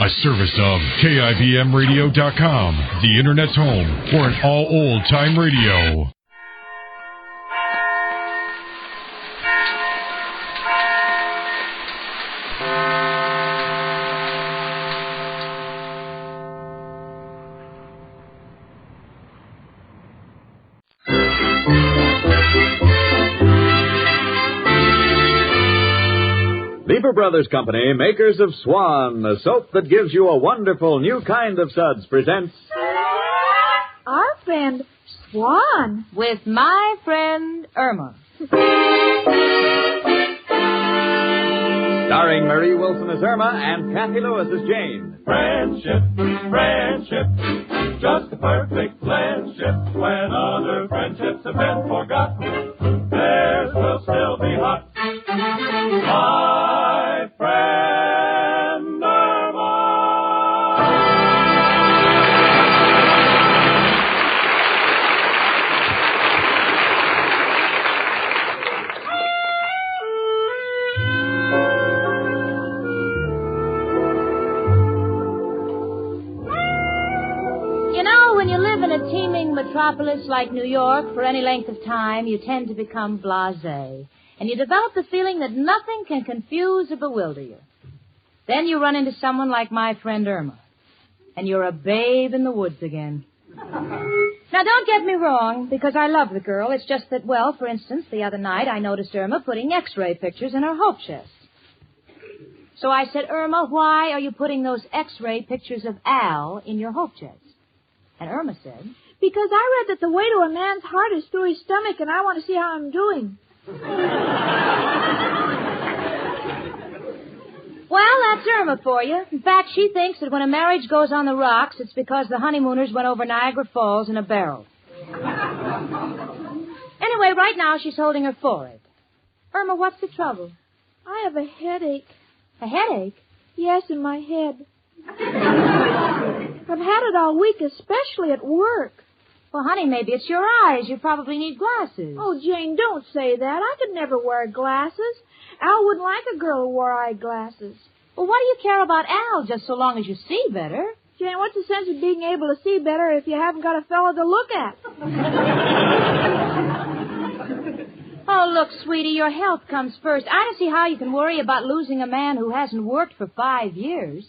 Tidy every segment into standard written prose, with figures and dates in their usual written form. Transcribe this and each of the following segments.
A service of KIBMradio.com, the Internet's home for an all old-time radio. Lever Brothers Company, makers of Swan, the soap that gives you a wonderful new kind of suds, presents Our Friend Swan with My Friend Irma. Starring Marie Wilson as Irma and Kathy Lewis as Jane. Friendship, friendship, just a perfect friendship. When other friendships have been forgotten, theirs will still be hot. My friend Irma. You know, when you live in a teeming metropolis like New York for any length of time, you tend to become blasé. And you develop the feeling that nothing can confuse or bewilder you. Then you run into someone like my friend Irma, and you're a babe in the woods again. Now, don't get me wrong, because I love the girl. It's just that, well, for instance, the other night I noticed Irma putting X-ray pictures in her hope chest. So I said, Irma, why are you putting those X-ray pictures of Al in your hope chest? And Irma said, because I read that the way to a man's heart is through his stomach, and I want to see how I'm doing. Well, that's Irma for you. In fact, she thinks that when a marriage goes on the rocks, it's because the honeymooners went over Niagara Falls in a barrel. Anyway, right now she's holding her forehead. Irma, what's the trouble? I have a headache. A headache? Yes, in my head. I've had it all week, especially at work. Well, honey, maybe it's your eyes. You probably need glasses. Oh, Jane, don't say that. I could never wear glasses. Al wouldn't like a girl who wore eyeglasses. Well, what do you care about Al, just so long as you see better? Jane, what's the sense of being able to see better if you haven't got a fellow to look at? Oh, look, sweetie, your health comes first. I don't see how you can worry about losing a man who hasn't worked for 5 years.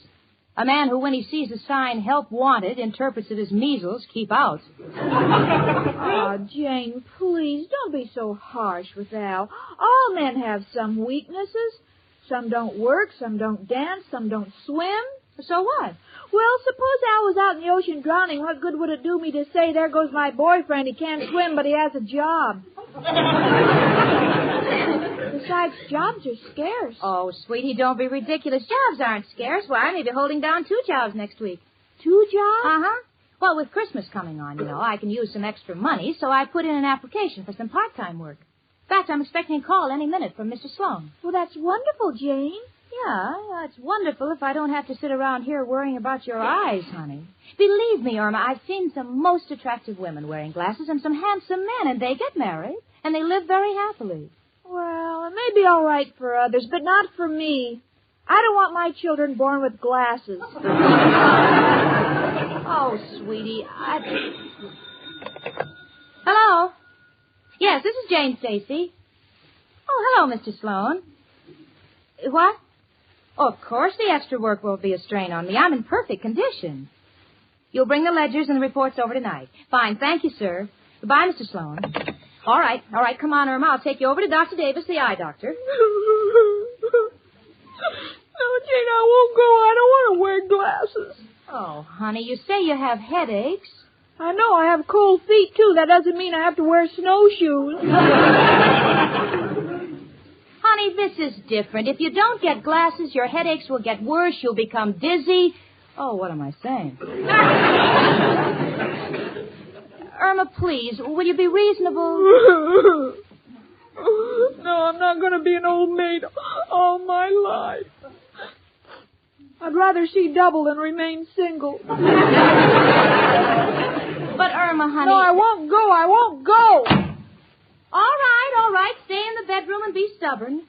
A man who, when he sees the sign, help wanted, interprets it as measles, keep out. Oh, Jane, please, don't be so harsh with Al. All men have some weaknesses. Some don't work, some don't dance, some don't swim. So what? Well, suppose Al was out in the ocean drowning. What good would it do me to say, there goes my boyfriend, he can't swim, but he has a job? Besides, jobs are scarce. Oh, sweetie, don't be ridiculous. Jobs aren't scarce. Why, I may be holding down 2 jobs next week. 2 jobs? Uh-huh. Well, with Christmas coming on, I can use some extra money, so I put in an application for some part-time work. In fact, I'm expecting a call any minute from Mr. Sloan. Well, that's wonderful, Jane. Yeah, it's wonderful if I don't have to sit around here worrying about your eyes, honey. Believe me, Irma, I've seen some most attractive women wearing glasses and some handsome men, and they get married, and they live very happily. Well, it may be all right for others, but not for me. I don't want my children born with glasses. Oh, sweetie, Hello? Yes, this is Jane Stacy. Oh, hello, Mr. Sloan. What? Oh, of course the extra work won't be a strain on me. I'm in perfect condition. You'll bring the ledgers and the reports over tonight. Fine, thank you, sir. Goodbye, Mr. Sloan. All right, come on, Irma. I'll take you over to Dr. Davis, the eye doctor. No, Jane, I won't go. I don't want to wear glasses. Oh, honey, you say you have headaches. I know. I have cold feet, too. That doesn't mean I have to wear snowshoes. Honey, this is different. If you don't get glasses, your headaches will get worse. You'll become dizzy. Oh, what am I saying? Irma, please, will you be reasonable? No, I'm not going to be an old maid all my life. I'd rather see double than remain single. But, Irma, honey... No, I won't go. All right. Stay in the bedroom and be stubborn.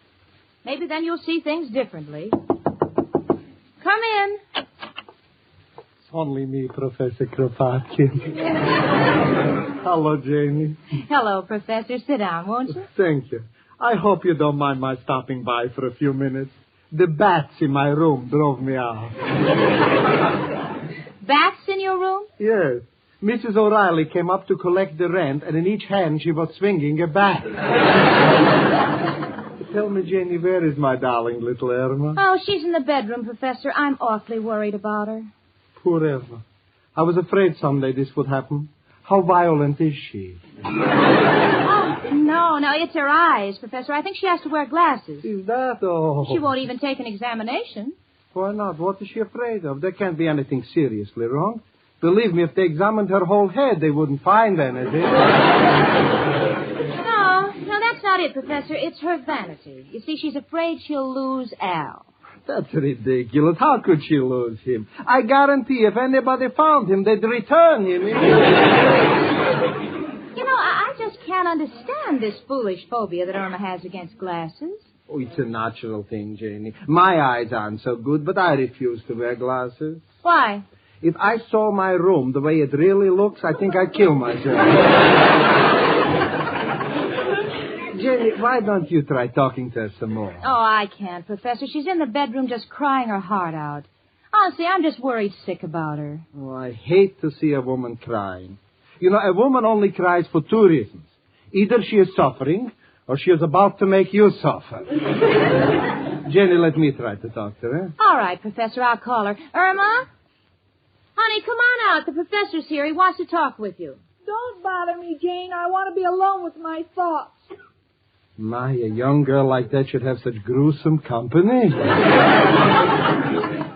Maybe then you'll see things differently. Come in. Only me, Professor Kropotkin. Hello, Janie. Hello, Professor. Sit down, won't you? Thank you. I hope you don't mind my stopping by for a few minutes. The bats in my room drove me out. Bats in your room? Yes. Mrs. O'Reilly came up to collect the rent, and in each hand she was swinging a bat. Tell me, Janie, where is my darling little Irma? Oh, she's in the bedroom, Professor. I'm awfully worried about her. Poor Irma. I was afraid someday this would happen. How violent is she? No, it's her eyes, Professor. I think she has to wear glasses. Is that all? She won't even take an examination. Why not? What is she afraid of? There can't be anything seriously wrong. Believe me, if they examined her whole head, they wouldn't find anything. No, that's not it, Professor. It's her vanity. You see, she's afraid she'll lose Al. That's ridiculous. How could she lose him? I guarantee if anybody found him, they'd return him. You know, I just can't understand this foolish phobia that Irma has against glasses. Oh, it's a natural thing, Janie. My eyes aren't so good, but I refuse to wear glasses. Why? If I saw my room the way it really looks, I think I'd kill myself. Jenny, why don't you try talking to her some more? Oh, I can't, Professor. She's in the bedroom just crying her heart out. Honestly, I'm just worried sick about her. Oh, I hate to see a woman crying. You know, a woman only cries for two reasons. Either she is suffering, or she is about to make you suffer. Jenny, let me try to talk to her. All right, Professor, I'll call her. Irma? Honey, come on out. The professor's here. He wants to talk with you. Don't bother me, Jane. I want to be alone with my thoughts. My, a young girl like that should have such gruesome company.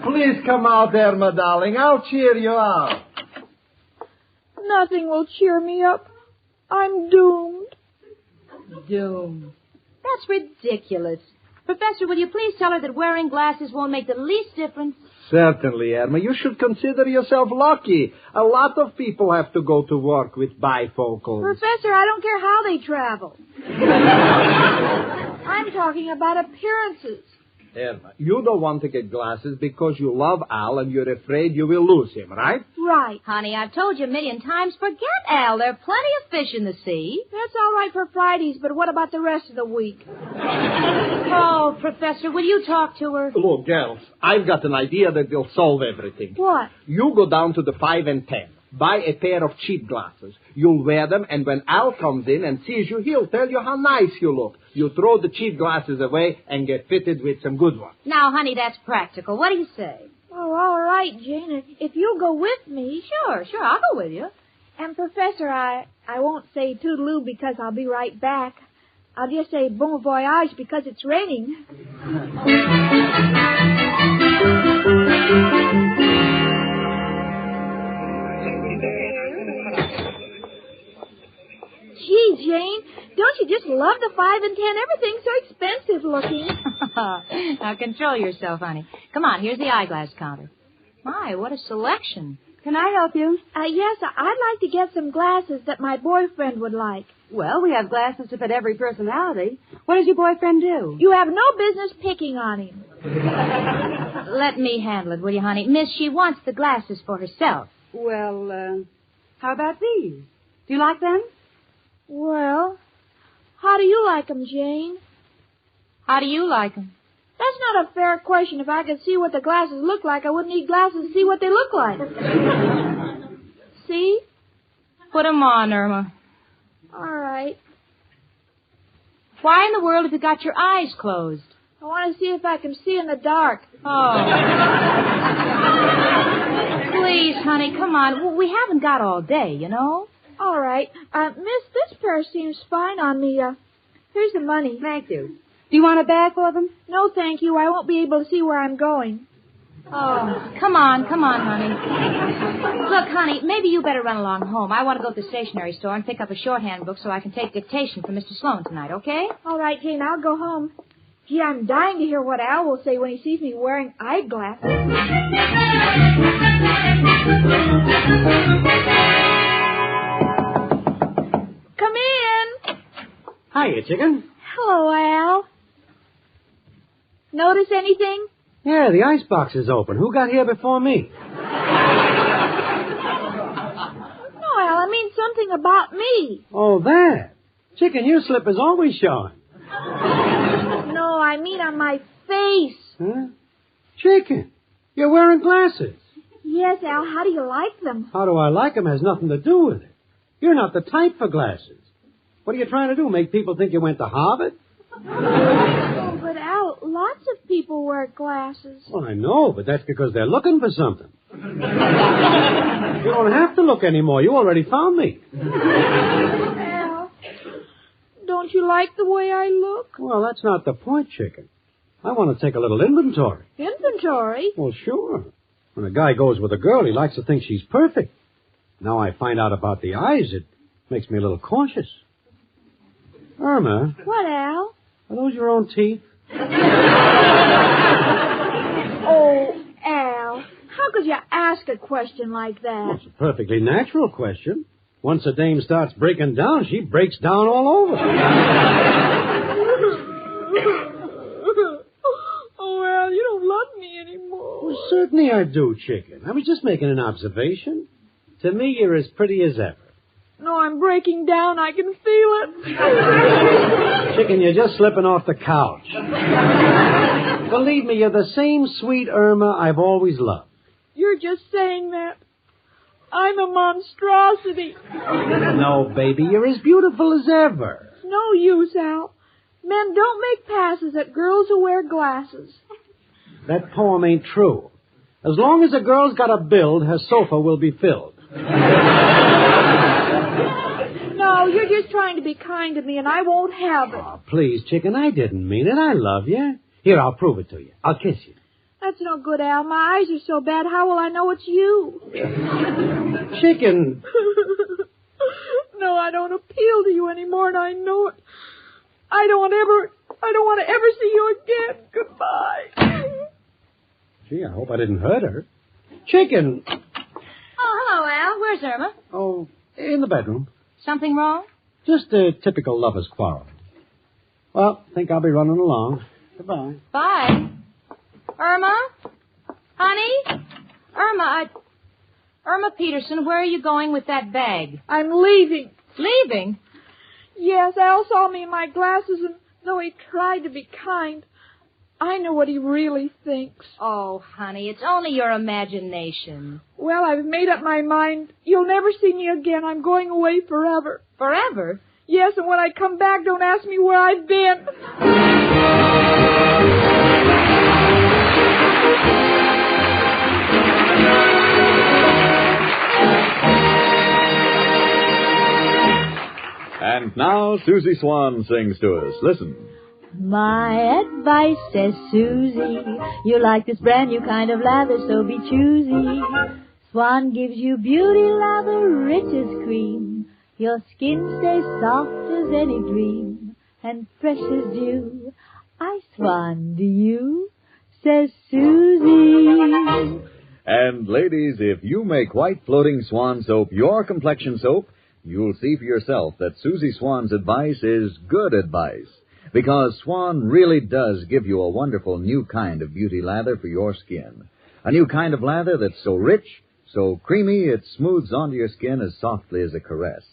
Please come out, Irma, darling. I'll cheer you up. Nothing will cheer me up. I'm doomed. Doomed? That's ridiculous. Professor, will you please tell her that wearing glasses won't make the least difference? Certainly, Irma. You should consider yourself lucky. A lot of people have to go to work with bifocals. Professor, I don't care how they travel. I'm talking about appearances. Irma, you don't want to get glasses because you love Al and you're afraid you will lose him, right? Right. Honey, I've told you a million times, forget Al. There are plenty of fish in the sea. That's all right for Fridays, but what about the rest of the week? Oh, Professor, will you talk to her? Look, girls, I've got an idea that will solve everything. What? You go down to the 5 and 10. Buy a pair of cheap glasses. You'll wear them, and when Al comes in and sees you, he'll tell you how nice you look. You throw the cheap glasses away and get fitted with some good ones. Now, honey, that's practical. What do you say? Oh, all right, Jane. If you'll go with me. Sure, I'll go with you. And, Professor, I won't say toodaloo because I'll be right back. I'll just say bon voyage because it's raining. Gee, Jane, don't you just love the 5 and 10? Everything's so expensive looking. Now, control yourself, honey. Come on, here's the eyeglass counter. My, what a selection. Can I help you? Yes, I'd like to get some glasses that my boyfriend would like. Well, we have glasses to fit every personality. What does your boyfriend do? You have no business picking on him. Let me handle it, will you, honey? Miss, she wants the glasses for herself. Well, how about these? Do you like them? Well, how do you like 'em, Jane? How do you like 'em? That's not a fair question. If I could see what the glasses look like, I wouldn't need glasses to see what they look like. See? Put 'em on, Irma. All right. Why in the world have you got your eyes closed? I want to see if I can see in the dark. Oh. Please, honey, come on. We haven't got all day, you know. All right. Miss, this pair seems fine on me. Here's the money. Thank you. Do you want a bag for them? No, thank you. I won't be able to see where I'm going. Oh, come on, honey. Look, honey, maybe you better run along home. I want to go to the stationery store and pick up a shorthand book so I can take dictation for Mr. Sloan tonight, okay? All right, Jane, I'll go home. Gee, I'm dying to hear what Al will say when he sees me wearing eyeglasses. Come in. Hiya, chicken. Hello, Al. Notice anything? Yeah, the icebox is open. Who got here before me? mean something about me. Oh, that. Chicken, your slip is always showing. No, I mean on my face. Huh? Chicken, you're wearing glasses. Yes, Al, how do you like them? How do I like them has nothing to do with it. You're not the type for glasses. What are you trying to do, make people think you went to Harvard? Oh, but Al, lots of people wear glasses. Well, I know, but that's because they're looking for something. You don't have to look anymore. You already found me. Al, don't you like the way I look? Well, that's not the point, Chicken. I want to take a little inventory. Inventory? Well, sure. When a guy goes with a girl, he likes to think she's perfect. Now I find out about the eyes, it makes me a little cautious. Irma. What, Al? Are those your own teeth? Oh, Al, how could you ask a question like that? Well, it's a perfectly natural question. Once a dame starts breaking down, she breaks down all over. Oh, Al, you don't love me anymore. Well, certainly I do, Chicken. I was just making an observation. To me, you're as pretty as ever. No, I'm breaking down. I can feel it. Chicken, you're just slipping off the couch. Believe me, you're the same sweet Irma I've always loved. You're just saying that. I'm a monstrosity. No, baby, you're as beautiful as ever. It's no use, Al. Men don't make passes at girls who wear glasses. That poem ain't true. As long as a girl's got a build, her sofa will be filled. No, you're just trying to be kind to me, and I won't have it. Oh, please, Chicken, I didn't mean it. I love you. Here, I'll prove it to you. I'll kiss you. That's no good, Al. My eyes are so bad. How will I know it's you? Chicken. No, I don't appeal to you anymore, and I know it. I don't want to ever see you again. Goodbye. Gee, I hope I didn't hurt her. Chicken. Oh, hello, Al. Where's Irma? Oh, in the bedroom. Something wrong? Just a typical lover's quarrel. Well, think I'll be running along. Goodbye. Bye. Irma? Honey? Irma Peterson, where are you going with that bag? I'm leaving. Leaving? Yes, Al saw me in my glasses, and though he tried to be kind, I know what he really thinks. Oh, honey, it's only your imagination. Well, I've made up my mind. You'll never see me again. I'm going away forever. Forever? Yes, and when I come back, don't ask me where I've been. And now Susie Swan sings to us. Listen. My advice, says Susie, you like this brand new kind of lather, so be choosy. Swan gives you beauty lather, rich as cream. Your skin stays soft as any dream, and fresh as dew. I swan, do you? Says Susie. And ladies, if you make white floating Swan soap your complexion soap, you'll see for yourself that Susie Swan's advice is good advice. Because Swan really does give you a wonderful new kind of beauty lather for your skin. A new kind of lather that's so rich, so creamy, it smooths onto your skin as softly as a caress.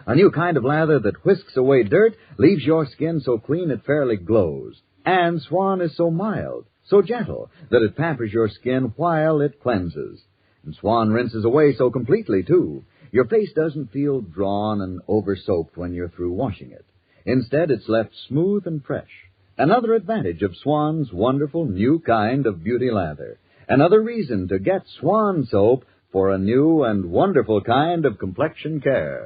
A new kind of lather that whisks away dirt, leaves your skin so clean it fairly glows. And Swan is so mild, so gentle, that it pampers your skin while it cleanses. And Swan rinses away so completely, too. Your face doesn't feel drawn and over-soaped when you're through washing it. Instead, it's left smooth and fresh. Another advantage of Swan's wonderful new kind of beauty lather. Another reason to get Swan soap for a new and wonderful kind of complexion care.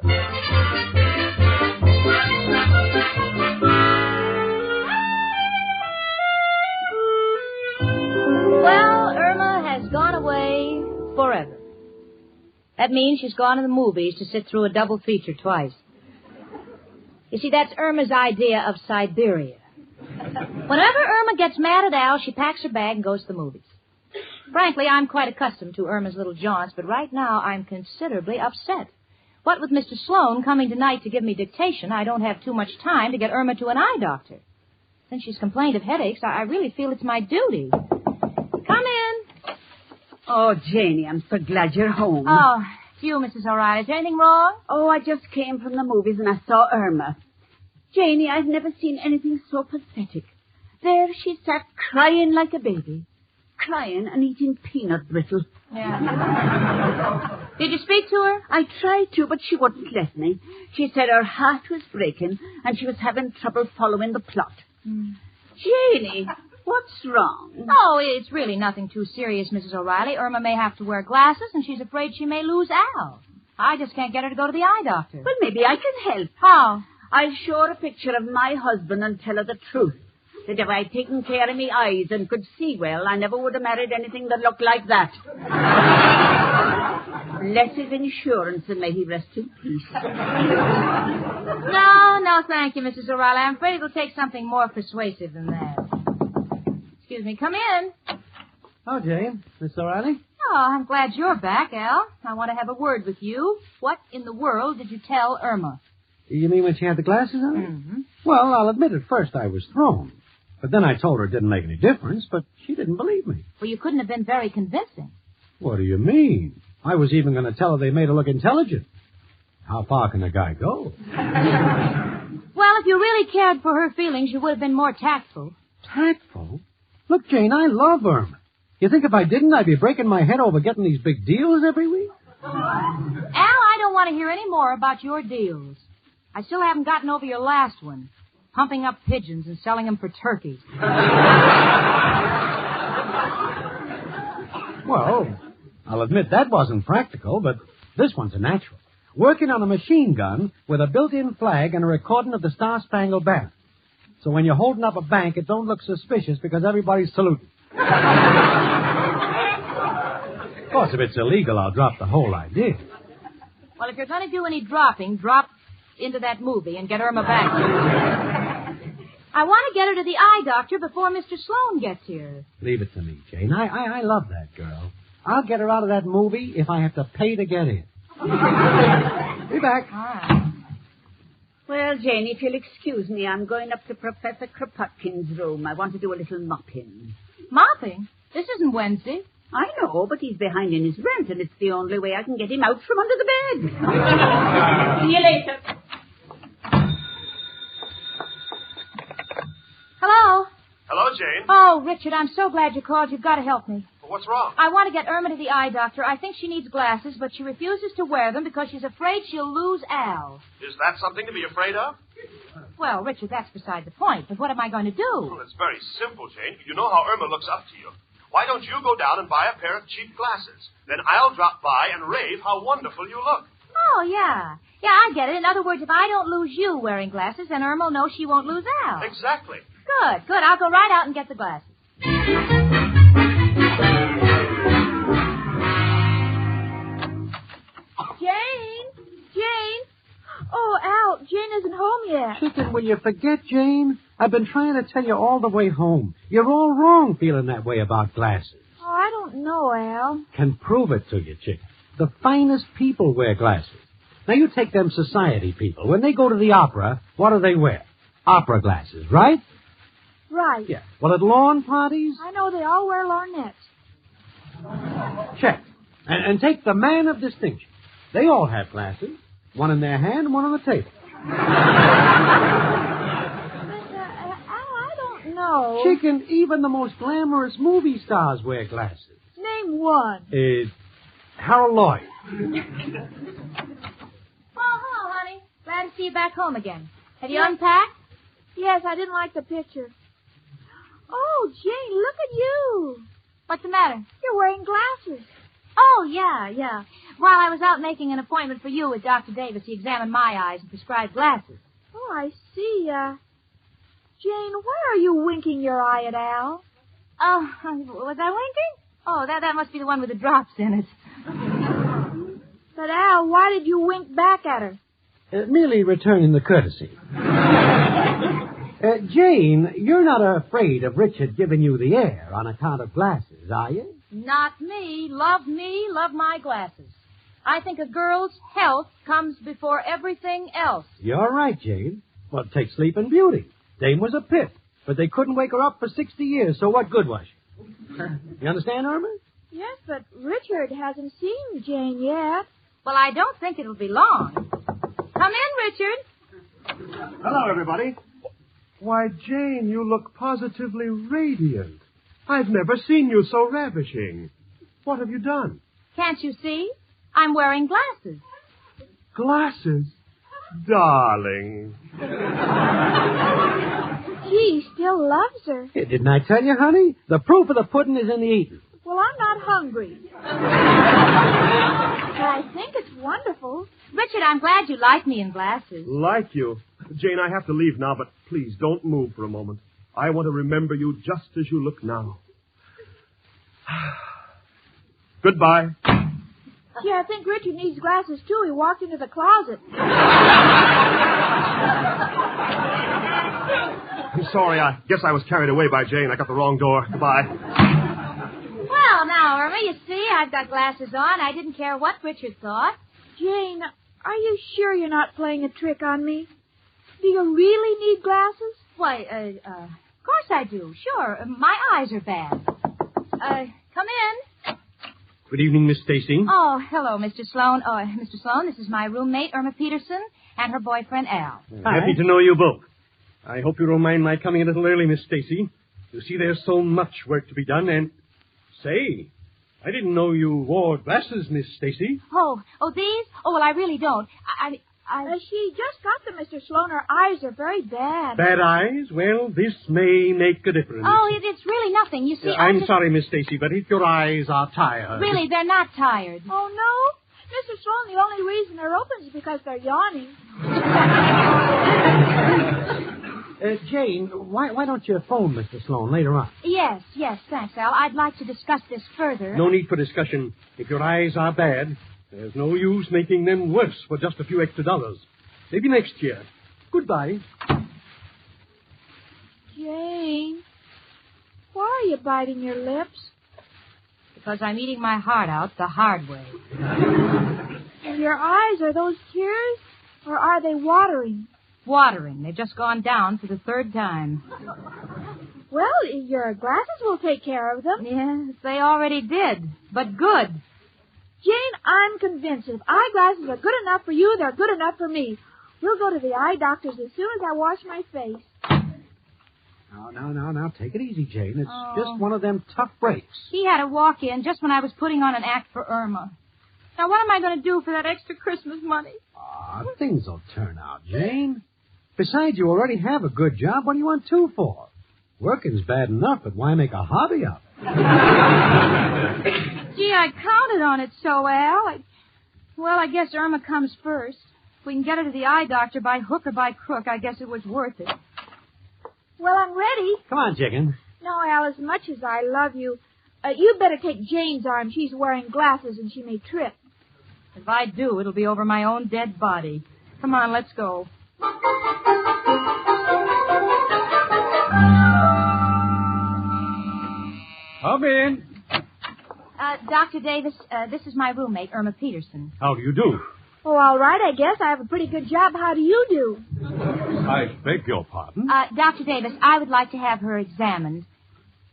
Well, Irma has gone away forever. That means she's gone to the movies to sit through a double feature twice. You see, that's Irma's idea of Siberia. Whenever Irma gets mad at Al, she packs her bag and goes to the movies. Frankly, I'm quite accustomed to Irma's little jaunts, but right now I'm considerably upset. What with Mr. Sloan coming tonight to give me dictation, I don't have too much time to get Irma to an eye doctor. Since she's complained of headaches, I really feel it's my duty. Come in. Oh, Janie, I'm so glad you're home. Oh, It's you, Mrs. O'Reilly. Is there anything wrong? Oh, I just came from the movies and I saw Irma. Janie, I've never seen anything so pathetic. There she sat crying like a baby. Crying and eating peanut brittle. Yeah. Did you speak to her? I tried to, but she wouldn't let me. She said her heart was breaking and she was having trouble following the plot. Janie, what's wrong? Oh, it's really nothing too serious, Mrs. O'Reilly. Irma may have to wear glasses, and she's afraid she may lose Al. I just can't get her to go to the eye doctor. Well, maybe I can help. How? I'll show her a picture of my husband and tell her the truth. That if I'd taken care of me eyes and could see well, I never would have married anything that looked like that. Bless his insurance and may he rest in peace. No, thank you, Mrs. O'Reilly. I'm afraid it'll take something more persuasive than that. Excuse me, come in. Oh, Jane. Miss O'Reilly? Oh, I'm glad you're back, Al. I want to have a word with you. What in the world did you tell Irma? You mean when she had the glasses on? Mm-hmm. Well, I'll admit at first I was thrown. But then I told her it didn't make any difference, but she didn't believe me. Well, you couldn't have been very convincing. What do you mean? I was even going to tell her they made her look intelligent. How far can a guy go? Well, if you really cared for her feelings, you would have been more tactful. Tactful? Look, Jane, I love Irma. You think if I didn't, I'd be breaking my head over getting these big deals every week? Al, I don't want to hear any more about your deals. I still haven't gotten over your last one. Pumping up pigeons and selling them for turkeys. Well, I'll admit that wasn't practical, but this one's a natural. Working on a machine gun with a built-in flag and a recording of the Star-Spangled Banner. So when you're holding up a bank, it don't look suspicious because everybody's saluting. Of course, if it's illegal, I'll drop the whole idea. Well, if you're going to do any dropping, drop into that movie and get Irma back. I want to get her to the eye doctor before Mr. Sloan gets here. Leave it to me, Jane. I love that girl. I'll get her out of that movie if I have to pay to get in. Be back. All right. Well, Jane, if you'll excuse me, I'm going up to Professor Kropotkin's room. I want to do a little mopping. Mopping? This isn't Wednesday. I know, but he's behind in his rent, and it's the only way I can get him out from under the bed. See you later. Hello? Hello, Jane. Oh, Richard, I'm so glad you called. You've got to help me. What's wrong? I want to get Irma to the eye doctor. I think she needs glasses, but she refuses to wear them because she's afraid she'll lose Al. Is that something to be afraid of? Well, Richard, that's beside the point. But what am I going to do? Well, it's very simple, Jane. You know how Irma looks up to you. Why don't you go down and buy a pair of cheap glasses? Then I'll drop by and rave how wonderful you look. Oh, yeah. Yeah, I get it. In other words, if I don't lose you wearing glasses, then Irma will know she won't lose Al. Exactly. Good. I'll go right out and get the glasses. Jane! Oh, Al, Jane isn't home yet. Chicken, will you forget, Jane? I've been trying to tell you all the way home. You're all wrong feeling that way about glasses. Oh, I don't know, Al. Can prove it to you, Chicken. The finest people wear glasses. Now, you take them society people. When they go to the opera, what do they wear? Opera glasses, right? Right. Yeah. Well, at lawn parties? I know they all wear lorgnettes. Check. And take the man of distinction. They all have glasses. One in their hand and one on the table. But, Al, I don't know. Chicken, even the most glamorous movie stars wear glasses. Name one. Harold Lloyd. Oh, hello, honey. Glad to see you back home again. Have you unpacked? Yes, I didn't like the picture. Oh, Jane, look at you. What's the matter? You're wearing glasses. Oh, yeah. While I was out making an appointment for you with Dr. Davis, he examined my eyes and prescribed glasses. Oh, I see. Jane, why are you winking your eye at Al? Oh, was I winking? Oh, that must be the one with the drops in it. But, Al, why did you wink back at her? Merely returning the courtesy. Jane, you're not afraid of Richard giving you the air on account of glasses, are you? Not me. Love my glasses. I think a girl's health comes before everything else. You're right, Jane. Well, take Sleeping Beauty. Dame was a pip, but they couldn't wake her up for 60 years, so what good was she? You understand, Irma? Yes, but Richard hasn't seen Jane yet. Well, I don't think it'll be long. Come in, Richard. Hello, everybody. Why, Jane, you look positively radiant. I've never seen you so ravishing. What have you done? Can't you see? I'm wearing glasses. Glasses? Darling. He still loves her. Didn't I tell you, honey? The proof of the pudding is in the eating. Well, I'm not hungry. But I think it's wonderful. Richard, I'm glad you like me in glasses. Like you. Jane, I have to leave now, but please don't move for a moment. I want to remember you just as you look now. Goodbye. Gee, I think Richard needs glasses, too. He walked into the closet. I'm sorry. I guess I was carried away by Jane. I got the wrong door. Goodbye. Well, now, Irma, you see, I've got glasses on. I didn't care what Richard thought. Jane, are you sure you're not playing a trick on me? Do you really need glasses? Why, of course I do. Sure. My eyes are bad. Come in. Good evening, Miss Stacy. Oh, hello, Mr. Sloan. Oh, Mr. Sloan, this is my roommate, Irma Peterson, and her boyfriend, Al. Happy to know you both. I hope you don't mind my coming a little early, Miss Stacy. You see, there's so much work to be done, and... Say, I didn't know you wore glasses, Miss Stacy. Oh, these? Oh, well, I really don't. She just got them, Mr. Sloan. Her eyes are very bad. Bad eyes? Well, this may make a difference. Oh, it's really nothing. You see, I'm sorry, Miss Stacy, but if your eyes are tired... Really, they're not tired. Oh, no? Mr. Sloan, the only reason they're open is because they're yawning. Jane, why don't you phone Mr. Sloan later on? Yes, thanks, Al. I'd like to discuss this further. No need for discussion. If your eyes are bad, there's no use making them worse for just a few extra dollars. Maybe next year. Goodbye. Jane, why are you biting your lips? Because I'm eating my heart out the hard way. And your eyes, are those tears? Or are they watering? Watering. They've just gone down for the third time. Well, your glasses will take care of them. Yes, they already did. But good. Jane, I'm convinced if eyeglasses are good enough for you, they're good enough for me. We'll go to the eye doctor's as soon as I wash my face. Now, take it easy, Jane. It's just one of them tough breaks. He had a walk-in just when I was putting on an act for Irma. Now, what am I going to do for that extra Christmas money? Things will turn out, Jane. Besides, you already have a good job. What do you want two for? Working's bad enough, but why make a hobby of it? Gee, I counted on it so, Al. I guess Irma comes first. If we can get her to the eye doctor by hook or by crook, I guess it was worth it. Well, I'm ready. Come on, chicken. No, Al, as much as I love you, you better take Jane's arm. She's wearing glasses and she may trip. If I do, it'll be over my own dead body. Come on, let's go. Come in. Dr. Davis, this is my roommate, Irma Peterson. How do you do? Oh, all right, I guess. I have a pretty good job. How do you do? I beg your pardon? Dr. Davis, I would like to have her examined.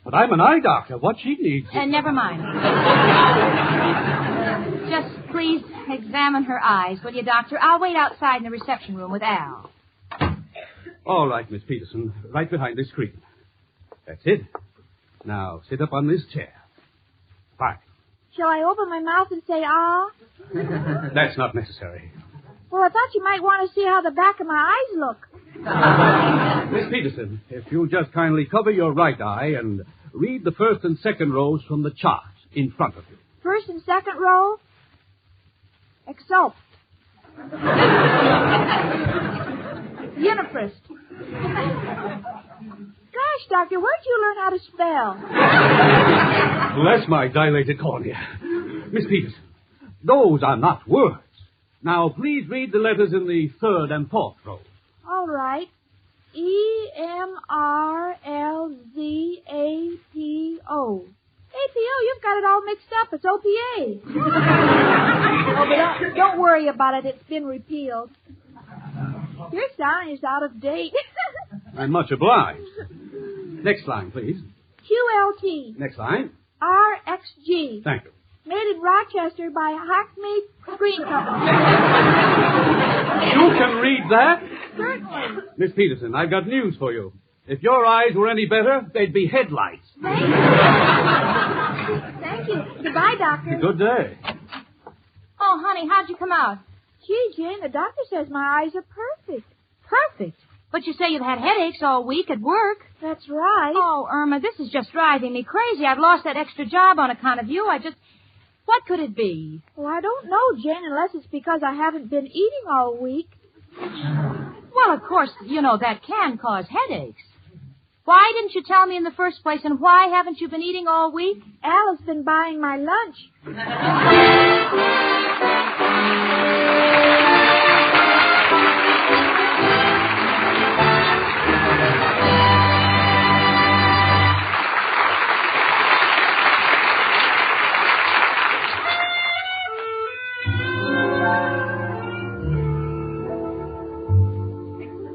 But I'm an eye doctor. What she needs is... Never mind. Just please examine her eyes, will you, Doctor? I'll wait outside in the reception room with Al. All right, Miss Peterson. Right behind this screen. That's it. Now, sit up on this chair. Fine. Shall I open my mouth and say, ah? That's not necessary. Well, I thought you might want to see how the back of my eyes look. Miss Peterson, if you'll just kindly cover your right eye and read the first and second rows from the chart in front of you. First and second row? Exult. Unifrist. Gosh, Doctor, where'd you learn how to spell? Bless my dilated cornea. Miss Peterson, those are not words. Now, please read the letters in the third and fourth rows. All right. E-M-R-L-Z-A-P-O. APO, you've got it all mixed up. It's OPA. Oh, but don't worry about it. It's been repealed. Your sign is out of date. I'm much obliged. Next line, please. QLT. Next line. RXG. Thank you. Made in Rochester by Hackney Screen Company. You can read that? Certainly. Miss Peterson, I've got news for you. If your eyes were any better, they'd be headlights. Thank you. Goodbye, Doctor. Good day. Oh, honey, how'd you come out? Gee, Jane, the doctor says my eyes are perfect. Perfect. But you say you've had headaches all week at work. That's right. Oh, Irma, this is just driving me crazy. I've lost that extra job on account of you. What could it be? Well, I don't know, Jane, unless it's because I haven't been eating all week. Well, of course, that can cause headaches. Why didn't you tell me in the first place, and why haven't you been eating all week? Al has been buying my lunch.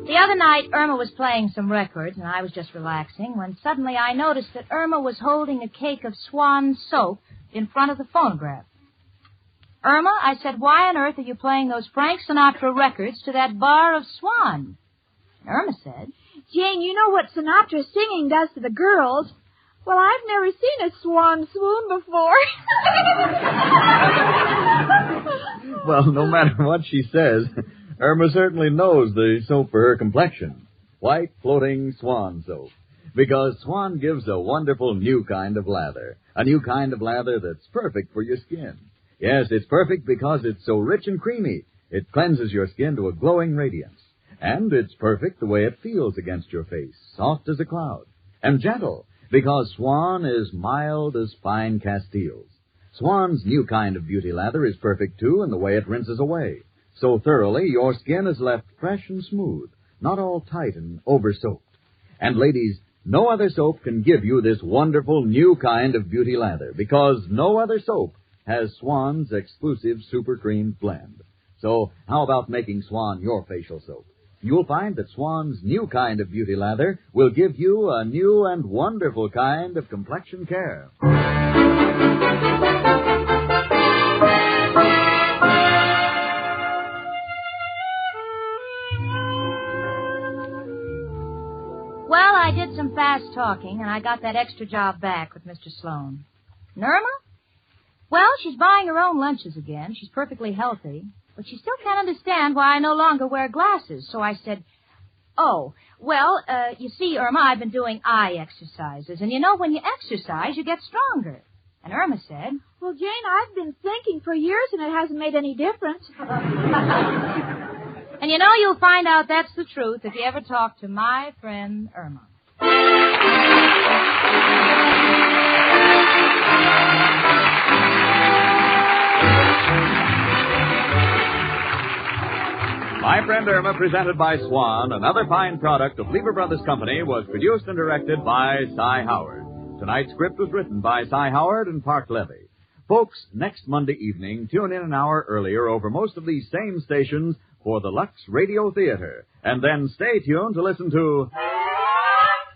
The other night, Irma was playing some records, and I was just relaxing, when suddenly I noticed that Irma was holding a cake of Swan soap in front of the phonograph. Irma, I said, why on earth are you playing those Frank Sinatra records to that bar of Swan? Irma said, Jane, you know what Sinatra singing does to the girls. Well, I've never seen a swan swoon before. Well, no matter what she says, Irma certainly knows the soap for her complexion. White floating Swan soap. Because Swan gives a wonderful new kind of lather. A new kind of lather that's perfect for your skin. Yes, it's perfect because it's so rich and creamy. It cleanses your skin to a glowing radiance. And it's perfect the way it feels against your face, soft as a cloud. And gentle, because Swan is mild as fine Castiles. Swan's new kind of beauty lather is perfect, too, in the way it rinses away. So thoroughly, your skin is left fresh and smooth, not all tight and over-soaked. And ladies, no other soap can give you this wonderful new kind of beauty lather, because no other soap has Swan's exclusive Super Cream blend. So how about making Swan your facial soap? You'll find that Swan's new kind of beauty lather will give you a new and wonderful kind of complexion care. well, I did some fast talking, and I got that extra job back with Mr. Sloan. And Irma? Well, she's buying her own lunches again. She's perfectly healthy. But she still can't understand why I no longer wear glasses. So I said, you see, Irma, I've been doing eye exercises. And when you exercise, you get stronger. And Irma said, well, Jane, I've been thinking for years, and it hasn't made any difference. And you'll find out that's the truth if you ever talk to my friend Irma. My Friend Irma, presented by Swan, another fine product of Lever Brothers Company, was produced and directed by Cy Howard. Tonight's script was written by Cy Howard and Park Levy. Folks, next Monday evening, tune in an hour earlier over most of these same stations for the Lux Radio Theater. And then stay tuned to listen to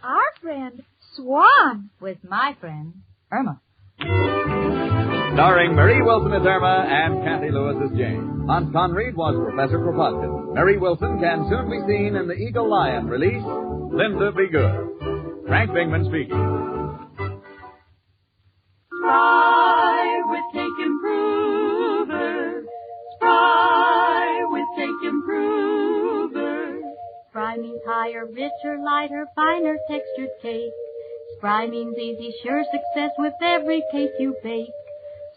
Our Friend Swan with my friend Irma. Starring Marie Wilson as Irma and Kathy Lewis as Jane. Hans Conried was Professor Kropotkin. Mary Wilson can soon be seen in the Eagle Lion release, Linda Be Good. Frank Bingman speaking. Spry with Cake Improver. Spry with Cake Improver. Spry means higher, richer, lighter, finer textured cake. Spry means easy, sure success with every cake you bake.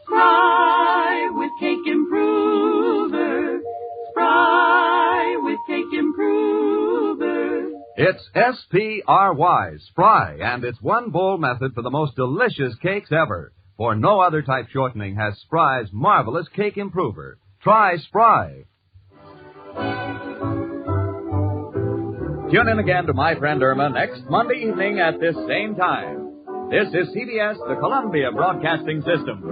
Spry with Cake Improver. Spry with Cake Improver. It's S-P-R-Y, Spry, and it's one bowl method for the most delicious cakes ever. For no other type shortening has Spry's marvelous Cake Improver. Try Spry. Tune in again to My Friend Irma next Monday evening at this same time. This is CBS, the Columbia Broadcasting System.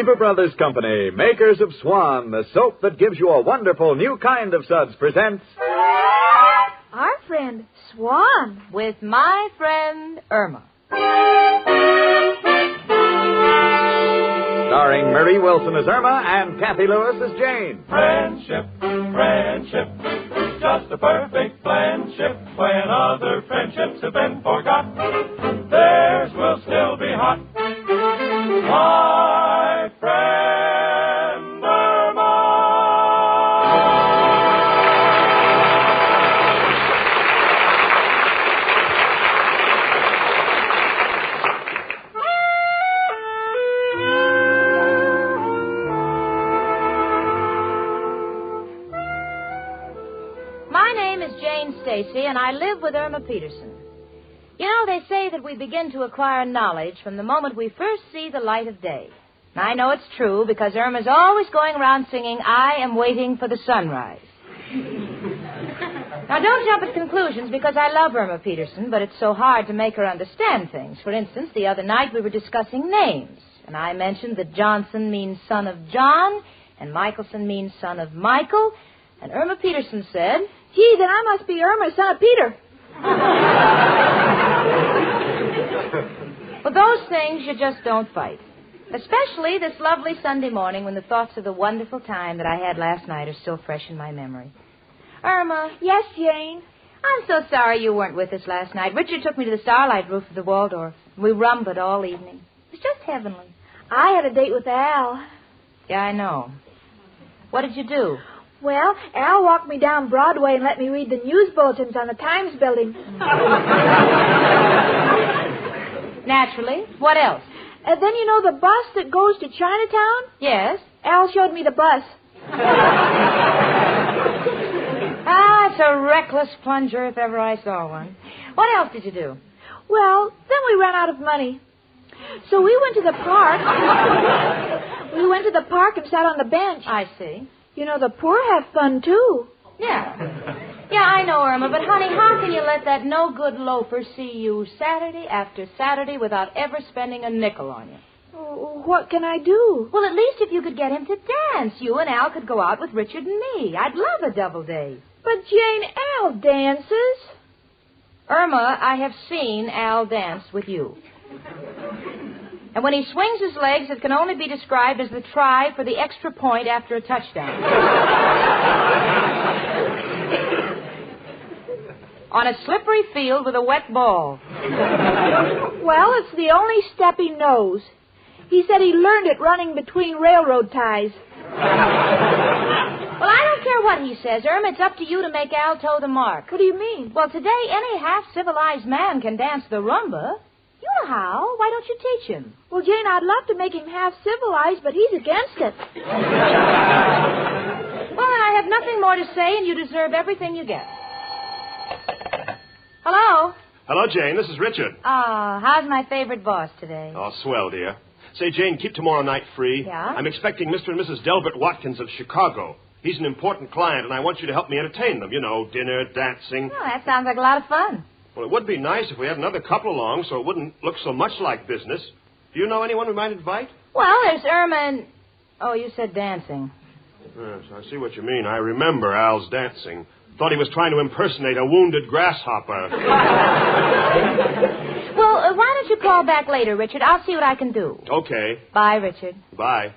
Lever Brothers Company, makers of Swan, the soap that gives you a wonderful new kind of suds, presents... Our friend Swan. With my friend Irma. Starring Marie Wilson as Irma and Kathy Lewis as Jane. Friendship, friendship, just a perfect friendship. When other friendships have been forgot, theirs will still be hot. My friend Irma. My name is Jane Stacy, and I live with Irma Peterson. You know, they say that we begin to acquire knowledge from the moment we first see the light of day. And I know it's true because Irma's always going around singing, I am waiting for the sunrise. Now, don't jump at conclusions because I love Irma Peterson, but it's so hard to make her understand things. For instance, the other night we were discussing names, and I mentioned that Johnson means son of John, and Michelson means son of Michael, and Irma Peterson said, Gee, then I must be Irma, son of Peter. Well, those things you just don't fight. Especially this lovely Sunday morning when the thoughts of the wonderful time that I had last night are still fresh in my memory. Irma. Yes, Jane? I'm so sorry you weren't with us last night. Richard took me to the Starlight roof of the Waldorf. We rumbled all evening. It was just heavenly. I had a date with Al. Yeah, I know. What did you do? Well, Al walked me down Broadway and let me read the news bulletins on the Times building. Naturally. What else? And then you know the bus that goes to Chinatown? Yes. Al showed me the bus. It's a reckless plunger if ever I saw one. What else did you do? Well, then we ran out of money. So we went to the park. We went to the park and sat on the bench. I see. You know, the poor have fun, too. Yeah. Yeah, I know, Irma, but, honey, how can you let that no-good loafer see you Saturday after Saturday without ever spending a nickel on you? What can I do? Well, at least if you could get him to dance, you and Al could go out with Richard and me. I'd love a double date. But, Jane, Al dances. Irma, I have seen Al dance with you. And when he swings his legs, it can only be described as the try for the extra point after a touchdown. On a slippery field with a wet ball. Well, it's the only step he knows. He said he learned it running between railroad ties. Well, I don't care what he says, Irma. It's up to you to make Al toe the mark. What do you mean? Well, today any half-civilized man can dance the rumba. You know how. Why don't you teach him? Well, Jane, I'd love to make him half-civilized, but he's against it. Well, I have nothing more to say, and you deserve everything you get. Hello? Hello, Jane. This is Richard. How's my favorite boss today? Oh, swell, dear. Say, Jane, keep tomorrow night free. Yeah? I'm expecting Mr. and Mrs. Delbert Watkins of Chicago. He's an important client, and I want you to help me entertain them. You know, dinner, dancing. Oh, that sounds like a lot of fun. Well, it would be nice if we had another couple along so it wouldn't look so much like business. Do you know anyone we might invite? Well, there's Irma and... Oh, you said dancing. Yes, I see what you mean. I remember Al's dancing. Thought he was trying to impersonate a wounded grasshopper. Well, why don't you call back later, Richard? I'll see what I can do. Okay. Bye, Richard. Bye.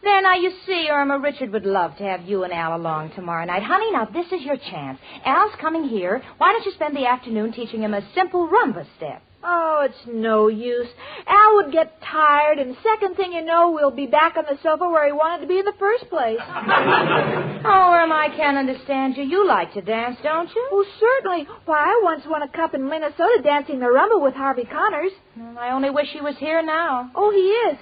There, now, you see, Irma, Richard would love to have you and Al along tomorrow night. Honey, now, this is your chance. Al's coming here. Why don't you spend the afternoon teaching him a simple rumba step? Oh, it's no use. Al would get tired, and second thing you know, we'll be back on the sofa where he wanted to be in the first place. Oh, Irma, I can't understand you. You like to dance, don't you? Oh, certainly. Why, I once won a cup in Minnesota dancing the rumba with Harvey Connors. Well, I only wish he was here now. Oh, he is.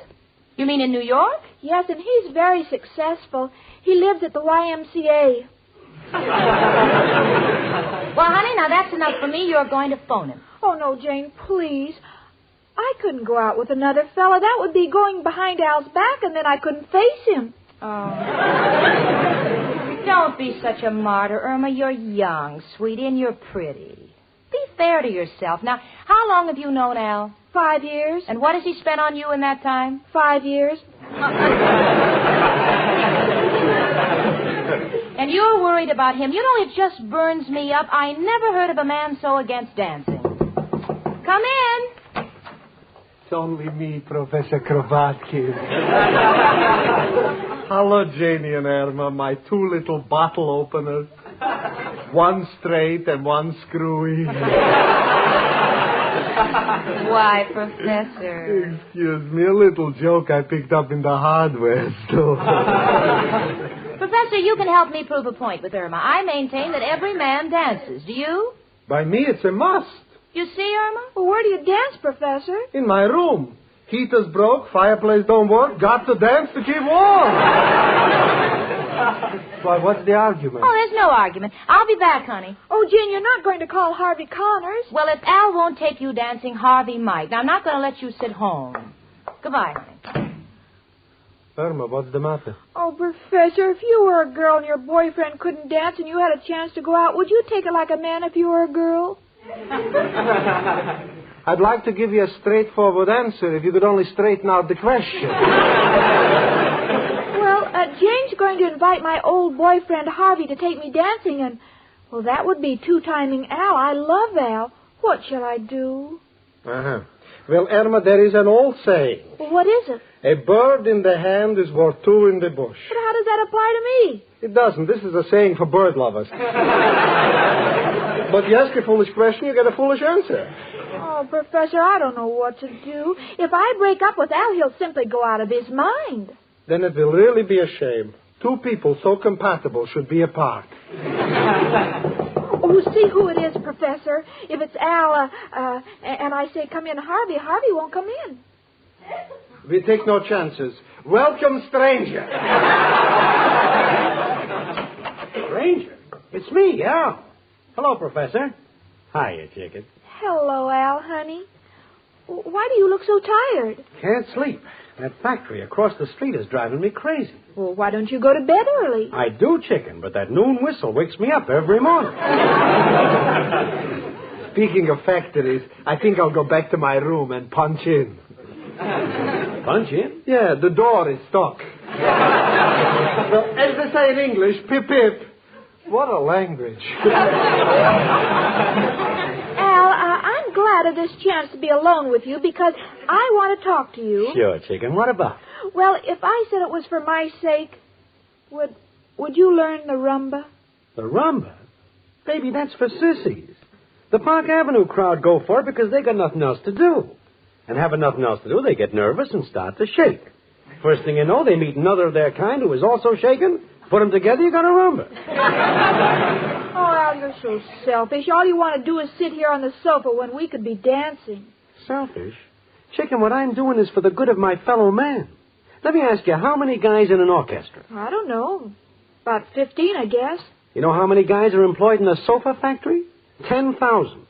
You mean in New York? Yes, and he's very successful. He lives at the YMCA. Well, honey, now that's enough for me. You're going to phone him. Oh, no, Jane, please. I couldn't go out with another fella. That would be going behind Al's back, and then I couldn't face him. Oh. Don't be such a martyr, Irma. You're young, sweetie, and you're pretty. Be fair to yourself. Now, how long have you known Al? 5 years. And what has he spent on you in that time? 5 years. And you're worried about him. You know, it just burns me up. I never heard of a man so against dancing. Come in. It's only me, Professor Kravotkin. Hello, Janie and Irma, my two little bottle openers. One straight and one screwy. Why, Professor? Excuse me, a little joke I picked up in the hardware store. Professor, you can help me prove a point with Irma. I maintain that every man dances. Do you? By me, it's a must. You see, Irma? Well, where do you dance, Professor? In my room. Heater's broke, fireplace don't work, got to dance to keep warm. Why, what's the argument? Oh, there's no argument. I'll be back, honey. Oh, Jane, you're not going to call Harvey Connors. Well, if Al won't take you dancing, Harvey might. Now, I'm not going to let you sit home. Goodbye, honey. Irma, what's the matter? Oh, Professor, if you were a girl and your boyfriend couldn't dance and you had a chance to go out, would you take it like a man if you were a girl? I'd like to give you a straightforward answer if you could only straighten out the question. Well, Jane's going to invite my old boyfriend Harvey to take me dancing, and, well, that would be two-timing Al. I love Al. What shall I do? Uh-huh. Well, Irma, there is an old saying. Well, what is it? A bird in the hand is worth two in the bush. But how does that apply to me? It doesn't. This is a saying for bird lovers. But you ask a foolish question, you get a foolish answer. Oh, Professor, I don't know what to do. If I break up with Al, he'll simply go out of his mind. Then it will really be a shame. Two people so compatible should be apart. Oh, see who it is, Professor. If it's Al, and I say, come in, Harvey won't come in. We take no chances. Welcome, stranger. Stranger? It's me, Al. Hello, Professor. Hiya, chicken. Hello, Al, honey. Why do you look so tired? Can't sleep. That factory across the street is driving me crazy. Well, why don't you go to bed early? I do, chicken, but that noon whistle wakes me up every morning. Speaking of factories, I think I'll go back to my room and punch in. Punch in? Yeah, the door is stuck. Well, as they say in English, pip pip. What a language. Al, I'm glad of this chance to be alone with you because I want to talk to you. Sure, chicken. What about? Well, if I said it was for my sake, would you learn the rumba? The rumba? Baby, that's for sissies. The Park Avenue crowd go for it because they got nothing else to do. And having nothing else to do, they get nervous and start to shake. First thing you know, they meet another of their kind who is also shaking. Put them together, you got a rumba. Oh, Al, you're so selfish. All you want to do is sit here on the sofa when we could be dancing. Selfish? Chicken, what I'm doing is for the good of my fellow man. Let me ask you, how many guys in an orchestra? I don't know. About 15, I guess. You know how many guys are employed in a sofa factory? 10,000.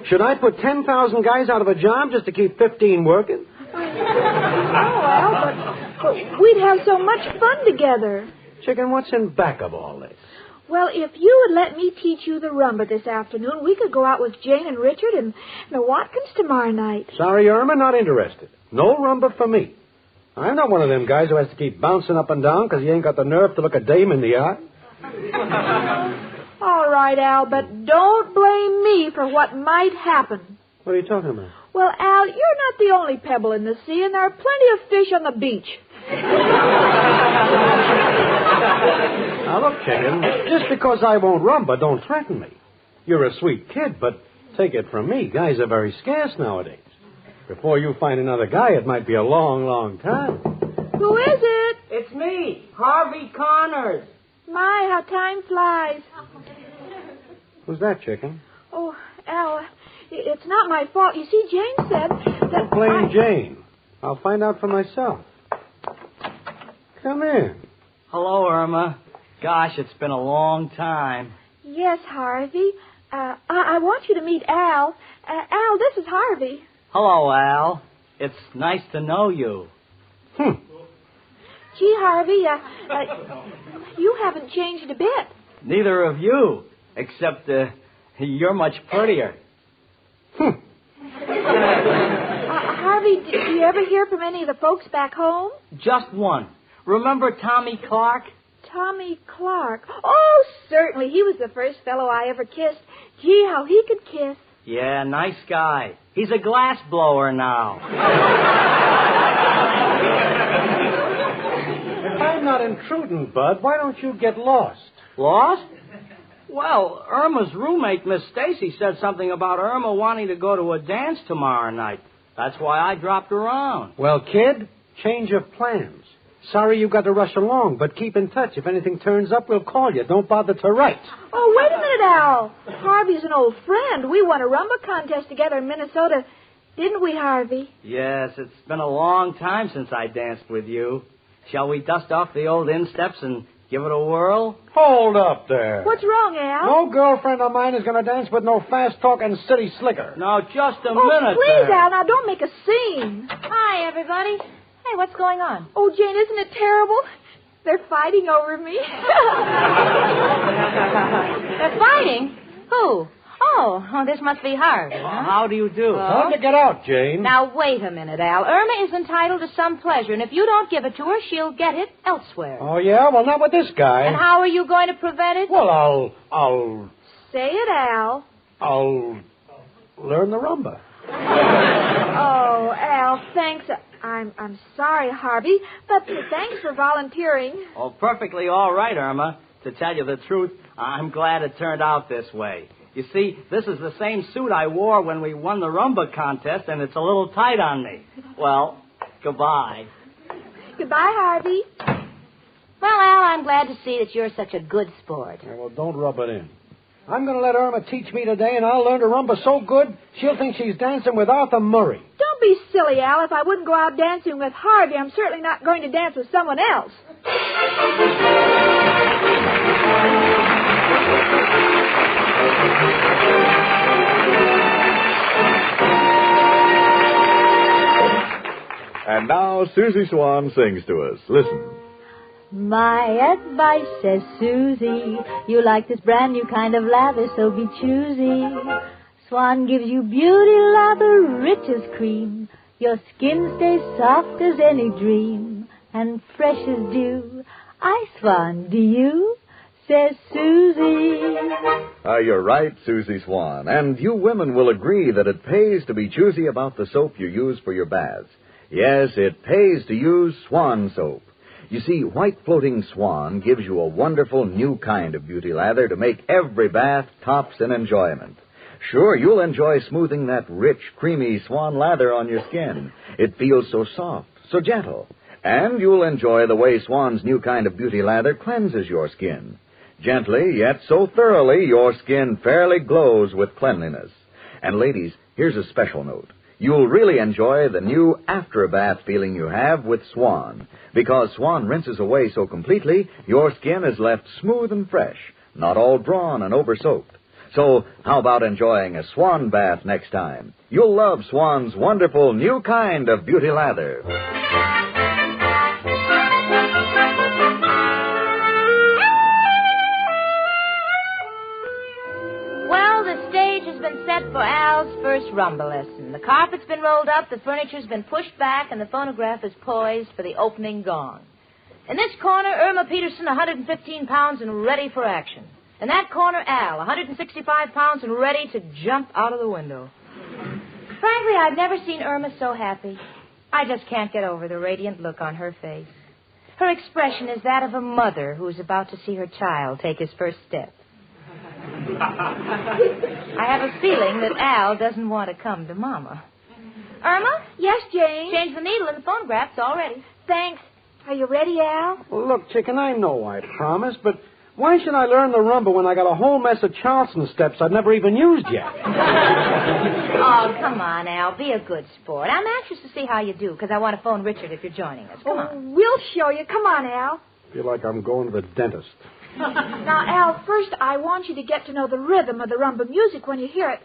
Should I put 10,000 guys out of a job just to keep 15 working? Oh, Al, but we'd have so much fun together. Chicken, what's in back of all this? Well, if you would let me teach you the rumba this afternoon, we could go out with Jane and Richard and the Watkins tomorrow night. Sorry, Irma, not interested. No rumba for me. I'm not one of them guys who has to keep bouncing up and down because he ain't got the nerve to look a dame in the eye. All right, Al, but don't blame me for what might happen. What are you talking about? Well, Al, you're not the only pebble in the sea, and there are plenty of fish on the beach. Now, look, chicken, just because I won't rumba, don't threaten me. You're a sweet kid, but take it from me, guys are very scarce nowadays. Before you find another guy, it might be a long, long time. Who is it? It's me, Harvey Connors. My, how time flies. Who's that, chicken? Oh, Al, it's not my fault. You see, Jane said that... Don't blame Jane. I'll find out for myself. Come in. Hello, Irma. Gosh, it's been a long time. Yes, Harvey. I want you to meet Al. Al, this is Harvey. Hello, Al. It's nice to know you. Gee, Harvey, you haven't changed a bit. Neither of you, except you're much prettier. Harvey, Harvey, did you ever hear from any of the folks back home? Just one. Remember Tommy Clark? Tommy Clark. Oh, certainly. He was the first fellow I ever kissed. Gee, how he could kiss. Yeah, nice guy. He's a glass blower now. If I'm not intruding, Bud, why don't you get lost? Lost? Well, Irma's roommate, Miss Stacy, said something about Irma wanting to go to a dance tomorrow night. That's why I dropped around. Well, kid, change of plans. Sorry you got to rush along, but keep in touch. If anything turns up, we'll call you. Don't bother to write. Oh, wait a minute, Al. Harvey's an old friend. We won a rumba contest together in Minnesota. Didn't we, Harvey? Yes, it's been a long time since I danced with you. Shall we dust off the old insteps and give it a whirl? Hold up there. What's wrong, Al? No girlfriend of mine is going to dance with no fast-talking city slicker. Now, just a Oh, minute please, there. Al, now don't make a scene. Hi, everybody. Hey, what's going on? Oh, Jane, isn't it terrible? They're fighting over me. They're fighting? Who? Oh, this must be hard. Huh? How do you do? Time to get out, Jane. Now, wait a minute, Al. Irma is entitled to some pleasure, and if you don't give it to her, she'll get it elsewhere. Oh, yeah? Well, not with this guy. And how are you going to prevent it? Well, I'll Say it, Al. learn the rumba. Oh, Al, thanks. I'm sorry, Harvey, but thanks for volunteering. Oh, perfectly all right, Irma. To tell you the truth, I'm glad it turned out this way. You see, this is the same suit I wore when we won the rumba contest, and it's a little tight on me. Well, goodbye. Goodbye, Harvey. Well, Al, I'm glad to see that you're such a good sport. Yeah, well, don't rub it in. I'm going to let Irma teach me today, and I'll learn to rumba so good, she'll think she's dancing with Arthur Murray. Don't be silly, Al. If I wouldn't go out dancing with Harvey, I'm certainly not going to dance with someone else. And now Susie Swan sings to us. Listen. My advice, says Susie, you like this brand new kind of lather, so be choosy. Swan gives you beauty lather, rich as cream. Your skin stays soft as any dream, and fresh as dew. I Swan, do you? Says Susie. You're right, Susie Swan. And you women will agree that it pays to be choosy about the soap you use for your baths. Yes, it pays to use Swan soap. You see, White Floating Swan gives you a wonderful new kind of beauty lather to make every bath tops in enjoyment. Sure, you'll enjoy smoothing that rich, creamy Swan lather on your skin. It feels so soft, so gentle. And you'll enjoy the way Swan's new kind of beauty lather cleanses your skin. Gently, yet so thoroughly, your skin fairly glows with cleanliness. And ladies, here's a special note. You'll really enjoy the new after-bath feeling you have with Swan. Because Swan rinses away so completely, your skin is left smooth and fresh, not all drawn and over-soaked. So, how about enjoying a Swan bath next time? You'll love Swan's wonderful new kind of beauty lather. Well, the stage has been set for Al's first rumba lesson. The carpet's been rolled up, the furniture's been pushed back, and the phonograph is poised for the opening gong. In this corner, Irma Peterson, 115 pounds and ready for action. In that corner, Al, 165 pounds and ready to jump out of the window. Frankly, I've never seen Irma so happy. I just can't get over the radiant look on her face. Her expression is that of a mother who is about to see her child take his first step. I have a feeling that Al doesn't want to come to Mama. Irma? Yes, Jane? Change the needle in the phonograph. It's all ready. Thanks. Are you ready, Al? Well, look, chicken, I know I promised, but why should I learn the rumba when I got a whole mess of Charleston steps I've never even used yet? Oh, come on, Al. Be a good sport. I'm anxious to see how you do, because I want to phone Richard if you're joining us. Come on. We'll show you. Come on, Al. I feel like I'm going to the dentist. Now, Al, first I want you to get to know the rhythm of the rumba music when you hear it.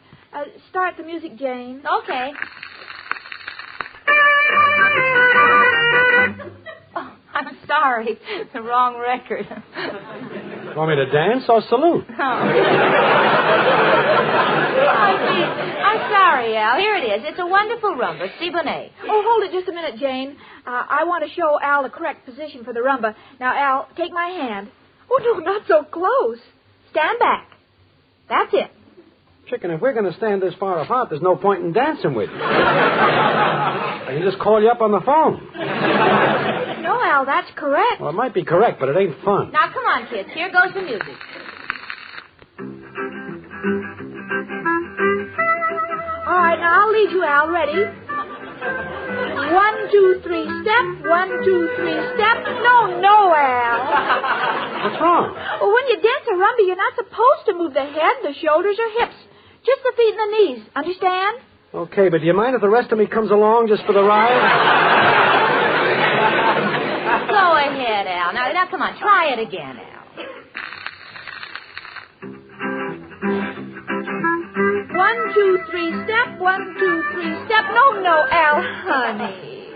Start the music, Jane. Okay. Oh, I'm sorry. The wrong record. Want me to dance or salute? Oh. I'm sorry, Al. Here it is. It's a wonderful rumba. Si bonnet. Oh, hold it just a minute, Jane. I want to show Al the correct position for the rumba. Now, Al, take my hand. Oh, no, not so close. Stand back. That's it. Chicken, if we're going to stand this far apart, there's no point in dancing with you. I can just call you up on the phone. No, Al, that's correct. Well, it might be correct, but it ain't fun. Now, come on, kids. Here goes the music. All right, now I'll lead you, Al. Ready? 1, 2, 3, step. 1, 2, 3, step. No, Al. What's wrong? Well, when you dance a rumba, you're not supposed to move the head, the shoulders, or hips. Just the feet and the knees. Understand? Okay, but do you mind if the rest of me comes along just for the ride? Go ahead, Al. Now, come on. Try it again, Al. 1, 2, 3, step. 1, 2, 3, step. No, Al, honey.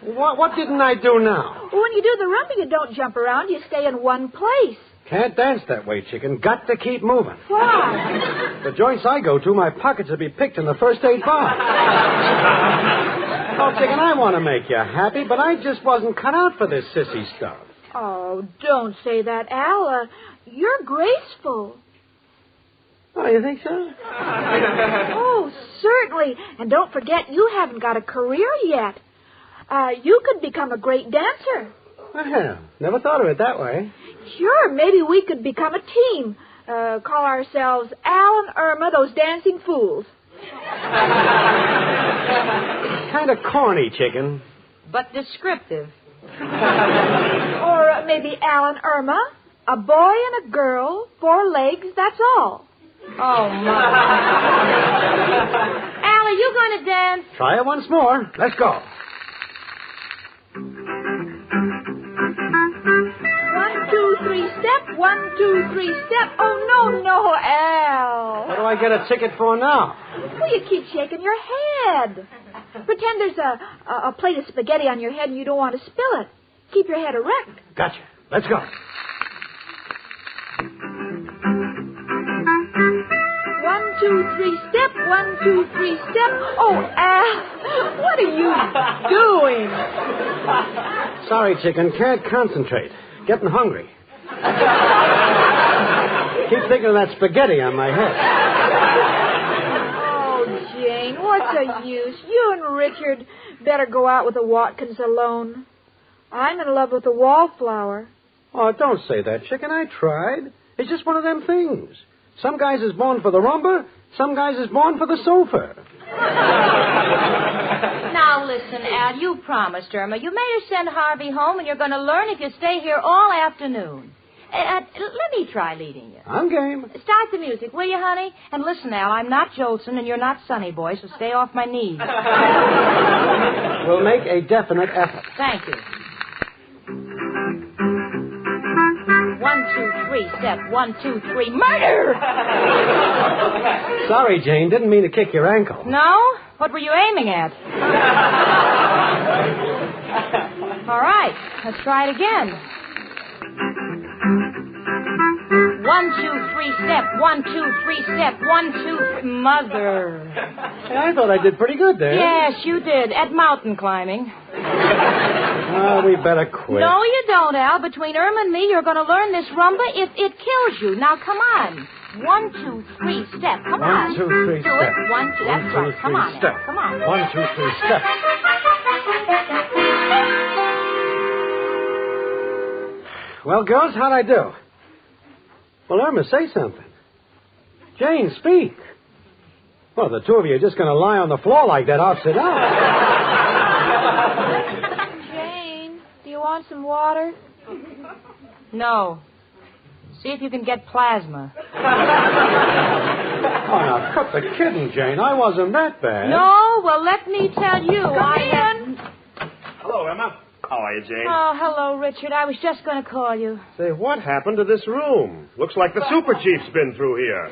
What didn't I do now? Well, when you do the rumba, you don't jump around. You stay in one place. Can't dance that way, Chicken. Got to keep moving. Why? The joints I go to, my pockets will be picked in the first aid box. Oh, Chicken, I want to make you happy, but I just wasn't cut out for this sissy stuff. Oh, don't say that, Al. You're graceful. Oh, you think so? Oh, certainly. And don't forget, you haven't got a career yet. You could become a great dancer. Well, never thought of it that way. Sure, maybe we could become a team. Call ourselves Al and Irma, those dancing fools. Kind of corny, Chicken. But descriptive. Or maybe Al and Irma, a boy and a girl, 4 legs, that's all. Oh, my. Al, are you going to dance? Try it once more. Let's go. 1, 2, 3, step. 1, 2, 3, step. Oh, no, Al. What do I get a ticket for now? Well, you keep shaking your head. Pretend there's a plate of spaghetti on your head and you don't want to spill it. Keep your head erect. Gotcha. Let's go. 1, 2, 3, step. 1, 2, 3, step. Oh, Al, what are you doing? Sorry, Chicken. Can't concentrate. Getting hungry. Keep thinking of that spaghetti on my head. Oh, Jane, what's the use? You and Richard better go out with the Watkins alone. I'm in love with the wallflower. Oh, don't say that, Chicken. I tried. It's just one of them things. Some guys is born for the rumba, some guys is born for the sofa. Now, listen, Al, you promised Irma. You made her send Harvey home, and you're going to learn if you stay here all afternoon. Let me try leading you. I'm game. Start the music, will you, honey? And listen, Al, I'm not Jolson, and you're not Sonny Boy, so stay off my knees. We'll make a definite effort. Thank you. 1, 2, 3, step. 1, 2, 3, murder! Sorry, Jane. Didn't mean to kick your ankle. No? What were you aiming at? All right. Let's try it again. 1, 2, 3, step. 1, 2, 3, step. 1, 2, 3. Mother. Hey, I thought I did pretty good there. Yes, you did. At mountain climbing. Oh, we better quit. No, you don't, Al. Between Irma and me, you're going to learn this rumba. It kills you. Now, come on. 1, 2, 3, step. Come on. 1, 2, 3, Do step. it. 1, 2, that's right. Come on, step. Al. Come on. 1, 2, 3, step. Well, girls, how'd I do? Well, Irma, say something. Jane, speak. Well, the two of you are just going to lie on the floor like that, upside down. Jane, do you want some water? No. See if you can get plasma. Oh, now, cut the kidding, Jane. I wasn't that bad. No? Well, let me tell you. Come in. Hello, Emma. How are you, Jane? Oh, hello, Richard. I was just going to call you. Say, what happened to this room? Looks like the Super Chief's been through here.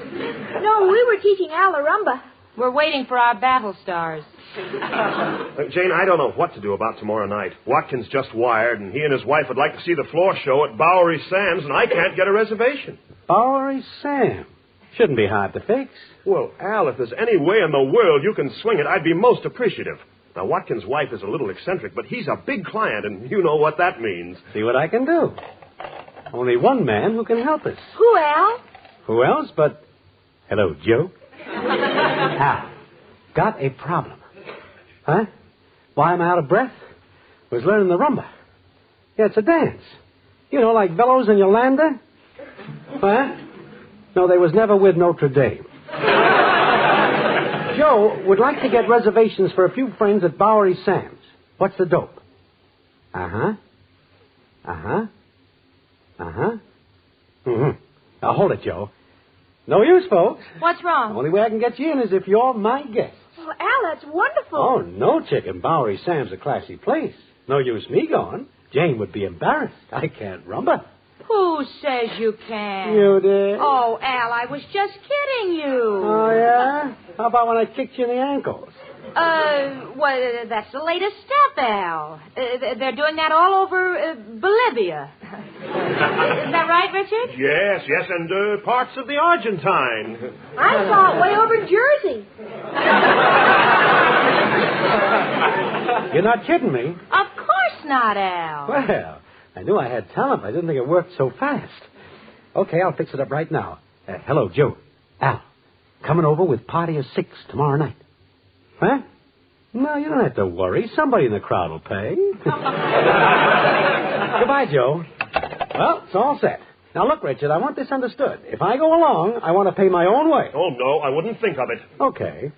No, we were teaching Al a rumba. We're waiting for our battle stars. Jane, I don't know what to do about tomorrow night. Watkins just wired, and he and his wife would like to see the floor show at Bowery Sam's, and I can't get a reservation. Bowery Sam. Shouldn't be hard to fix. Well, Al, if there's any way in the world you can swing it, I'd be most appreciative. Now, Watkins' wife is a little eccentric, but he's a big client, and you know what that means. See what I can do. Only one man who can help us. Who, Al? Who else but... Hello, Joe. Al, got a problem. Huh? Why I'm out of breath? Was learning the rumba. Yeah, it's a dance. You know, like Velos and Yolanda. Huh? No, they was never with Notre Dame. Joe would like to get reservations for a few friends at Bowery Sam's. What's the dope? Uh-huh. Uh-huh. Uh-huh. Mm-hmm. Now, hold it, Joe. No use, folks. What's wrong? The only way I can get you in is if you're my guest. Well, Al, that's wonderful. Oh, no, chicken. Bowery Sam's a classy place. No use me going. Jane would be embarrassed. I can't rumba. Who says you can? You did. Oh, Al, I was just kidding you. Oh, yeah? How about when I kicked you in the ankles? Well, that's the latest step, Al. They're doing that all over Bolivia. Is that right, Richard? Yes, and parts of the Argentine. I saw it way over Jersey. You're not kidding me. Of course not, Al. Well, I knew I had talent, but I didn't think it worked so fast. Okay, I'll fix it up right now. Hello, Joe. Al, coming over with party of 6 tomorrow night. Huh? No, you don't have to worry. Somebody in the crowd will pay. Goodbye, Joe. Well, it's all set. Now, look, Richard, I want this understood. If I go along, I want to pay my own way. Oh, no, I wouldn't think of it. Okay.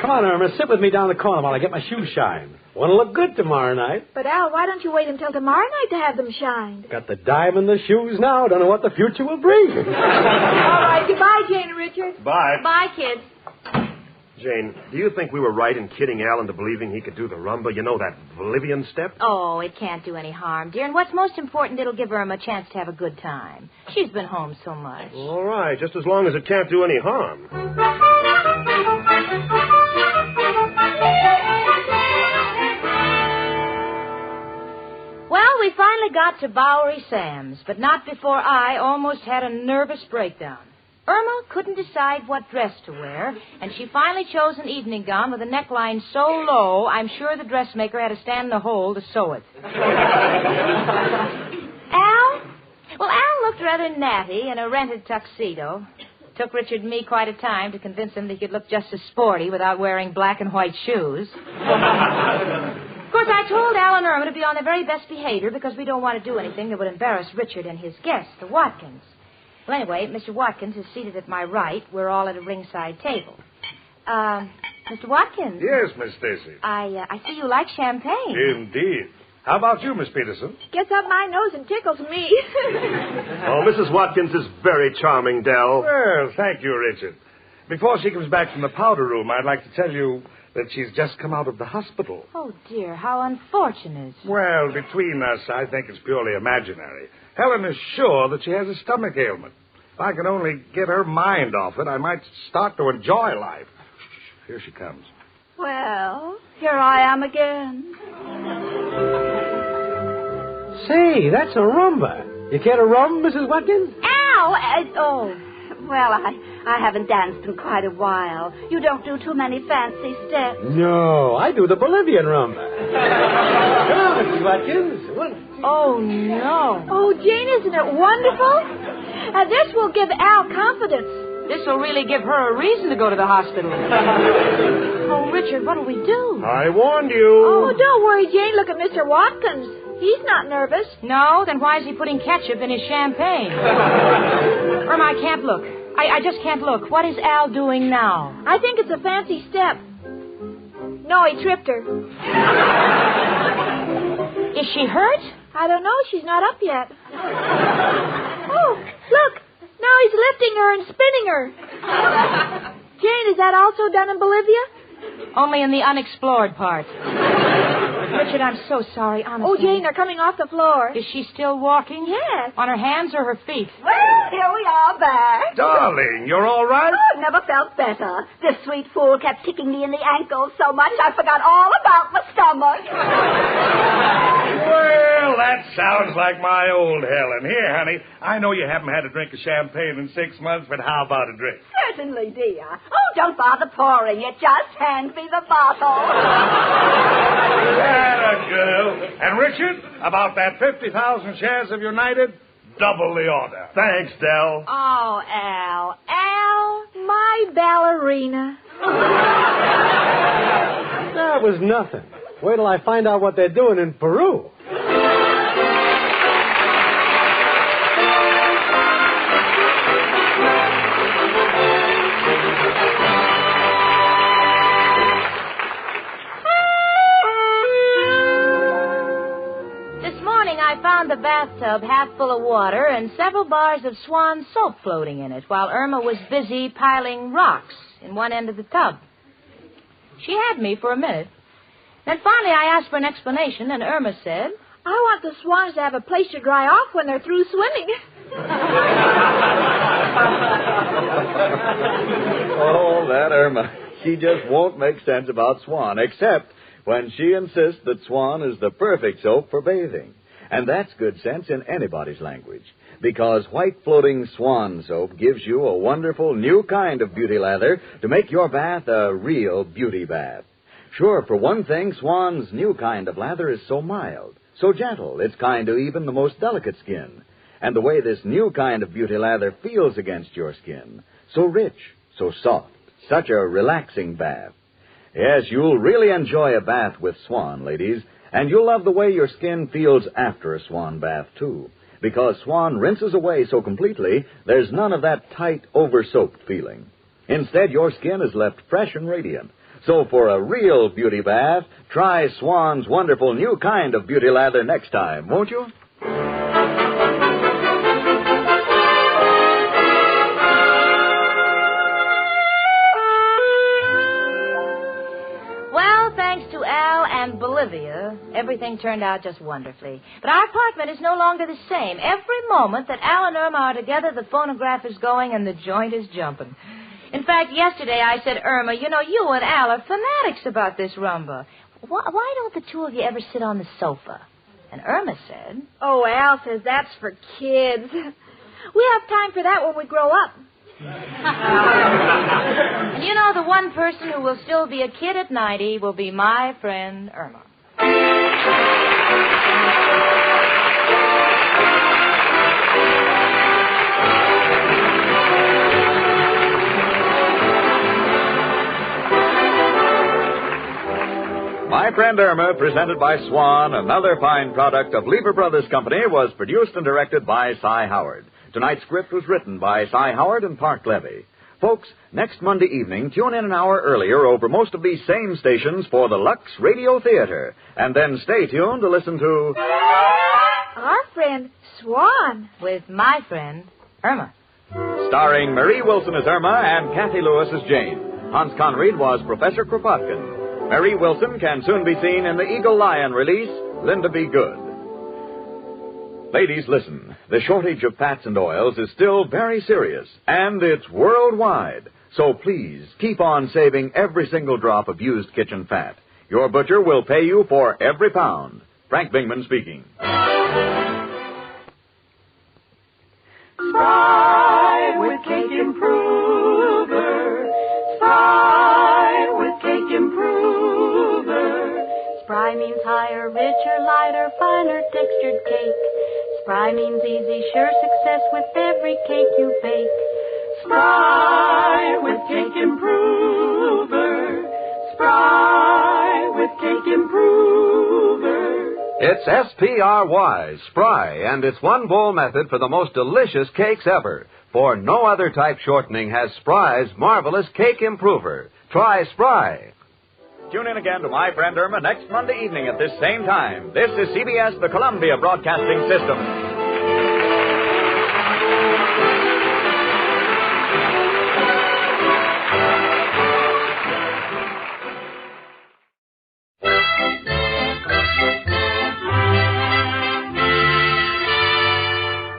Come on, Irma, sit with me down the corner while I get my shoes shined. Want to look good tomorrow night. But, Al, why don't you wait until tomorrow night to have them shined? Got the dime in the shoes now. Don't know what the future will bring. All right, goodbye, Jane and Richard. Bye. Bye, kids. Jane, do you think we were right in kidding Al into believing he could do the rumba? You know, that Bolivian step? Oh, it can't do any harm, dear. And what's most important, it'll give Irma a chance to have a good time. She's been home so much. All right, just as long as it can't do any harm. Well, we finally got to Bowery Sam's, but not before I almost had a nervous breakdown. Irma couldn't decide what dress to wear, and she finally chose an evening gown with a neckline so low, I'm sure the dressmaker had to stand in the hole to sew it. Al? Well, Al looked rather natty in a rented tuxedo. Took Richard and me quite a time to convince him that he could look just as sporty without wearing black and white shoes. Of course, I told Al and Irma to be on their very best behavior because we don't want to do anything that would embarrass Richard and his guest, the Watkins. Well, anyway, Mr. Watkins is seated at my right. We're all at a ringside table. Mr. Watkins. Yes, Miss Stacy. I see you like champagne. Indeed. How about you, Miss Peterson? Gets up my nose and tickles me. Oh, Mrs. Watkins is very charming, Dell. Well, thank you, Richard. Before she comes back from the powder room, I'd like to tell you that she's just come out of the hospital. Oh, dear, how unfortunate. Well, between us, I think it's purely imaginary. Helen is sure that she has a stomach ailment. If I can only get her mind off it, I might start to enjoy life. Here she comes. Well, here I am again. Say, that's a rumba. You care to rum, Mrs. Watkins? Ow! Well, I haven't danced in quite a while. You don't do too many fancy steps. No, I do the Bolivian rumba. Come on, Mrs. Watkins. 1, 2. Oh, no. Oh, Jane, isn't it wonderful? This will give Al confidence. This will really give her a reason to go to the hospital. Oh, Richard, what'll we do? I warned you. Oh, don't worry, Jane. Look at Mr. Watkins. He's not nervous. No? Then why is he putting ketchup in his champagne? Irma, I can't look. I just can't look. What is Al doing now? I think it's a fancy step. No, he tripped her. Is she hurt? I don't know. She's not up yet. Oh, look. Now he's lifting her and spinning her. Jane, is that also done in Bolivia? Only in the unexplored part. Richard, I'm so sorry, honestly. Oh, Jane, they're coming off the floor. Is she still walking? Yes. On her hands or her feet? Well, here we are back. Darling, you're all right? Oh, never felt better. This sweet fool kept kicking me in the ankles so much I forgot all about my stomach. Well, that sounds like my old Helen. Here, honey, I know you haven't had a drink of champagne in 6 months, but how about a drink? Certainly, dear. Oh, don't bother pouring it. Just hand me the bottle. That a girl. And Richard, about that 50,000 shares of United, double the order. Thanks, Del. Oh, Al. Al, my ballerina. That was nothing. Wait till I find out what they're doing in Peru. I found the bathtub half full of water and several bars of Swan soap floating in it while Irma was busy piling rocks in one end of the tub. She had me for a minute. Then finally I asked for an explanation, and Irma said, I want the swans to have a place to dry off when they're through swimming. Oh, that Irma. She just won't make sense about Swan, except when she insists that Swan is the perfect soap for bathing. And that's good sense in anybody's language, because white floating Swan soap gives you a wonderful new kind of beauty lather to make your bath a real beauty bath. Sure, for one thing, Swan's new kind of lather is so mild, so gentle, it's kind to even the most delicate skin. And the way this new kind of beauty lather feels against your skin, so rich, so soft, such a relaxing bath. Yes, you'll really enjoy a bath with Swan, ladies. And you'll love the way your skin feels after a Swan bath, too. Because Swan rinses away so completely, there's none of that tight, over-soaped feeling. Instead, your skin is left fresh and radiant. So for a real beauty bath, try Swan's wonderful new kind of beauty lather next time, won't you? Bolivia, everything turned out just wonderfully. But our apartment is no longer the same. Every moment that Al and Irma are together, the phonograph is going and the joint is jumping. In fact, yesterday I said, Irma, you know, you and Al are fanatics about this rumba. Why don't the two of you ever sit on the sofa? And Irma said, Oh, Al says that's for kids. We have time for that when we grow up. And you know, the one person who will still be a kid at 90 will be my friend Irma. My Friend Irma, presented by Swan, another fine product of Lever Brothers Company, was produced and directed by Cy Howard. Tonight's script was written by Cy Howard and Park Levy. Folks, next Monday evening, tune in an hour earlier over most of these same stations for the Lux Radio Theater. And then stay tuned to listen to Our Friend Swan with my friend Irma. Starring Marie Wilson as Irma and Kathy Lewis as Jane. Hans Conried was Professor Kropotkin. Mary Wilson can soon be seen in the Eagle Lion release, Linda Be Good. Ladies, listen. The shortage of fats and oils is still very serious, and it's worldwide. So please, keep on saving every single drop of used kitchen fat. Your butcher will pay you for every pound. Frank Bingman speaking. Spry with Cake Improver. Spry with Cake Improver. Spry means higher, richer, lighter, finer textured cake. Spry means easy, sure success with every cake you bake. Spry with Cake Improver. Spry with Cake Improver. It's S-P-R-Y, Spry, and it's one bowl method for the most delicious cakes ever. For no other type shortening has Spry's marvelous Cake Improver. Try Spry. Tune in again to My Friend Irma next Monday evening at this same time. This is CBS, the Columbia Broadcasting System.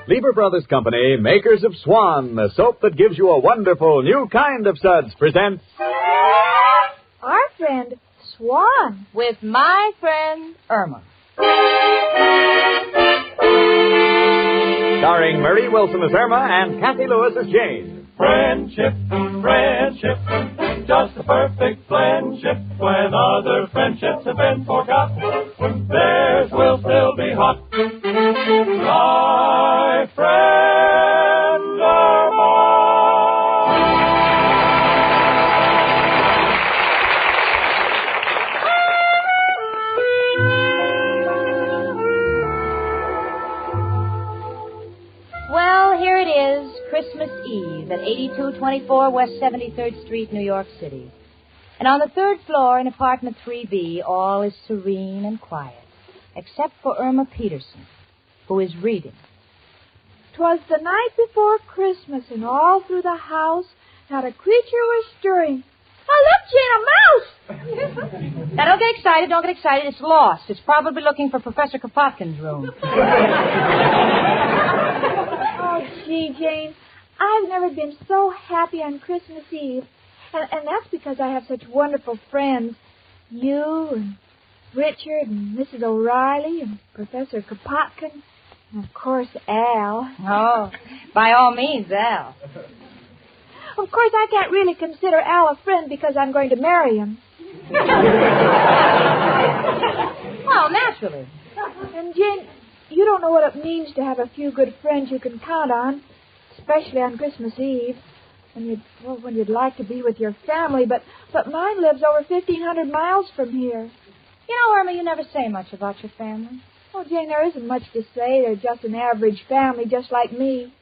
Lieber Brothers Company, makers of Swan, the soap that gives you a wonderful new kind of suds, presents Our friend Swan. With my friend Irma. Starring Marie Wilson as Irma and Kathy Lewis as Jane. Friendship, friendship, just the perfect friendship. When other friendships have been forgot, theirs will still be hot. My friend Irma. Well, here it is, Christmas Eve at 8224 West 73rd Street, New York City. And on the third floor in apartment 3B, all is serene and quiet, except for Irma Peterson, who is reading. 'Twas the night before Christmas, and all through the house not a creature was stirring. Oh, look, Jane, a mouse! Now, don't get excited, don't get excited. It's lost. It's probably looking for Professor Kropotkin's room. Oh, gee, Jane, I've never been so happy on Christmas Eve. And that's because I have such wonderful friends. You and Richard and Mrs. O'Reilly and Professor Kropotkin and, of course, Al. Oh, by all means, Al. Of course, I can't really consider Al a friend because I'm going to marry him. Well, naturally. And, Jane, you don't know what it means to have a few good friends you can count on, especially on Christmas Eve, when you'd like to be with your family, but mine lives over 1,500 miles from here. You know, Irma, you never say much about your family. Oh, Jane, there isn't much to say. They're just an average family, just like me.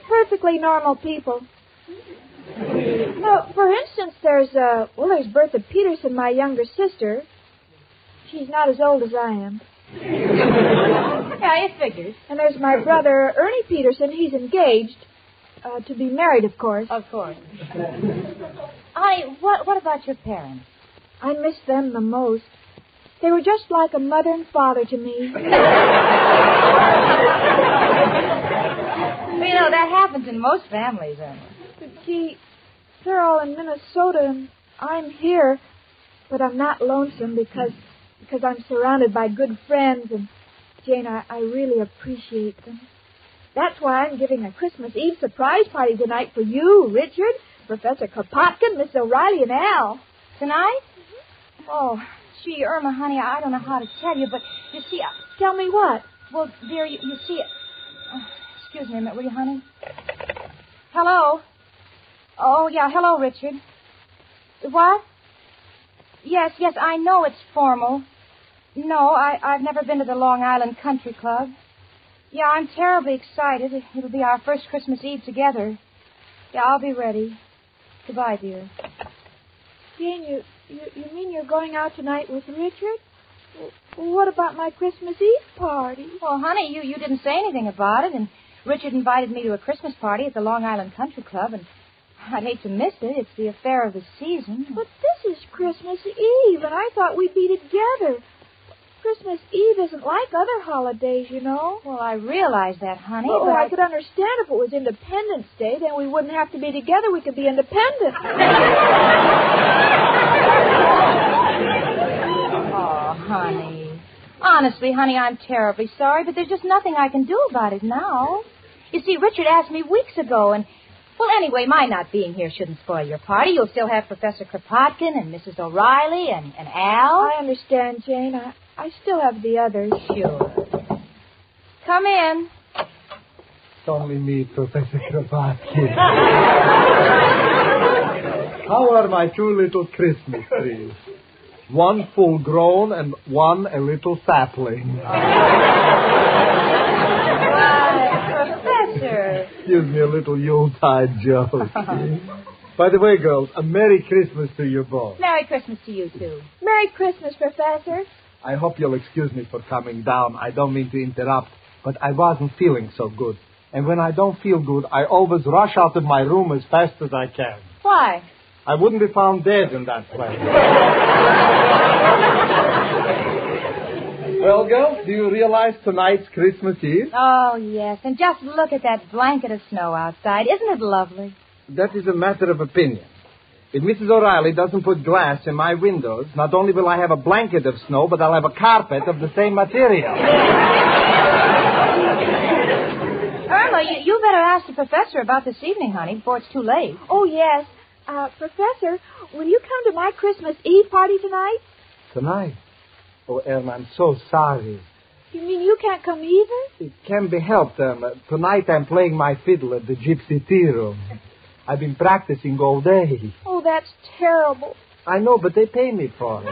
Perfectly normal people. Now, for instance, there's Bertha Peterson, my younger sister. She's not as old as I am. Yeah, it figures. And there's my brother, Ernie Peterson. He's engaged. To be married, of course. Of course. Honey, what about your parents? I miss them the most. They were just like a mother and father to me. You know, that happens in most families, Irma. But, gee, they're all in Minnesota, and I'm here. But I'm not lonesome because I'm surrounded by good friends, and, Jane, I really appreciate them. That's why I'm giving a Christmas Eve surprise party tonight for you, Richard, Professor Kropotkin, Miss O'Reilly, and Al. Tonight? Mm-hmm. Oh, gee, Irma, honey, I don't know how to tell you, but you see... Tell me what? Well, dear, you see... excuse me a minute, will you, honey? Hello? Oh, yeah, hello, Richard. What? Yes, I know it's formal. No, I've never been to the Long Island Country Club. Yeah, I'm terribly excited. It'll be our first Christmas Eve together. Yeah, I'll be ready. Goodbye, dear. Jane, you mean you're going out tonight with Richard? Well, what about my Christmas Eve party? Well, honey, you didn't say anything about it, and Richard invited me to a Christmas party at the Long Island Country Club, and I'd hate to miss it. It's the affair of the season. But this is Christmas Eve, and I thought we'd be together. Christmas Eve isn't like other holidays, you know. Well, I realize that, honey. Oh, but I could understand if it was Independence Day. Then we wouldn't have to be together. We could be independent. Oh, honey. Honestly, honey, I'm terribly sorry, but there's just nothing I can do about it now. You see, Richard asked me weeks ago, and... Well, anyway, my not being here shouldn't spoil your party. You'll still have Professor Kropotkin and Mrs. O'Reilly and Al. I understand, Jane. I still have the others. Sure. Come in. It's only me, Professor Kropotkin. How are my two little Christmas trees? One full grown and one a little sapling. Professor. Excuse me, a little Yuletide joke. By the way, girls, a Merry Christmas to you both. Merry Christmas to you, too. Merry Christmas, Professor. I hope you'll excuse me for coming down. I don't mean to interrupt, but I wasn't feeling so good. And when I don't feel good, I always rush out of my room as fast as I can. Why? I wouldn't be found dead in that place. Well, girls, do you realize tonight's Christmas Eve? Oh, yes. And just look at that blanket of snow outside. Isn't it lovely? That is a matter of opinion. If Mrs. O'Reilly doesn't put glass in my windows, not only will I have a blanket of snow, but I'll have a carpet of the same material. Irma, you better ask the professor about this evening, honey, before it's too late. Oh, yes. Professor, will you come to my Christmas Eve party tonight? Tonight? Oh, Irma, I'm so sorry. You mean you can't come either? It can be helped, Irma. Tonight I'm playing my fiddle at the Gypsy Tea Room. I've been practicing all day. Oh, that's terrible. I know, but they pay me for it.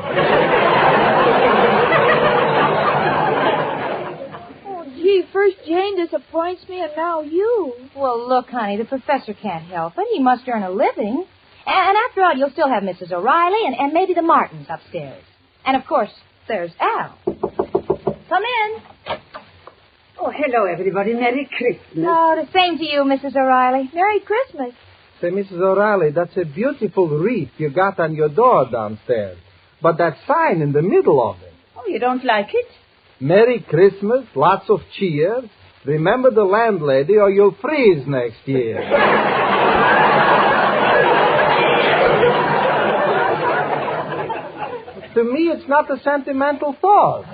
Oh, gee, first Jane disappoints me and now you. Well, look, honey, the professor can't help it. He must earn a living. And after all, you'll still have Mrs. O'Reilly and maybe the Martins upstairs. And, of course, there's Al. Come in. Oh, hello, everybody. Merry Christmas. Oh, the same to you, Mrs. O'Reilly. Merry Christmas. Say, Mrs. O'Reilly, that's a beautiful wreath you got on your door downstairs. But that sign in the middle of it. Oh, you don't like it? Merry Christmas, lots of cheer. Remember the landlady or you'll freeze next year. To me, it's not a sentimental thought.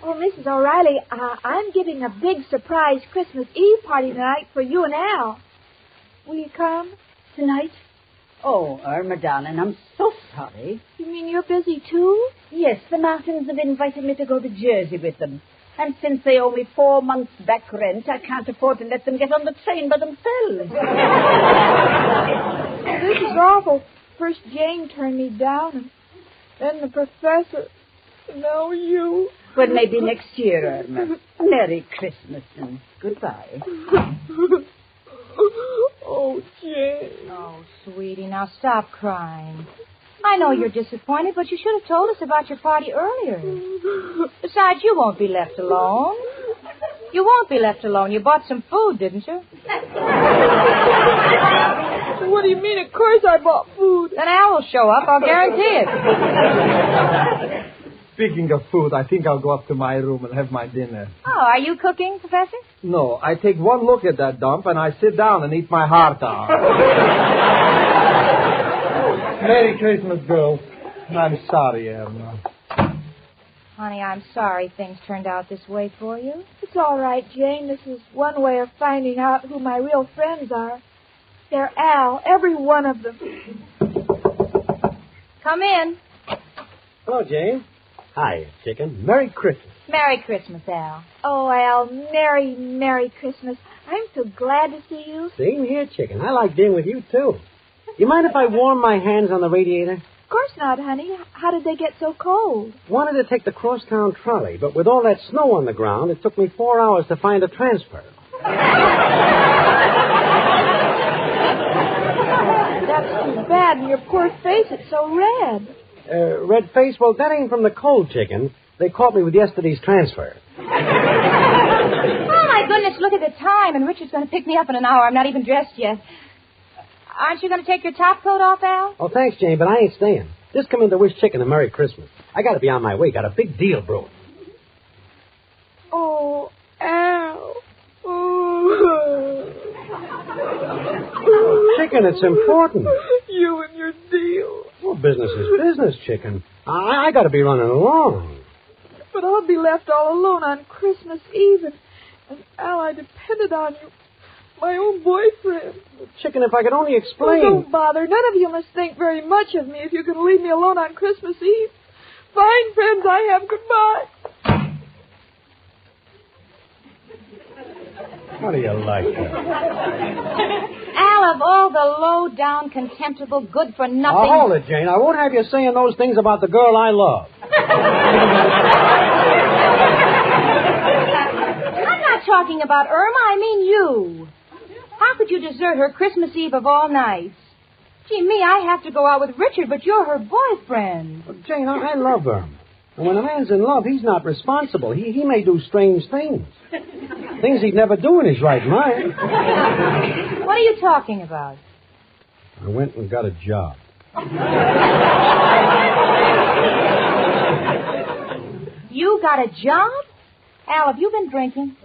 Oh, Mrs. O'Reilly, I'm giving a big surprise Christmas Eve party tonight for you and Al. Will you come? Tonight? Oh, Irma, darling, I'm so sorry. You mean you're busy, too? Yes, the Martins have invited me to go to Jersey with them. And since they owe me 4 months back rent, I can't afford to let them get on the train by themselves. This is awful. First Jane turned me down, and then the professor, and now you. Well, maybe next year, Irma. Merry Christmas and goodbye. Oh, Jane. Oh, sweetie, now stop crying. I know you're disappointed, but you should have told us about your party earlier. Besides, you won't be left alone. You won't be left alone. You bought some food, didn't you? What do you mean? Of course I bought food. Then Al will show up, I'll guarantee it. Speaking of food, I think I'll go up to my room and have my dinner. Oh, are you cooking, Professor? No, I take one look at that dump and I sit down and eat my heart out. Merry Christmas, girls. I'm sorry, Irma. Honey, I'm sorry things turned out this way for you. It's all right, Jane. This is one way of finding out who my real friends are. They're Al, every one of them. Come in. Hello, Jane. Hi, chicken. Merry Christmas. Merry Christmas, Al. Oh, Al, Merry, Merry Christmas. I'm so glad to see you. Same here, chicken. I like being with you, too. You mind if I warm my hands on the radiator? Of course not, honey. How did they get so cold? Wanted to take the crosstown trolley, but with all that snow on the ground, it took me 4 hours to find a transfer. That's too bad, and your poor face is so red. Red face? Well, that ain't from the cold, chicken. They caught me with yesterday's transfer. Oh, my goodness, look at the time, and Richard's going to pick me up in an hour. I'm not even dressed yet. Aren't you going to take your top coat off, Al? Oh, thanks, Jane, but I ain't staying. Just come in to wish chicken a Merry Christmas. I got to be on my way. Got a big deal brewing. Oh, Al. Oh, chicken, it's important. You and your deal. Well, business is business, chicken. I got to be running along. But I'll be left all alone on Christmas Eve, and Al, I depended on you. My own boyfriend. Chicken, if I could only explain. Oh, don't bother. None of you must think very much of me if you can leave me alone on Christmas Eve. Fine friends I have. Goodbye. How do you like that? Al, of all the low-down, contemptible, good-for-nothing... Now, hold it, Jane. I won't have you saying those things about the girl I love. I'm not talking about Irma. I mean you. How could you desert her Christmas Eve of all nights? Gee, me, I have to go out with Richard, but you're her boyfriend. Well, Jane, I love her. And when a man's in love, he's not responsible. He may do strange things. Things he'd never do in his right mind. What are you talking about? I went and got a job. You got a job? Al, have you been drinking?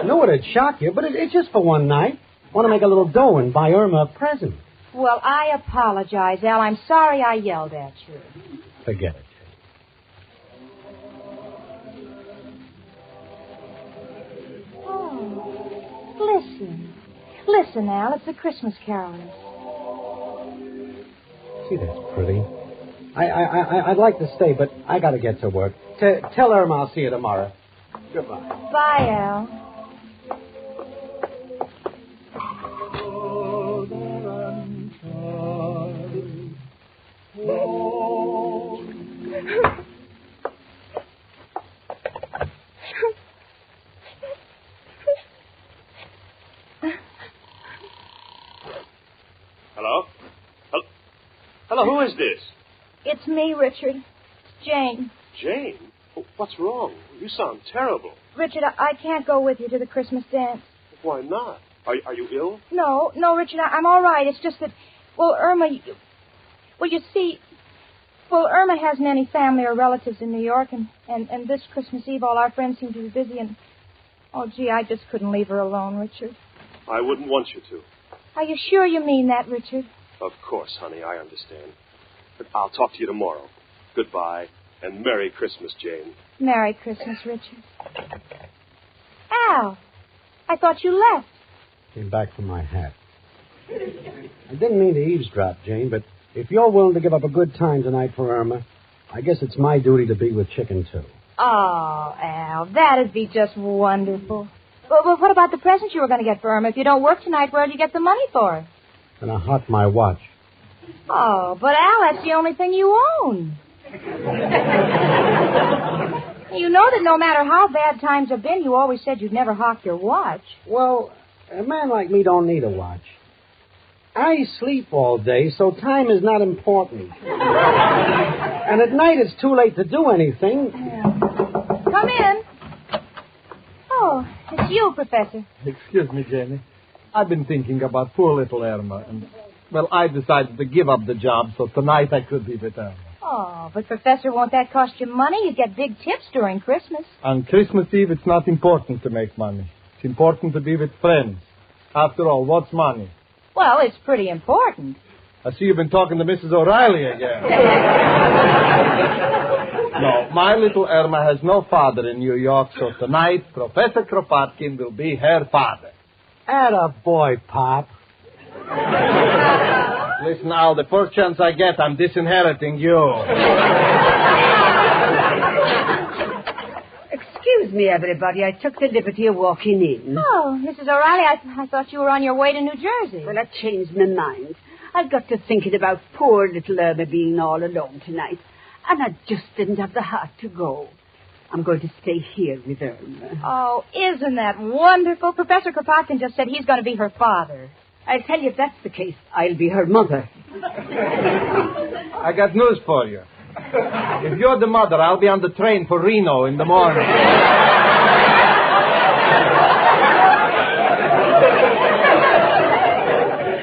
No, it'd shock you, but it's just for one night. Want to make a little dough and buy Irma a present. Well, I apologize, Al. I'm sorry I yelled at you. Forget it. Oh, listen. Listen, Al, it's the Christmas carolers. See, that's pretty. I'd like to stay, but I got to get to work. Tell Irma I'll see you tomorrow. Goodbye. Bye, Al. Hello? Hello, who is this? It's me, Richard. It's Jane. Jane? Oh, what's wrong? You sound terrible. Richard, I can't go with you to the Christmas dance. Why not? Are you ill? No, Richard, I'm all right. It's just that, Irma... Irma hasn't any family or relatives in New York, and this Christmas Eve all our friends seem to be busy, and... Oh, gee, I just couldn't leave her alone, Richard. I wouldn't want you to. Are you sure you mean that, Richard? Of course, honey, I understand. But I'll talk to you tomorrow. Goodbye, and Merry Christmas, Jane. Merry Christmas, Richard. Al, I thought you left. Came back for my hat. I didn't mean to eavesdrop, Jane, but if you're willing to give up a good time tonight for Irma, I guess it's my duty to be with Chicken, too. Oh, Al, that'd be just wonderful. Well, what about the present you were going to get for Irma? If you don't work tonight, where'd you get the money for it? And I hot my watch. Oh, but Al, that's the only thing you own. You know that no matter how bad times have been, you always said you'd never hawk your watch. Well, a man like me don't need a watch. I sleep all day, so time is not important. And at night it's too late to do anything. Come in. Oh, it's you, Professor. Excuse me, Jenny. I've been thinking about poor little Irma, and, I decided to give up the job, so tonight I could be with Irma. Oh, but Professor, won't that cost you money? You get big tips during Christmas. On Christmas Eve, it's not important to make money. It's important to be with friends. After all, what's money? Well, it's pretty important. I see you've been talking to Mrs. O'Reilly again. No, my little Irma has no father in New York, so tonight Professor Kropotkin will be her father. Atta boy, Pop. Listen, Al, the first chance I get, I'm disinheriting you. Excuse me, everybody. I took the liberty of walking in. Oh, Mrs. O'Reilly, I thought you were on your way to New Jersey. Well, I changed my mind. I got to thinking about poor little Irma being all alone tonight, and I just didn't have the heart to go. I'm going to stay here with Irma. Oh, isn't that wonderful? Professor Kropotkin just said he's going to be her father. I'll tell you, if that's the case, I'll be her mother. I got news for you. If you're the mother, I'll be on the train for Reno in the morning.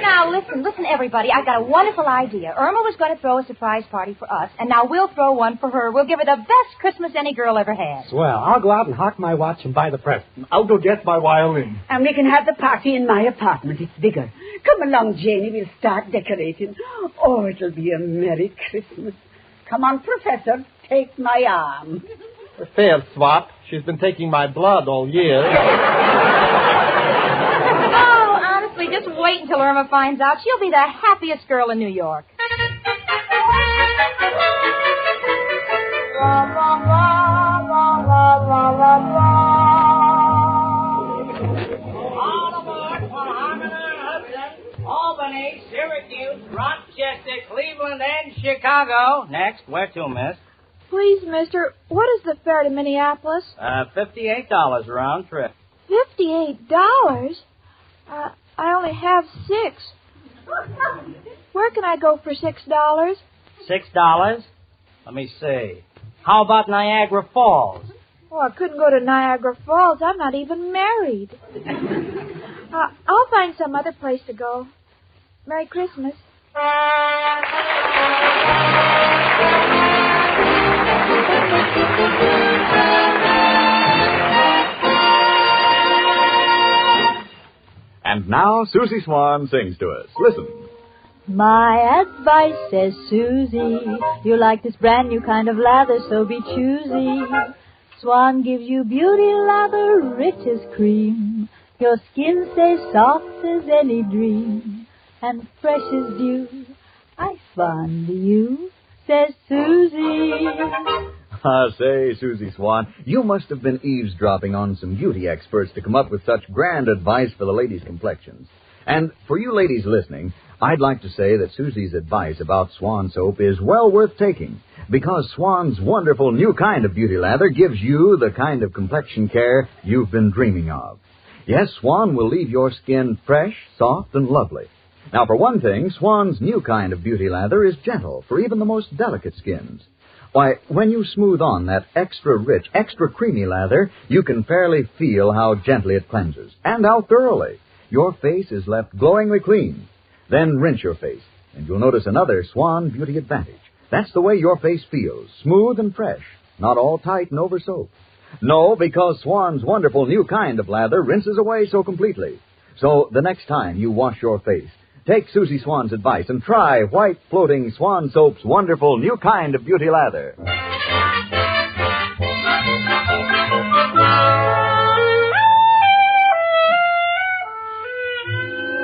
Now, listen, everybody. I've got a wonderful idea. Irma was going to throw a surprise party for us, and now we'll throw one for her. We'll give her the best Christmas any girl ever had. Swell. I'll go out and hawk my watch and buy the present. I'll go get my violin. And we can have the party in my apartment. It's bigger. Come along, Janie. We'll start decorating. Oh, it'll be a Merry Christmas. Come on, Professor. Take my arm. A fair swap. She's been taking my blood all year. Oh, honestly, just wait until Irma finds out. She'll be the happiest girl in New York. Albany, Syracuse, Rochester, Cleveland, and Chicago. Next, where to, miss? Please, mister, what is the fare to Minneapolis? $58 round trip. $58? I only have $6. Where can I go for $6? $6? Let me see. How about Niagara Falls? Oh, I couldn't go to Niagara Falls. I'm not even married. I'll find some other place to go. Merry Christmas. And now Susie Swan sings to us. Listen. My advice, says Susie, you like this brand new kind of lather, so be choosy. Swan gives you beauty lather, rich as cream. Your skin stays soft as any dream, and fresh as dew. I fond you, says Susie. Say, Susie Swan, you must have been eavesdropping on some beauty experts to come up with such grand advice for the ladies' complexions. And for you ladies listening, I'd like to say that Susie's advice about Swan soap is well worth taking, because Swan's wonderful new kind of beauty lather gives you the kind of complexion care you've been dreaming of. Yes, Swan will leave your skin fresh, soft, and lovely. Now, for one thing, Swan's new kind of beauty lather is gentle for even the most delicate skins. Why, when you smooth on that extra rich, extra creamy lather, you can fairly feel how gently it cleanses, and how thoroughly. Your face is left glowingly clean. Then rinse your face, and you'll notice another Swan beauty advantage. That's the way your face feels, smooth and fresh, not all tight and over soap. No, because Swan's wonderful new kind of lather rinses away so completely. So the next time you wash your face, take Susie Swan's advice and try white floating Swan soap's wonderful new kind of beauty lather.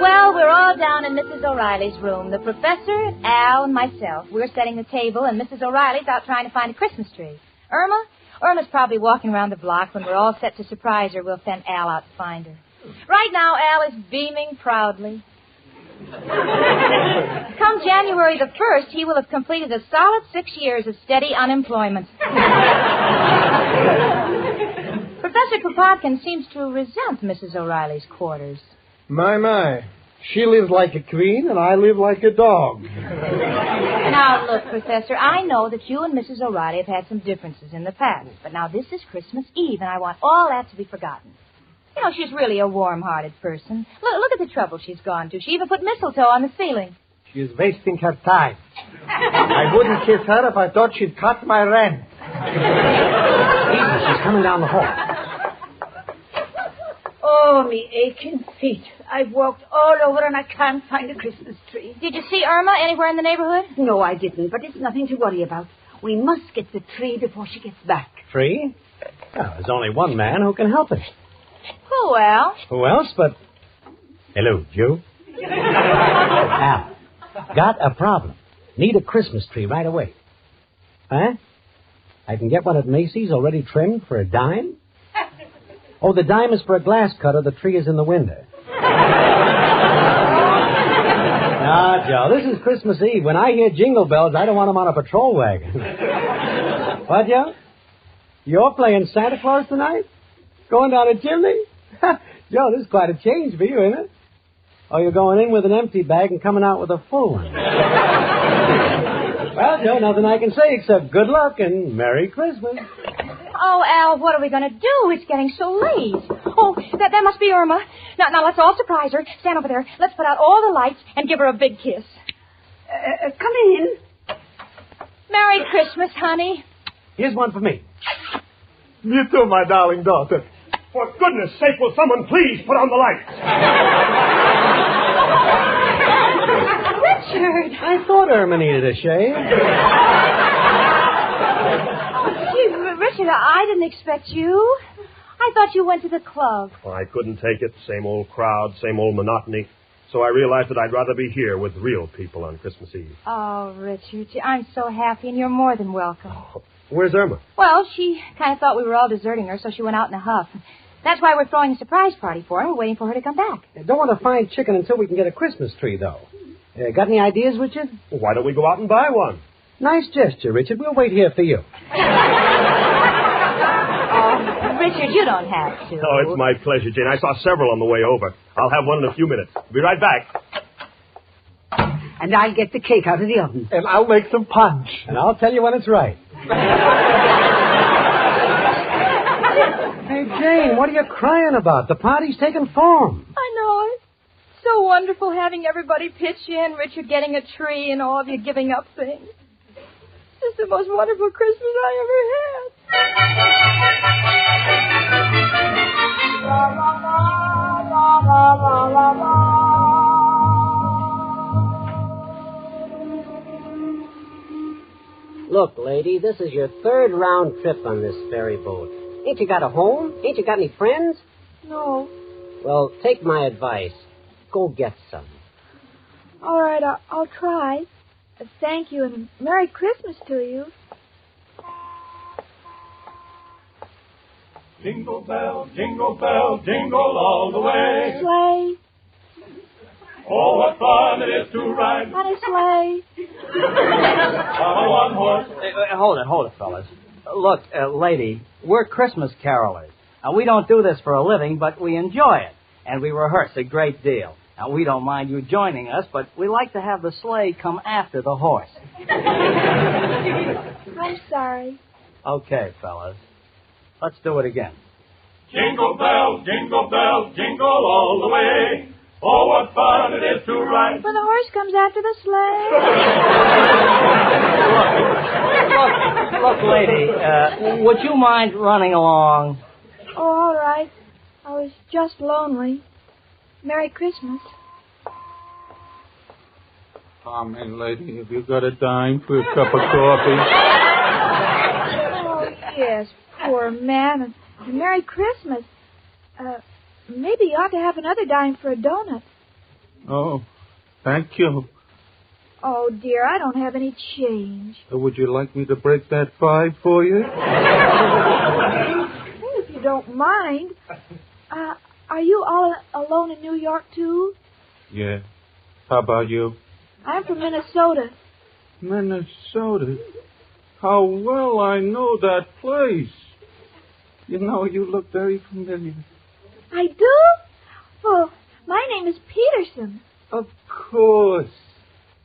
Well, we're all down in Mrs. O'Reilly's room. The professor, Al, and myself. We're setting the table, and Mrs. O'Reilly's out trying to find a Christmas tree. Irma's probably walking around the block. When we're all set to surprise her, we'll send Al out to find her. Right now, Al is beaming proudly. Come January the 1st, he will have completed a solid 6 years of steady unemployment. Professor Kropotkin seems to resent Mrs. O'Reilly's quarters. My. She lives like a queen, and I live like a dog. Now, look, Professor, I know that you and Mrs. O'Reilly have had some differences in the past, but now this is Christmas Eve, and I want all that to be forgotten. You know, she's really a warm-hearted person. Look at the trouble she's gone to. She even put mistletoe on the ceiling. She is wasting her time. I wouldn't kiss her if I thought she'd cut my rent. Easy, she's coming down the hall. Oh, me aching feet. I've walked all over and I can't find a Christmas tree. Did you see Irma anywhere in the neighborhood? No, I didn't, but it's nothing to worry about. We must get the tree before she gets back. Tree? Well, there's only one man who can help us. Who, Al? Who else but... Hello, Joe. Al, got a problem. Need a Christmas tree right away. Huh? I can get one at Macy's already trimmed for $10? Oh, the dime is for a glass cutter. The tree is in the window. Ah, Joe, this is Christmas Eve. When I hear jingle bells, I don't want them on a patrol wagon. What, Joe? You're playing Santa Claus tonight? Going down a chimney? Joe, this is quite a change for you, isn't it? Oh, you're going in with an empty bag and coming out with a full one. Well, Joe, nothing I can say except good luck and Merry Christmas. Oh, Al, what are we going to do? It's getting so late. Oh, that must be Irma. Now, let's all surprise her. Stand over there. Let's put out all the lights and give her a big kiss. Come in. Merry Christmas, honey. Here's one for me. You too, my darling daughter. For goodness sake, will someone please put on the lights? Richard! I thought Irma needed a shave. Gee, Richard, I didn't expect you. I thought you went to the club. Well, I couldn't take it. Same old crowd, same old monotony. So I realized that I'd rather be here with real people on Christmas Eve. Oh, Richard, I'm so happy, and you're more than welcome. Oh, where's Irma? Well, she kind of thought we were all deserting her, so she went out in a huff. That's why we're throwing a surprise party for her. We're waiting for her to come back. Don't want to find chicken until we can get a Christmas tree, though. Got any ideas, Richard? Well, why don't we go out and buy one? Nice gesture, Richard. We'll wait here for you. Oh, Richard, you don't have to. Oh, it's my pleasure, Jane. I saw several on the way over. I'll have one in a few minutes. Be right back. And I'll get the cake out of the oven. And I'll make some punch. And I'll tell you when it's right. Hey, Jane, what are you crying about? The party's taking form. I know. It's so wonderful having everybody pitch in, Richard getting a tree and all of you giving up things. It's the most wonderful Christmas I ever had. La, la, la, la, la, la, la, la. lady, this is your third round trip on this ferry boat. Ain't you got a home? Ain't you got any friends? No. Well, take my advice. Go get some. All right, I'll try. Thank you, and Merry Christmas to you. Jingle bell, jingle all the way. Sleigh. Oh, what fun it is to ride On a sleigh. on one horse. Hold it, fellas. Look, lady, we're Christmas carolers. We don't do this for a living, but we enjoy it, and we rehearse a great deal. Now, we don't mind you joining us, but we like to have the sleigh come after the horse. I'm sorry. Okay, fellas. Let's do it again. Jingle bells, jingle all the way. Oh, what fun it is to ride. When the horse comes after the sleigh. Look, lady, would you mind running along? Oh, all right. I was just lonely. Merry Christmas. Come in, lady. Have you got a dime for a cup of coffee? Oh, yes, poor man. And Merry Christmas. Maybe you ought to have another dime for a donut. Oh, thank you. Oh, dear, I don't have any change. Would you like me to break that 5 for you? If you don't mind. Are you all alone in New York, too? Yeah. How about you? I'm from Minnesota. Minnesota? How well I know that place. You know, you look very familiar. I do? Well, my name is Peterson. Of course.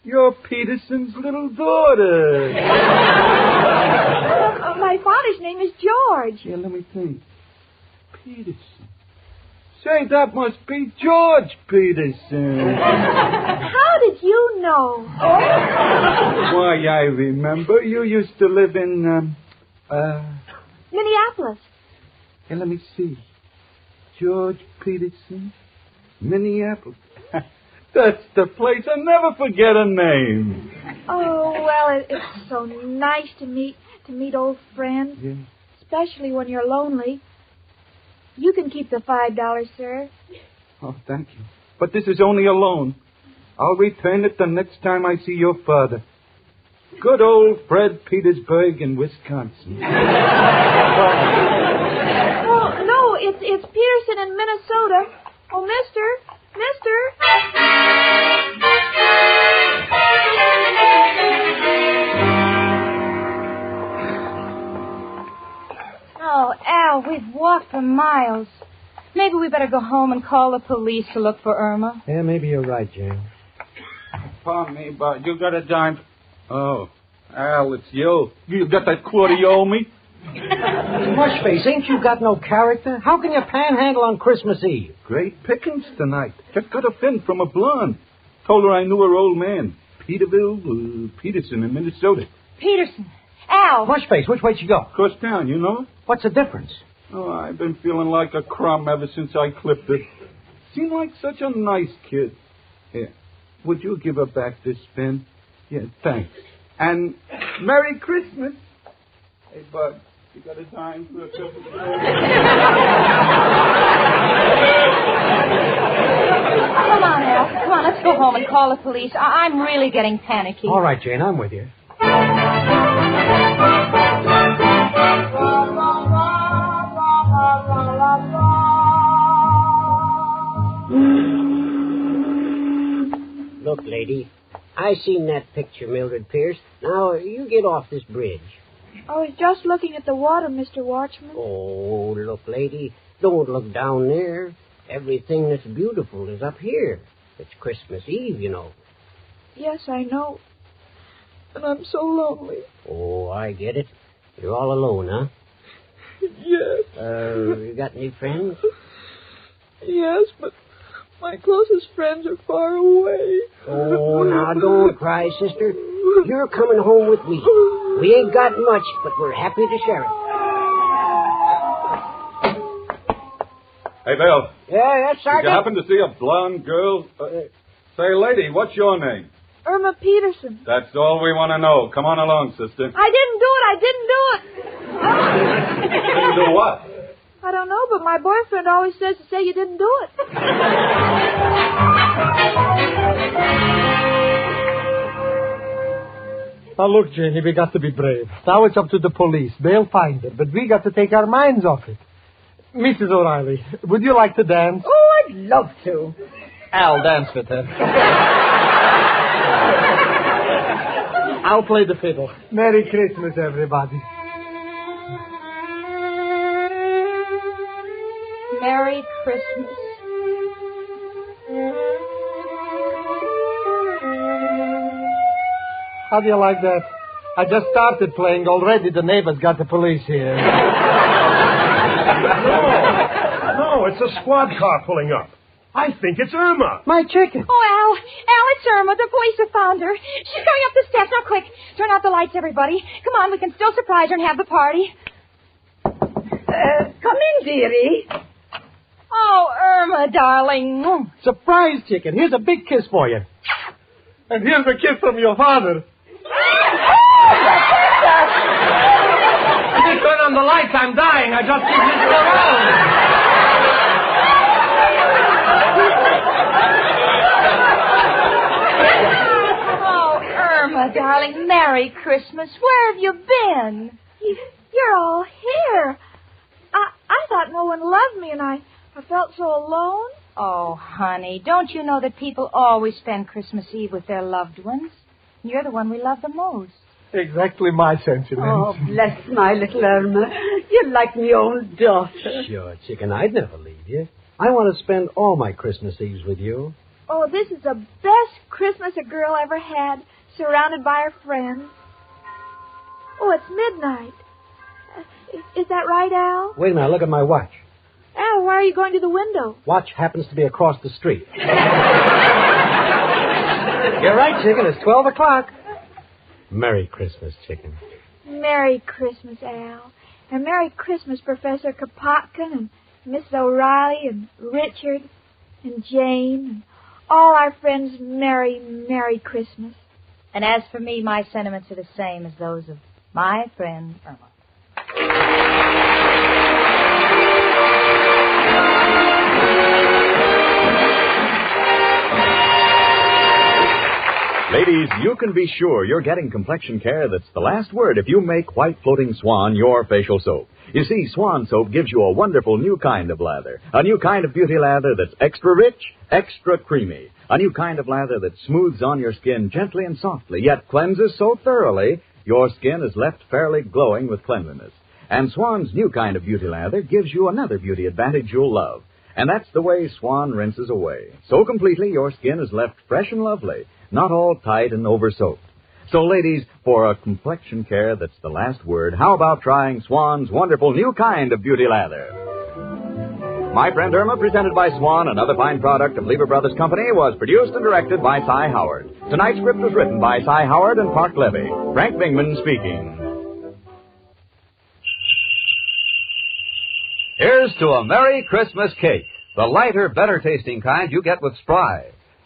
You're Peterson's little daughter. My father's name is George. Yeah, let me think. Peterson. Say, that must be George Peterson. How did you know? Why, I remember. You used to live in, Minneapolis. Hey, let me see. George Peterson, Minneapolis. That's the place. I'll never forget a name. Oh, well, it's so nice to meet old friends. Yeah. Especially when you're lonely. You can keep the $5, sir. Oh, thank you. But this is only a loan. I'll return it the next time I see your father. Good old Fred Petersburg in Wisconsin. Oh, no, it's Peterson in Minnesota. Oh, mister. Oh, Al, we've walked for miles. Maybe we better go home and call the police to look for Irma. Yeah, maybe you're right, Jane. Pardon me, but you got a dime. Oh, Al, it's you. You got that quarter you owe me? Mushface, ain't you got no character? How can you panhandle on Christmas Eve? Great pickings tonight. Just got a fin from a blonde. Told her I knew her old man. Peterson in Minnesota. Peterson. Al. Mushface, which way'd you go? Across town, you know? What's the difference? Oh, I've been feeling like a crumb ever since I clipped her. Seemed like such a nice kid. Here, would you give her back this spin? Yeah, thanks. And Merry Christmas. Hey, Bud, you got a dime for a cup of coffee? Come on, Al. Come on, let's go home and call the police. I'm really getting panicky. All right, Jane, I'm with you. Look, lady, I seen that picture, Mildred Pierce. Now, you get off this bridge. I was just looking at the water, Mr. Watchman. Oh, look, lady, don't look down there. Everything that's beautiful is up here. It's Christmas Eve, you know. Yes, I know. And I'm so lonely. Oh, I get it. You're all alone, huh? Yes. You got any friends? Yes, but my closest friends are far away. Oh, now don't cry, sister. You're coming home with me. We ain't got much, but we're happy to share it. Hey, Bill. Yeah, Did Sergeant? you happen to see a blonde girl? Say, lady, what's your name? Irma Peterson. That's all we want to know. Come on along, sister. I didn't do it. I didn't do it. Didn't do what? I don't know, but my boyfriend always says to say you didn't do it. Now, look, Janie, we got to be brave. Now it's up to the police. They'll find her, but we got to take our minds off it. Mrs. O'Reilly, would you like to dance? Oh, I'd love to. I'll dance with her. I'll play the fiddle. Merry Christmas, everybody. Merry Christmas. How do you like that? I just started playing already. The neighbors got the police here. No, it's a squad car pulling up. I think it's Irma. My chicken. Oh, Al, it's Irma. The police have found her. She's coming up the steps. Now, quick, turn out the lights, everybody. Come on, we can still surprise her and have the party. Come in, dearie. Oh, Irma, darling. Surprise, chicken. Here's a big kiss for you. And here's a kiss from your father. If you turn on the lights, I'm dying. I just keep this around. Oh, Irma, darling, Merry Christmas. Where have you been? You're all here. I thought no one loved me, and I felt so alone. Oh, honey, don't you know that people always spend Christmas Eve with their loved ones? You're the one we love the most. Exactly my sentiments. Oh, bless my little Irma. You're like my own daughter. Sure, chicken, I'd never leave you. I want to spend all my Christmas Eves with you. Oh, this is the best Christmas a girl ever had, surrounded by her friends. Oh, it's midnight. Is that right, Al? Wait a minute, look at my watch. Al, why are you going to the window? Watch happens to be across the street. You're right, chicken. It's 12 o'clock. Merry Christmas, chicken. Merry Christmas, Al. And Merry Christmas, Professor Kropotkin and Mrs. O'Reilly and Richard and Jane and all our friends. Merry, Merry Christmas. And as for me, my sentiments are the same as those of my friend Irma. Ladies, you can be sure you're getting complexion care that's the last word if you make White Floating Swan your facial soap. You see, Swan soap gives you a wonderful new kind of lather. A new kind of beauty lather that's extra rich, extra creamy. A new kind of lather that smooths on your skin gently and softly, yet cleanses so thoroughly your skin is left fairly glowing with cleanliness. And Swan's new kind of beauty lather gives you another beauty advantage you'll love. And that's the way Swan rinses away. So completely, your skin is left fresh and lovely, not all tight and over-soaped. So, ladies, for a complexion care that's the last word, how about trying Swan's wonderful new kind of beauty lather? My Friend Irma, presented by Swan, another fine product of Lever Brothers Company, was produced and directed by Cy Howard. Tonight's script was written by Cy Howard and Park Levy. Frank Bingman speaking. Here's to a Merry Christmas cake, the lighter, better-tasting kind you get with Spry.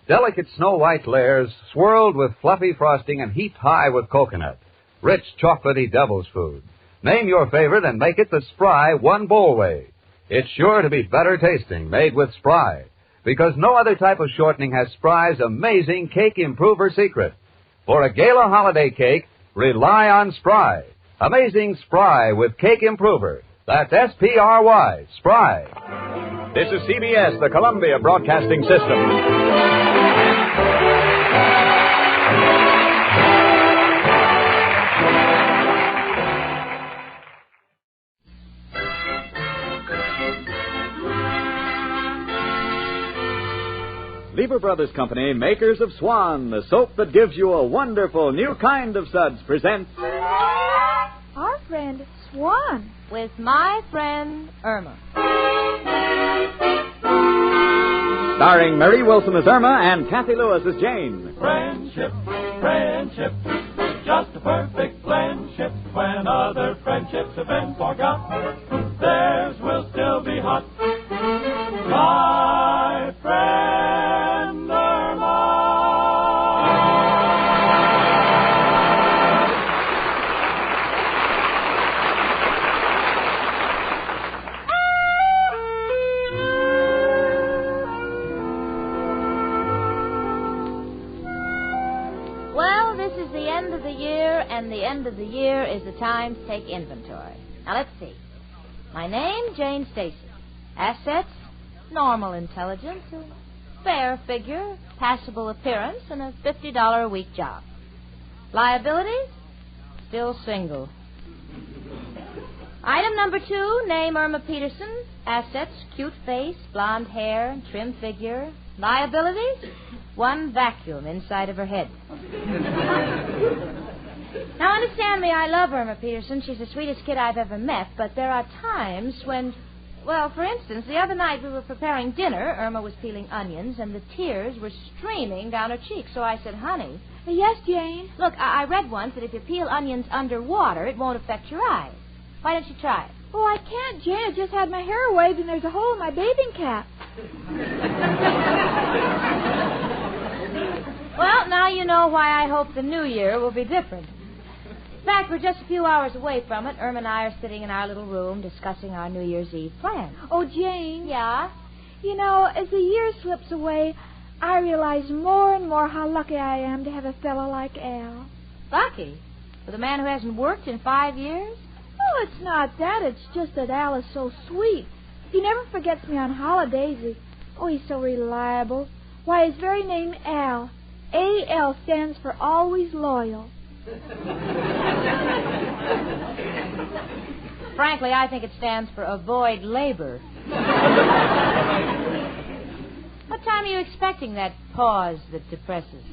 Delicate snow-white layers swirled with fluffy frosting and heaped high with coconut. Rich, chocolatey devil's food. Name your favorite and make it the Spry one-bowl way. It's sure to be better tasting, made with Spry, because no other type of shortening has Spry's amazing cake improver secret. For a gala holiday cake, rely on Spry. Amazing Spry with cake improver. That's S-P-R-Y, Spry. This is CBS, the Columbia Broadcasting System. Lever Brothers Company, makers of Swan, the soap that gives you a wonderful new kind of suds, presents Our Friend Swan with my friend Irma. Starring Mary Wilson as Irma and Kathy Lewis as Jane. Friendship, friendship, just a perfect friendship. When other friendships have been forgot, theirs will still be hot. My friend Irma. end of the year, and the end of the year is the time to take inventory. Now, let's see. My name, Jane Stacy. Assets, normal intelligence, a fair figure, passable appearance, and a $50 a week job. Liabilities, still single. Item number 2, name Irma Peterson. Assets, cute face, blonde hair, trim figure. Liabilities, 1 vacuum inside of her head. Now, understand me, I love Irma Peterson. She's the sweetest kid I've ever met, but there are times when, well, for instance, the other night we were preparing dinner. Irma was peeling onions, and the tears were streaming down her cheeks. So I said, honey. Yes, Jane? Look, I read once that if you peel onions underwater, it won't affect your eyes. Why don't you try it? Oh, I can't, Jane. I just had my hair waved, and there's a hole in my bathing cap. Well, now you know why I hope the new year will be different. In fact, we're just a few hours away from it. Irma and I are sitting in our little room discussing our New Year's Eve plans. Oh, Jane. Yeah? You know, as the year slips away, I realize more and more how lucky I am to have a fellow like Al. Lucky? With a man who hasn't worked in 5 years? Oh, it's not that. It's just that Al is so sweet. He never forgets me on holidays. He's so reliable. Why, his very name, Al. A-L stands for always loyal. Frankly, I think it stands for avoid labor. What time are you expecting that pause that depresses?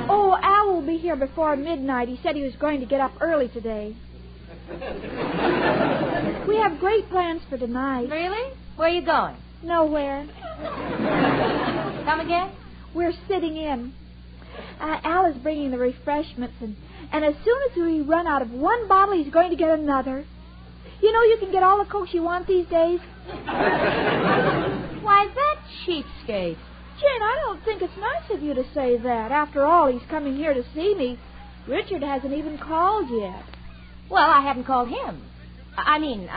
Oh, Al will be here before midnight. He said he was going to get up early today. We have great plans for tonight. Really? Where are you going? Nowhere. Come again? We're sitting in. Al is bringing the refreshments, and as soon as we run out of one bottle, he's going to get another. You know you can get all the Cokes you want these days. Why, that cheapskate. Jane, I don't think it's nice of you to say that. After all, he's coming here to see me. Richard hasn't even called yet. Well, I haven't called him. I don't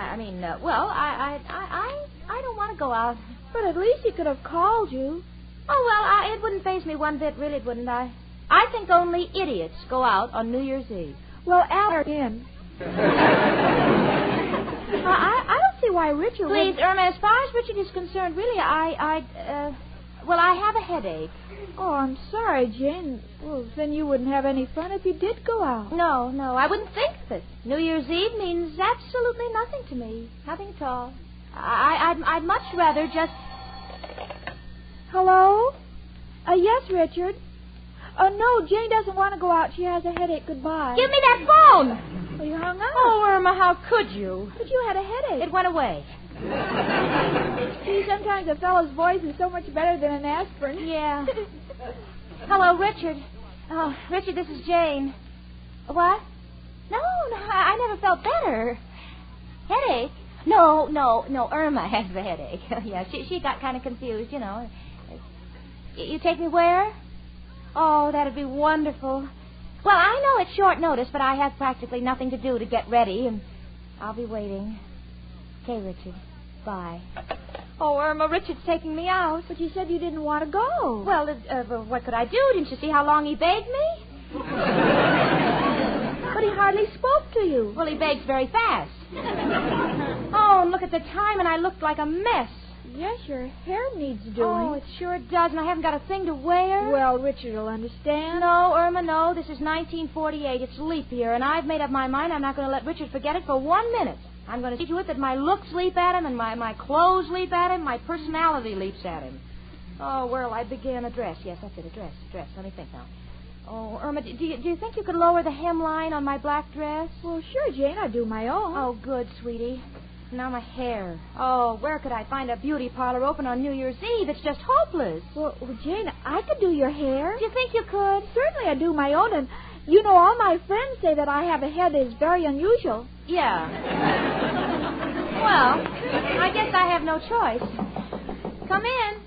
want to go out. But at least he could have called you. Oh, well, it wouldn't faze me one bit, really, it wouldn't. I think only idiots go out on New Year's Eve. Well, Al are in. I don't see why Richard Please, Irma, as far as Richard is concerned, really, I have a headache. Oh, I'm sorry, Jane. Well, then you wouldn't have any fun if you did go out. No, I wouldn't think of it. New Year's Eve means absolutely nothing to me. Nothing at all. I'd much rather just... Hello? Yes, Richard. No, Jane doesn't want to go out. She has a headache. Goodbye. Give me that phone! Well, you hung up. Oh, Irma, how could you? But you had a headache. It went away. See, sometimes a fellow's voice is so much better than an aspirin. Yeah. Hello, Richard. Oh, Richard, this is Jane. What? No, I never felt better. Headache? No, Irma has the headache. Yeah, she got kind of confused, you know. You take me where? Oh, that'd be wonderful. Well, I know it's short notice, but I have practically nothing to do to get ready, and I'll be waiting. Okay, Richard. Bye. Oh, Irma, Richard's taking me out. But you said you didn't want to go. Well, what could I do? Didn't you see how long he begged me? But he hardly spoke to you. Well, he begs very fast. Oh, and look at the time, and I looked like a mess. Yes, your hair needs doing. Oh, it sure does, and I haven't got a thing to wear. Well, Richard will understand. No, Irma, no. This is 1948. It's leap year, and I've made up my mind I'm not going to let Richard forget it for 1 minute. I'm going to see to it that my looks leap at him, and my clothes leap at him, my personality leaps at him. Oh, where'll I begin? A dress. Yes, that's it, a dress. Let me think now. Oh, Irma, do you think you could lower the hemline on my black dress? Well, sure, Jane. I do my own. Oh, good, sweetie. Now my hair. Oh, where could I find a beauty parlor open on New Year's Eve? It's just hopeless. Well, Jane, I could do your hair. Do you think you could? Certainly, I do my own, and you know, all my friends say that I have a head that is very unusual. Yeah. Well, I guess I have no choice. Come in.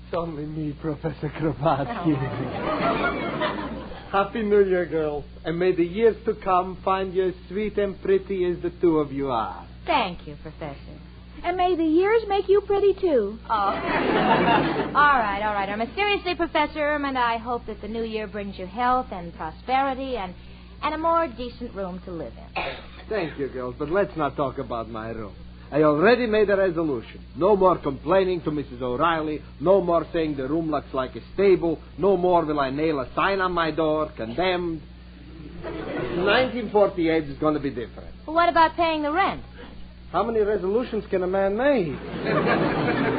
It's only me, Professor Kravatsky. Oh. Happy New Year, girls. And may the years to come find you as sweet and pretty as the two of you are. Thank you, Professor. And may the years make you pretty, too. Oh. All right, Irma. Seriously, Professor Irma, and I hope that the new year brings you health and prosperity and a more decent room to live in. Thank you, girls, but let's not talk about my room. I already made a resolution. No more complaining to Mrs. O'Reilly. No more saying the room looks like a stable. No more will I nail a sign on my door, condemned. 1948 is going to be different. Well, what about paying the rent? How many resolutions can a man make?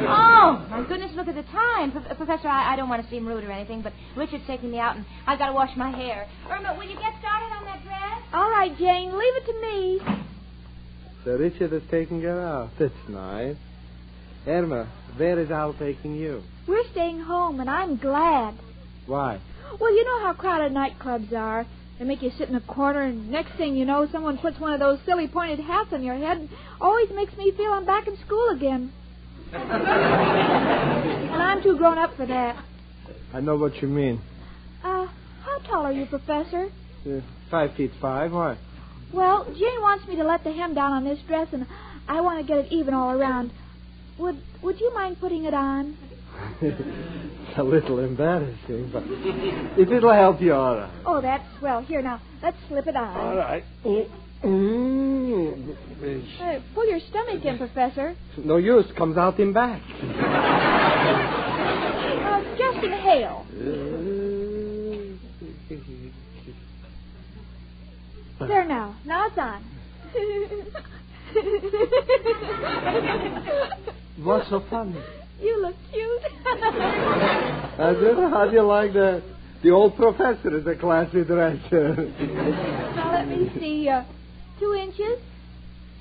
Oh, my goodness, look at the time. Professor, I don't want to seem rude or anything, but Richard's taking me out, and I've got to wash my hair. Irma, will you get started on that dress? All right, Jane, leave it to me. So Richard is taking her out. That's nice. Irma, where is Al taking you? We're staying home, and I'm glad. Why? Well, you know how crowded nightclubs are. They make you sit in a corner, and next thing you know, someone puts one of those silly pointed hats on your head. And always makes me feel I'm back in school again. And I'm too grown up for that. I know what you mean. How tall are you, Professor? 5'5". Why? Well, Jane wants me to let the hem down on this dress, and I want to get it even all around. Would you mind putting it on? It's a little embarrassing, but if it'll help you, all right. Oh, that's swell. Here, now, let's slip it on. All right. Pull your stomach in, Professor. No use. Comes out in back. Just inhale. There now. Now it's on. What's so funny? You look cute. How do you like that? The old professor is a classy dresser. Now, let me see. 2 inches?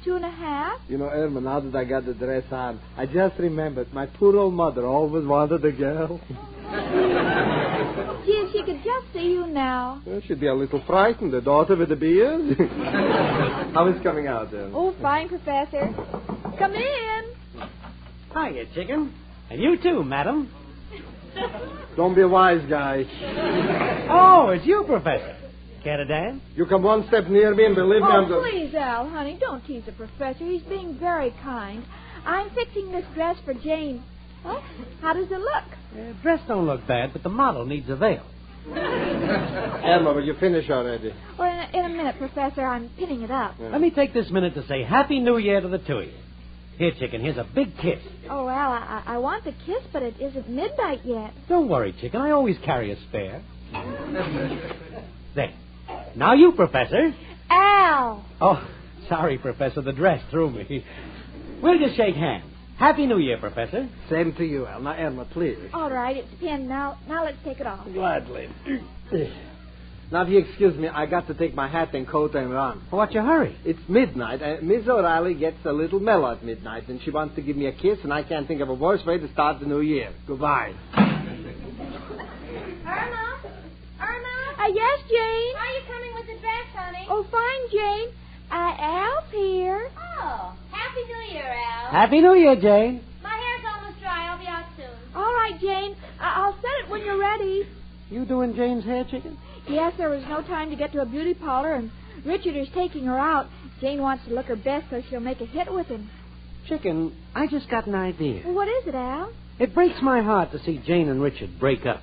2.5? You know, Irma, now that I got the dress on, I just remembered my poor old mother always wanted a girl. Gee, if she could just see you now. Well, she'd be a little frightened, the daughter with the beard. How is coming out, then? Oh, fine, Professor. Come in. Hiya, chicken. And you too, madam. Don't be a wise guy. Oh, it's you, Professor. Care to dance? You come one step near me and believe me, I'm... Please, Al, honey, don't tease the Professor. He's being very kind. I'm fixing this dress for Jane. Well, how does it look? Dress don't look bad, but the model needs a veil. Emma, will you finish already? Well, in a minute, Professor. I'm pinning it up. Yeah. Let me take this minute to say Happy New Year to the two of you. Here, chicken, here's a big kiss. Oh, Al, I want the kiss, but it isn't midnight yet. Don't worry, chicken. I always carry a spare. There. Now you, Professor. Al! Oh, sorry, Professor. The dress threw me. We'll just shake hands. Happy New Year, Professor. Same to you, Al. Now, Emma, please. All right, it's pinned. Now let's take it off. Gladly. Now, if you excuse me, I got to take my hat and coat and run. What's your hurry? It's midnight. Miss O'Reilly gets a little mellow at midnight, and she wants to give me a kiss, and I can't think of a worse way to start the new year. Goodbye. Irma? Yes, Jane? How are you coming with the dress, honey? Oh, fine, Jane. Al's here. Oh, Happy New Year, Al. Happy New Year, Jane. My hair's almost dry. I'll be out soon. All right, Jane. I'll set it when you're ready. You doing Jane's hair, chicken? Yes, there was no time to get to a beauty parlor, and Richard is taking her out. Jane wants to look her best so she'll make a hit with him. Chicken, I just got an idea. Well, what is it, Al? It breaks my heart to see Jane and Richard break up.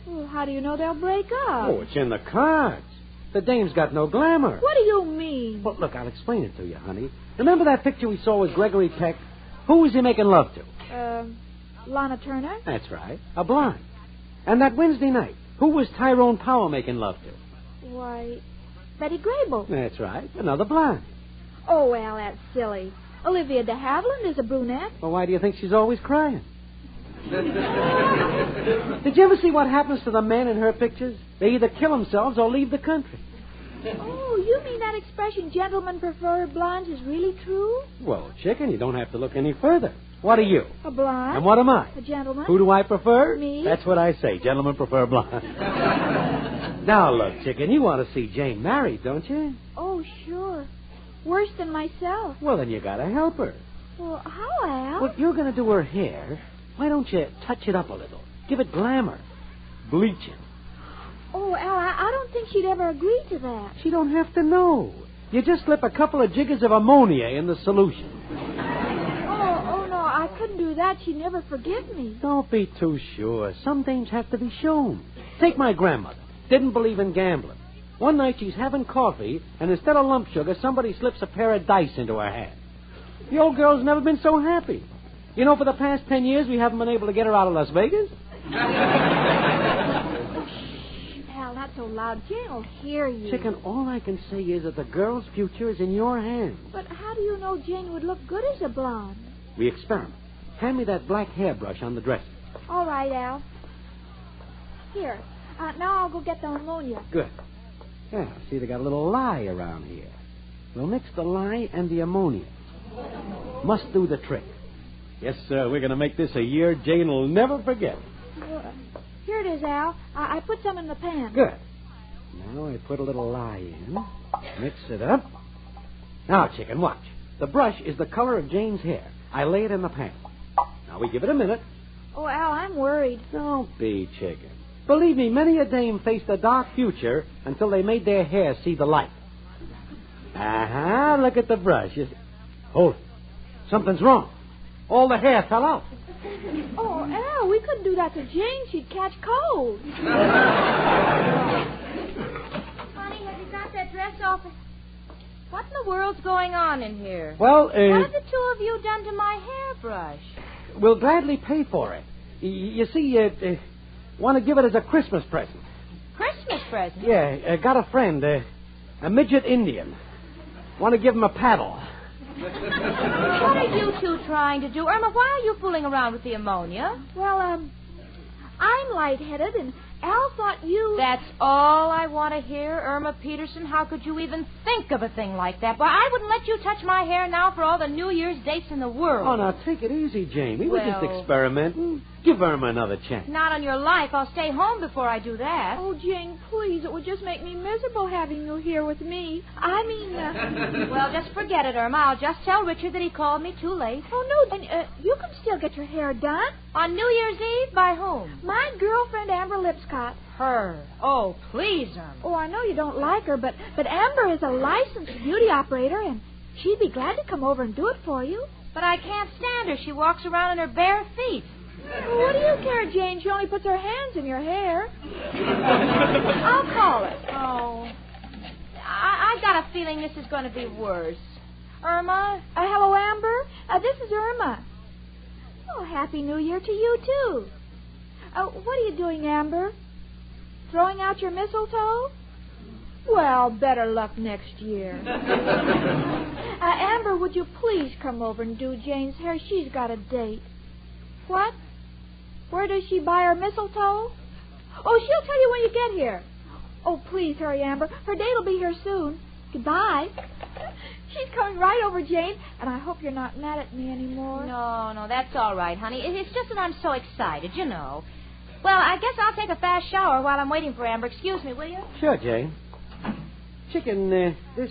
Well, how do you know they'll break up? Oh, it's in the cards. The dame's got no glamour. What do you mean? Well, look, I'll explain it to you, honey. Remember that picture we saw with Gregory Peck? Who was he making love to? Lana Turner? That's right. A blonde. And that Wednesday night, who was Tyrone Power making love to? Why, Betty Grable. That's right. Another blonde. Oh, well, that's silly. Olivia de Havilland is a brunette. Well, why do you think she's always crying? Did you ever see what happens to the men in her pictures? They either kill themselves or leave the country. Oh, you mean that expression, gentlemen prefer blondes, is really true? Well, chicken, you don't have to look any further. What are you? A blonde. And what am I? A gentleman. Who do I prefer? Me. That's what I say. Gentlemen prefer blonde. Now, look, chicken, you want to see Jane married, don't you? Oh, sure. Worse than myself. Well, then you got to help her. Well, how, Al? Well, you're going to do her hair. Why don't you touch it up a little? Give it glamour. Bleaching. Oh, Al, I don't think she'd ever agree to that. She don't have to know. You just slip a couple of jiggers of ammonia in the solution. couldn't do that. She'd never forgive me. Don't be too sure. Some things have to be shown. Take my grandmother. Didn't believe in gambling. One night she's having coffee, and instead of lump sugar, somebody slips a pair of dice into her hand. The old girl's never been so happy. You know, for the past 10 years, we haven't been able to get her out of Las Vegas. Al, not so loud. Jane will hear you. Chicken, all I can say is that the girl's future is in your hands. But how do you know Jane would look good as a blonde? We experiment. Hand me that black hairbrush on the dresser. All right, Al. Here. Now I'll go get the ammonia. Good. Yeah, see, they got a little lye around here. We'll mix the lye and the ammonia. Must do the trick. Yes, sir, we're going to make this a year Jane will never forget. Here it is, Al. I put some in the pan. Good. Now I put a little lye in. Mix it up. Now, Chicken, watch. The brush is the color of Jane's hair. I lay it in the pan. Now we give it a minute. Oh, Al, I'm worried. Don't be, Chicken. Believe me, many a dame faced a dark future until they made their hair see the light. Look at the brush. Hold it. Something's wrong. All the hair fell out. Oh, Al, we couldn't do that to Jane. She'd catch cold. Honey, have you got that dress off? What in the world's going on in here? Well, What have the two of you done to my hairbrush? We'll gladly pay for it. You see, want to give it as a Christmas present. Christmas present? Yeah, got a friend, a midget Indian. Want to give him a paddle. What are you two trying to do? Irma, why are you fooling around with the ammonia? Well, I'm lightheaded, and Al thought you... That's all I want to hear, Irma Peterson. How could you even think of a thing like that? Why, I wouldn't let you touch my hair now for all the New Year's dates in the world. Oh, now, take it easy, Jane. We were just Well- experimenting. Give Irma another chance. Not on your life. I'll stay home before I do that. Oh, Jane, please. It would just make me miserable having you here with me. I mean... Well, just forget it, Irma. I'll just tell Richard that he called me too late. Oh, no, and you can still get your hair done. On New Year's Eve? By whom? My girlfriend, Amber Lipscott. Her. Oh, please, Irma. Oh, I know you don't like her, but Amber is a licensed beauty operator, and she'd be glad to come over and do it for you. But I can't stand her. She walks around in her bare feet. Well, what do you care, Jane? She only puts her hands in your hair. I'll call it. Oh. I got a feeling this is going to be worse. Irma? Hello, Amber. This is Irma. Oh, Happy New Year to you, too. What are you doing, Amber? Throwing out your mistletoe? Well, better luck next year. Amber, would you please come over and do Jane's hair? She's got a date. What? Where does she buy her mistletoe? Oh, she'll tell you when you get here. Oh, please hurry, Amber. Her date will be here soon. Goodbye. She's coming right over, Jane, and I hope you're not mad at me anymore. No, that's all right, honey. It's just that I'm so excited, you know. Well, I guess I'll take a fast shower while I'm waiting for Amber. Excuse me, will you? Sure, Jane. Chicken, this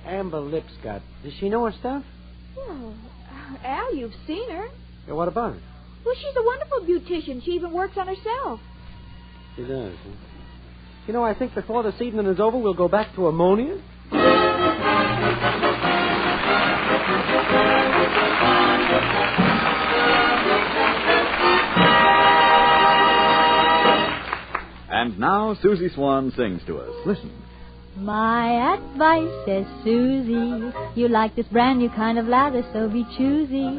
Amber Lipscott, does she know her stuff? Well, Al, you've seen her. Yeah, what about her? Well, she's a wonderful beautician. She even works on herself. She does, huh? You know, I think before this evening is over, we'll go back to ammonia. And now Susie Swan sings to us. Listen. My advice, says Susie, you like this brand new kind of lather, so be choosy.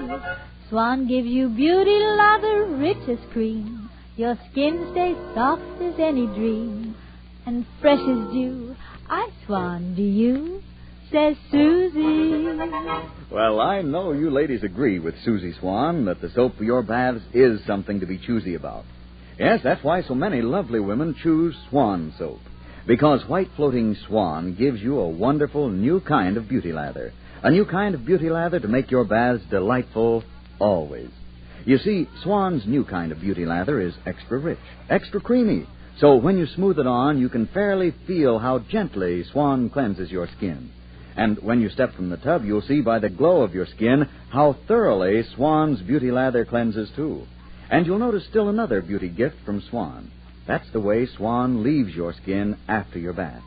Swan gives you beauty lather, rich as cream. Your skin stays soft as any dream, and fresh as dew. I Swan, do you? Says Susie. Well, I know you ladies agree with Susie Swan that the soap for your baths is something to be choosy about. Yes, that's why so many lovely women choose Swan soap. Because white floating Swan gives you a wonderful new kind of beauty lather. A new kind of beauty lather to make your baths delightful always. You see, Swan's new kind of beauty lather is extra rich, extra creamy. So when you smooth it on, you can fairly feel how gently Swan cleanses your skin. And when you step from the tub, you'll see by the glow of your skin how thoroughly Swan's beauty lather cleanses, too. And you'll notice still another beauty gift from Swan. That's the way Swan leaves your skin after your bath.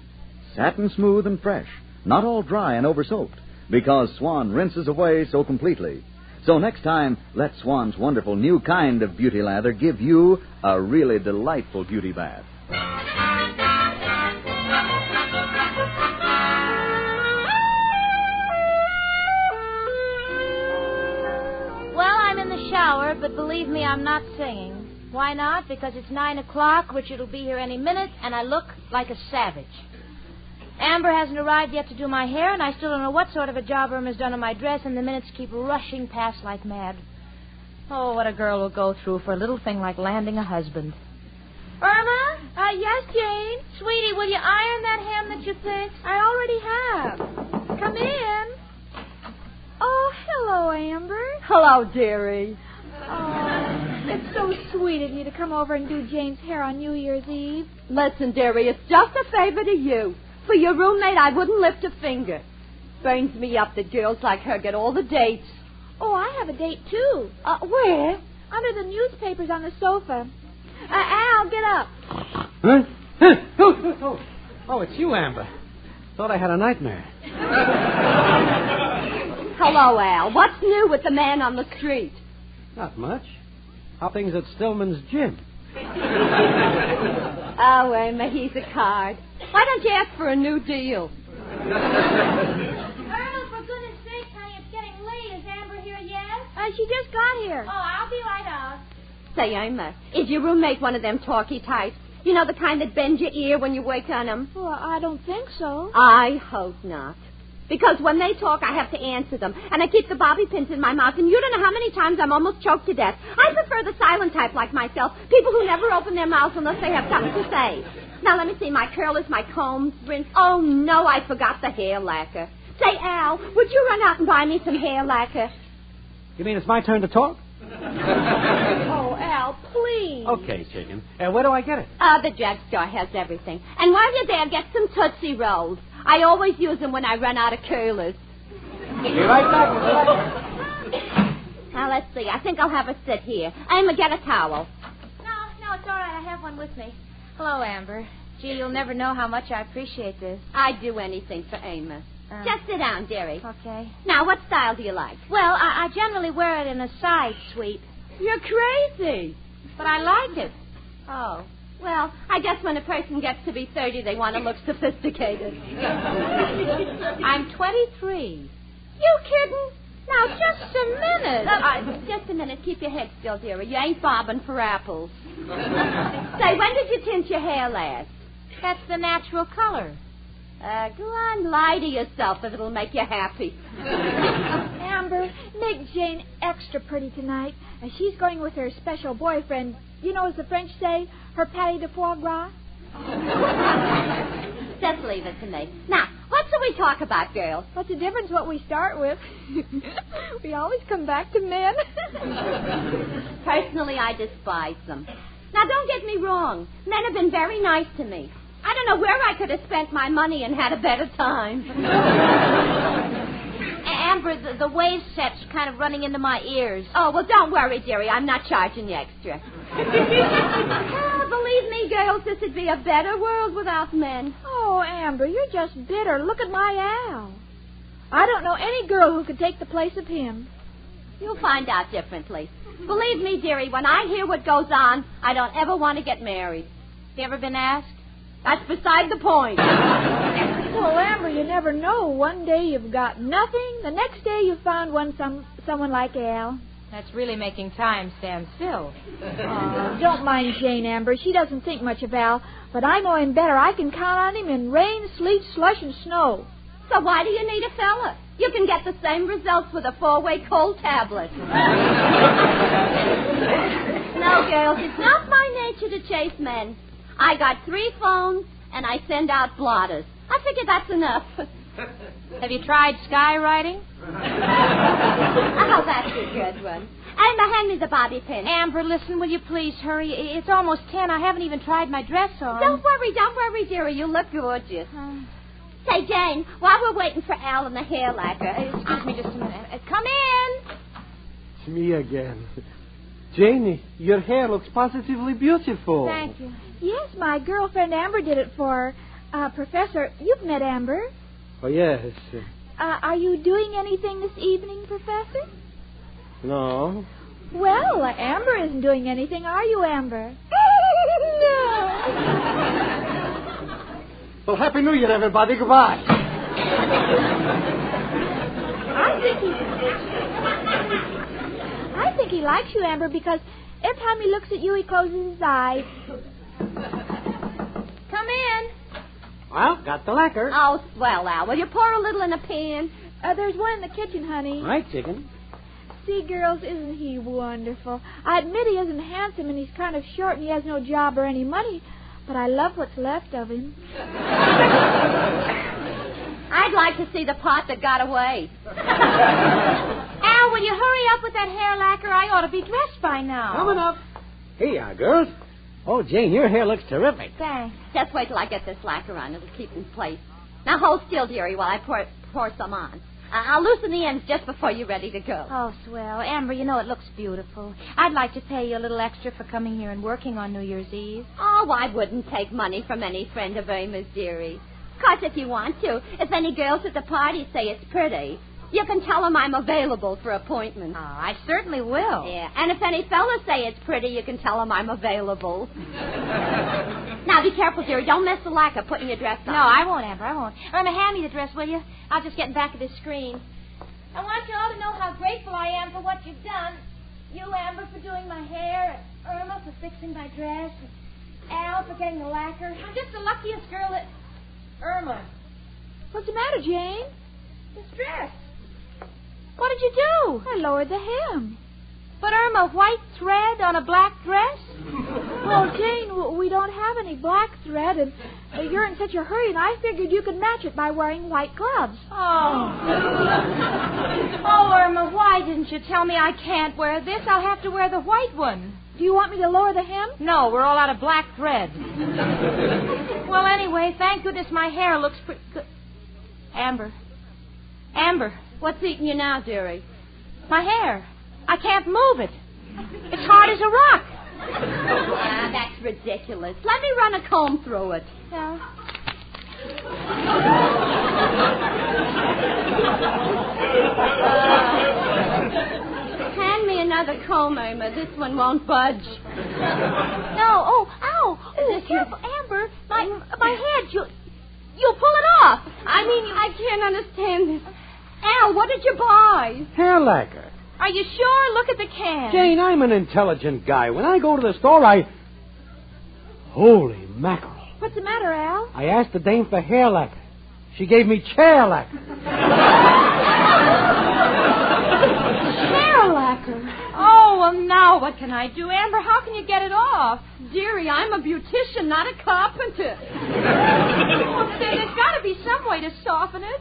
Satin smooth and fresh, not all dry and over-soaked, because Swan rinses away so completely. So next time, let Swan's wonderful new kind of beauty lather give you a really delightful beauty bath. Well, I'm in the shower, but believe me, I'm not singing. Why not? Because it's 9 o'clock, Richard will be here any minute, and I look like a savage. Amber hasn't arrived yet to do my hair, and I still don't know what sort of a job Irma's done on my dress, and the minutes keep rushing past like mad. Oh, what a girl will go through for a little thing like landing a husband. Irma? Yes, Jane? Sweetie, will you iron that hem that you picked? I already have. Come in. Oh, hello, Amber. Hello, dearie. Oh, it's so sweet of you to come over and do Jane's hair on New Year's Eve. Listen, dearie, it's just a favor to you. For your roommate, I wouldn't lift a finger. Burns me up that girls like her get all the dates. Oh, I have a date, too. Where? Under the newspapers on the sofa. Al, get up. Huh? Oh, it's you, Amber. Thought I had a nightmare. Hello, Al. What's new with the man on the street? Not much. How things at Stillman's gym? Oh, Emma, he's a card. Why don't you ask for a new deal? Irma, for goodness sake, honey, it's getting late. Is Amber here yet? She just got here. Oh, I'll be right out. Say, Emma, is your roommate one of them talky types? You know, the kind that bends your ear when you wake on them? Well, I don't think so. I hope not. Because when they talk, I have to answer them. And I keep the bobby pins in my mouth. And you don't know how many times I'm almost choked to death. I prefer the silent type like myself. People who never open their mouths unless they have something to say. Now, let me see. My curlers, my combs, rinse. Oh, no, I forgot the hair lacquer. Say, Al, would you run out and buy me some hair lacquer? You mean it's my turn to talk? Oh, Al, please. Okay, chicken. Where do I get it? The drugstore has everything. And while you're there, get some Tootsie Rolls. I always use them when I run out of curlers. Be right back. Now, let's see. I think I'll have a sit here. Emma, get a towel. No, it's all right. I have one with me. Hello, Amber. Gee, you'll never know how much I appreciate this. I'd do anything for Emma. Just sit down, dearie. Okay. Now, what style do you like? Well, I generally wear it in a side sweep. You're crazy. But I like it. Oh. Well, I guess when a person gets to be 30, they want to look sophisticated. I'm 23. You kidding? Now, just a minute. Just a minute. Keep your head still, dearie. You ain't bobbing for apples. Say, when did you tint your hair last? That's the natural color. Go on, lie to yourself if it'll make you happy. Amber, make Jane extra pretty tonight. She's going with her special boyfriend. You know, as the French say, her patty de foie gras. Just leave it to me. Now, what shall we talk about, girls? What's the difference what we start with? We always come back to men. Personally, I despise them. Now, don't get me wrong. Men have been very nice to me. I don't know where I could have spent my money and had a better time. Amber, the wave set's kind of running into my ears. Oh, well, don't worry, dearie. I'm not charging you extra. Believe me, girls, this would be a better world without men. Oh, Amber, you're just bitter. Look at my Al. I don't know any girl who could take the place of him. You'll find out differently. Believe me, dearie, when I hear what goes on, I don't ever want to get married. You ever been asked? That's beside the point. Well, Amber, you never know. One day you've got nothing. The next day you've found someone like Al. That's really making time stand still. Oh, don't mind Jane, Amber. She doesn't think much of Al. But I know him better. I can count on him in rain, sleet, slush, and snow. So why do you need a fella? You can get the same results with a 4-way cold tablet. No, girls, it's not my nature to chase men. I got 3 phones, and I send out blotters. I figure that's enough. Have you tried skywriting? Oh, that's a good one. Emma, hand me the bobby pin. Amber, listen, will you please hurry? It's almost 10. I haven't even tried my dress on. Don't worry, dearie. You look gorgeous. Say, Jane, while we're waiting for Al and the hair lacquer... excuse me just a minute. Come in. It's me again. Janie, your hair looks positively beautiful. Thank you. Yes, my girlfriend Amber did it for her. Professor, you've met Amber. Oh, yes. Are you doing anything this evening, Professor? No. Well, Amber isn't doing anything, are you, Amber? No. Well, Happy New Year, everybody. Goodbye. I think he likes you, Amber, because every time he looks at you, he closes his eyes. Come in. Well, got the lacquer. Oh, swell, Al. Will you pour a little in a pan? There's one in the kitchen, honey. Right, chicken. See, girls, isn't he wonderful? I admit he isn't handsome and he's kind of short and he has no job or any money, but I love what's left of him. I'd like to see the pot that got away. Al, will you hurry up with that hair lacquer? I ought to be dressed by now. Coming up. Here you are, girls. Oh, Jane, your hair looks terrific. Thanks. Just wait till I get this lacquer on. It'll keep in place. Now hold still, dearie, while I pour some on. I'll loosen the ends just before you're ready to go. Oh, swell. Amber, you know it looks beautiful. I'd like to pay you a little extra for coming here and working on New Year's Eve. Oh, I wouldn't take money from any friend of Irma's, dearie. Of course, if you want to, if any girls at the party say it's pretty, you can tell them I'm available for appointments. Oh, I certainly will. Yeah, and if any fellas say it's pretty, you can tell them I'm available. Now, be careful, dearie. Don't mess the lacquer putting your dress on. No, I won't, Amber. I won't. Irma, hand me the dress, will you? I'll just get in back of this screen. I want you all to know how grateful I am for what you've done. You, Amber, for doing my hair, and Irma for fixing my dress, and Al for getting the lacquer. I'm just the luckiest girl that... Irma. What's the matter, Jane? This dress. What did you do? I lowered the hem. But, Irma, white thread on a black dress? Well, Jane, we don't have any black thread, and you're in such a hurry, and I figured you could match it by wearing white gloves. Oh. Oh, Irma, why didn't you tell me I can't wear this? I'll have to wear the white one. Do you want me to lower the hem? No, we're all out of black thread. Well, anyway, thank goodness my hair looks pretty good. Amber. What's eating you now, dearie? My hair. I can't move it. It's hard as a rock. Ah, that's ridiculous. Let me run a comb through it. Yeah. Hand me another comb, Irma. This one won't budge. No. Oh, ow. Oh, careful, Amber. My head. You'll pull it off. I can't understand this. Al, what did you buy? Hair lacquer. Are you sure? Look at the can. Jane, I'm an intelligent guy. When I go to the store, Holy mackerel. What's the matter, Al? I asked the dame for hair lacquer. She gave me chair lacquer. Hair lacquer? Oh, well, now what can I do? Amber, how can you get it off? Dearie, I'm a beautician, not a carpenter. Well, there's got to be some way to soften it.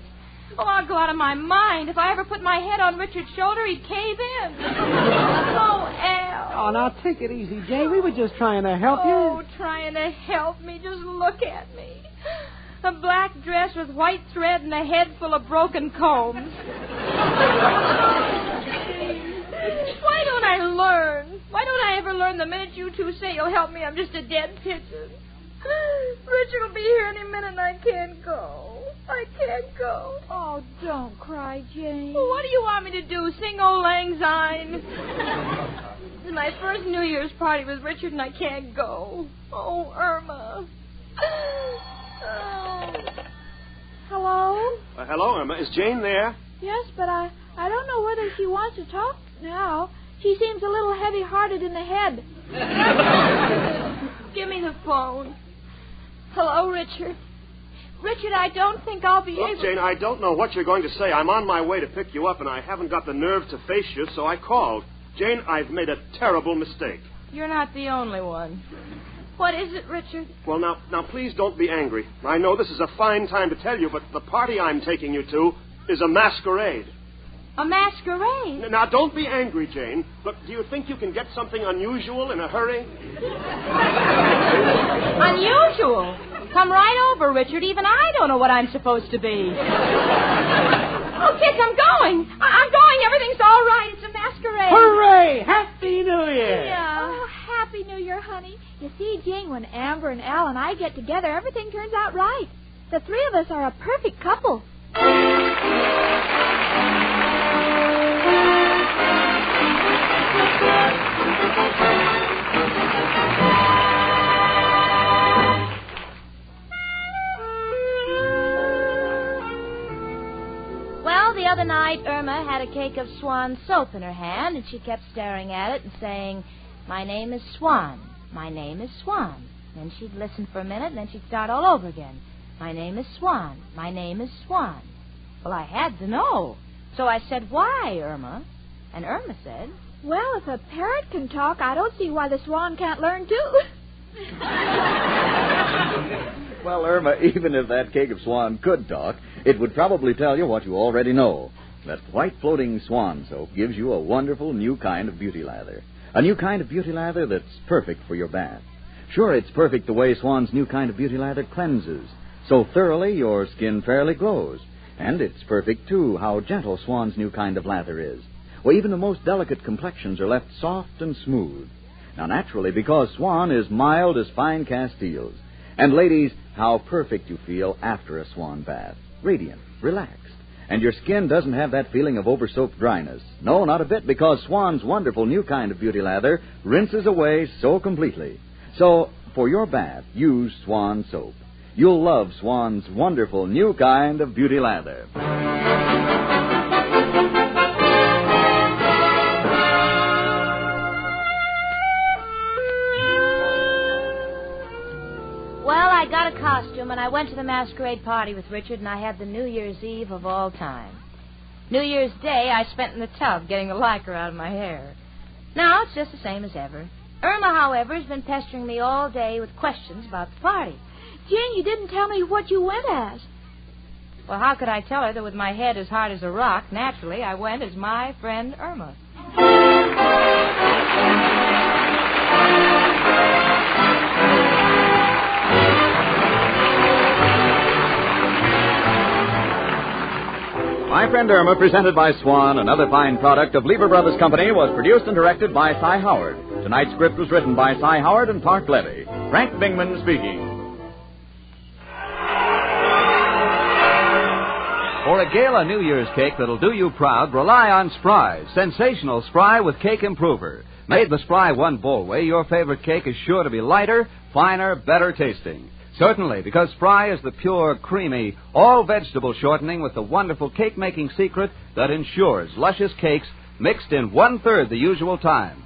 Oh, I'll go out of my mind. If I ever put my head on Richard's shoulder, he'd cave in. Oh, Al. Oh, now take it easy, Jane. We were just trying to help you. Oh, trying to help me. Just look at me. A black dress with white thread and a head full of broken combs. Why don't I learn? Why don't I ever learn the minute you two say you'll help me? I'm just a dead pigeon. Richard will be here any minute and I can't go. I can't go. Oh, don't cry, Jane. Well, what do you want me to do? Sing Old Lang Syne? This is my first New Year's party with Richard and I can't go. Oh, Irma. Oh. Hello? Hello, Irma. Is Jane there? Yes, but I don't know whether she wants to talk now. She seems a little heavy-hearted in the head. Give me the phone. Hello, Richard. Richard, I don't think I'll be able... Jane, I don't know what you're going to say. I'm on my way to pick you up, and I haven't got the nerve to face you, so I called. Jane, I've made a terrible mistake. You're not the only one. What is it, Richard? Well, now, please don't be angry. I know this is a fine time to tell you, but the party I'm taking you to is a masquerade. A masquerade? Now, don't be angry, Jane. Look, do you think you can get something unusual in a hurry? Unusual? Come right over, Richard. Even I don't know what I'm supposed to be. Oh, kids, I'm going. I'm going. Everything's all right. It's a masquerade. Hooray! Happy New Year! Yeah. Oh, Happy New Year, honey. You see, Jane, when Amber and Al and I get together, everything turns out right. The three of us are a perfect couple. night, Irma had a cake of Swan soap in her hand, and she kept staring at it and saying, "My name is Swan. My name is Swan." Then she'd listen for a minute, and then she'd start all over again. "My name is Swan. My name is Swan." Well, I had to know. So I said, "Why, Irma?" And Irma said, "Well, if a parrot can talk, I don't see why the swan can't learn, too." Well, Irma, even if that cake of swan could talk, it would probably tell you what you already know. That white floating swan soap gives you a wonderful new kind of beauty lather. A new kind of beauty lather that's perfect for your bath. Sure, it's perfect the way Swan's new kind of beauty lather cleanses. So thoroughly your skin fairly glows. And it's perfect, too, how gentle Swan's new kind of lather is. Well, even the most delicate complexions are left soft and smooth. Now, naturally, because Swan is mild as fine Castiles. And, ladies, how perfect you feel after a Swan bath. Radiant, relaxed. And your skin doesn't have that feeling of over-soaped dryness. No, not a bit, because Swan's wonderful new kind of beauty lather rinses away so completely. So, for your bath, use Swan soap. You'll love Swan's wonderful new kind of beauty lather. "Well, I got a costume, and I went to the masquerade party with Richard, and I had the New Year's Eve of all time. New Year's Day, I spent in the tub getting the lacquer out of my hair. Now, it's just the same as ever. Irma, however, has been pestering me all day with questions about the party." "Jane, you didn't tell me what you went as." "Well, how could I tell her that with my head as hard as a rock, naturally, I went as my friend Irma." My Friend Irma, presented by Swan, another fine product of Lever Brothers Company, was produced and directed by Cy Howard. Tonight's script was written by Cy Howard and Park Levy. Frank Bingman speaking. For a gala New Year's cake that'll do you proud, rely on Spry's. Sensational Spry with Cake Improver. Made the Spry one bowl way, your favorite cake is sure to be lighter, finer, better tasting. Certainly, because Spry is the pure, creamy, all-vegetable shortening with the wonderful cake-making secret that ensures luscious cakes mixed in one-third the usual time.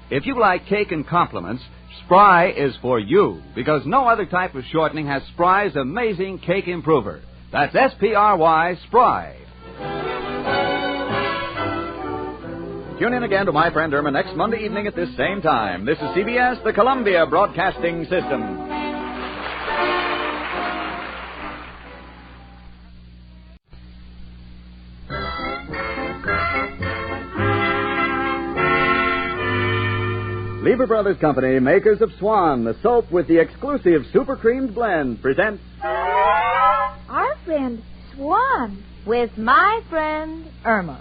If you like cake in compliments, Spry is for you, because no other type of shortening has Spry's amazing Cake Improver. That's S-P-R-Y, Spry. Tune in again to My Friend Irma next Monday evening at this same time. This is CBS, the Columbia Broadcasting System. Lever Brothers Company, makers of Swan, the soap with the exclusive super creamed blend, presents Our Friend Swan with My Friend Irma.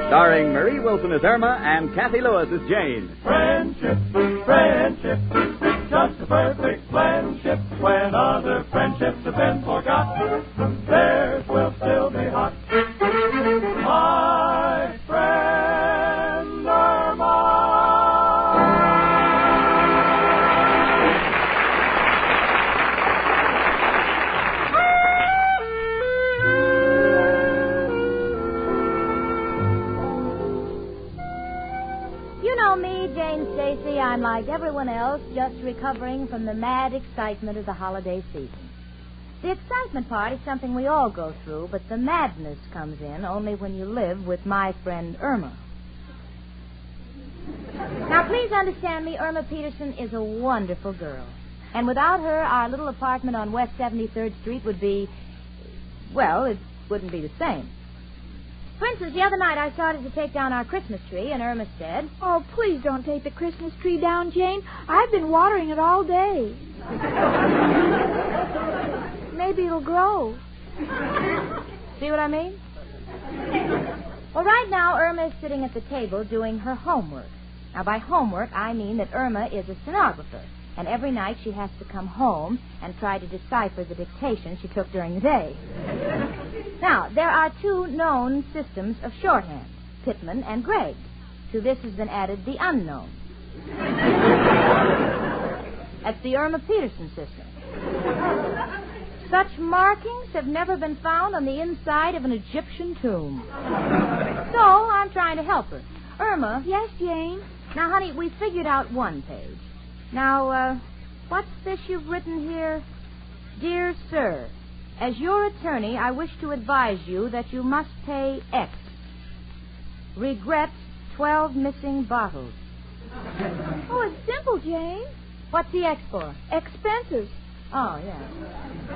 Starring Marie Wilson as Irma and Kathy Lewis as Jane. Friendship, friendship, just a perfect friendship. When other friendships have been forgot, theirs will still be hot. My friend Irma. You know me, Jane Stacy. I'm like everyone else, just recovering from the mad excitement of the holiday season. The excitement part is something we all go through, but the madness comes in only when you live with my friend Irma. Now, please understand me, Irma Peterson is a wonderful girl. And without her, our little apartment on West 73rd Street would be, well, it wouldn't be the same. For instance, the other night I started to take down our Christmas tree, and Irma said, "Oh, please don't take the Christmas tree down, Jane. I've been watering it all day. Maybe it'll grow." See what I mean? Well, right now, Irma is sitting at the table doing her homework. Now, by homework, I mean that Irma is a stenographer, and every night she has to come home and try to decipher the dictation she took during the day. Now, there are two known systems of shorthand, Pittman and Gregg. To this has been added the unknown. That's the Irma Peterson system. Such markings have never been found on the inside of an Egyptian tomb. So I'm trying to help her. Irma. Yes, Jane? Now, honey, we figured out one page. Now, what's this you've written here? Dear Sir, as your attorney, I wish to advise you that you must pay X. Regret 12 missing bottles. Oh, it's simple, Jane. What's the X for? Expenses. Oh, yeah.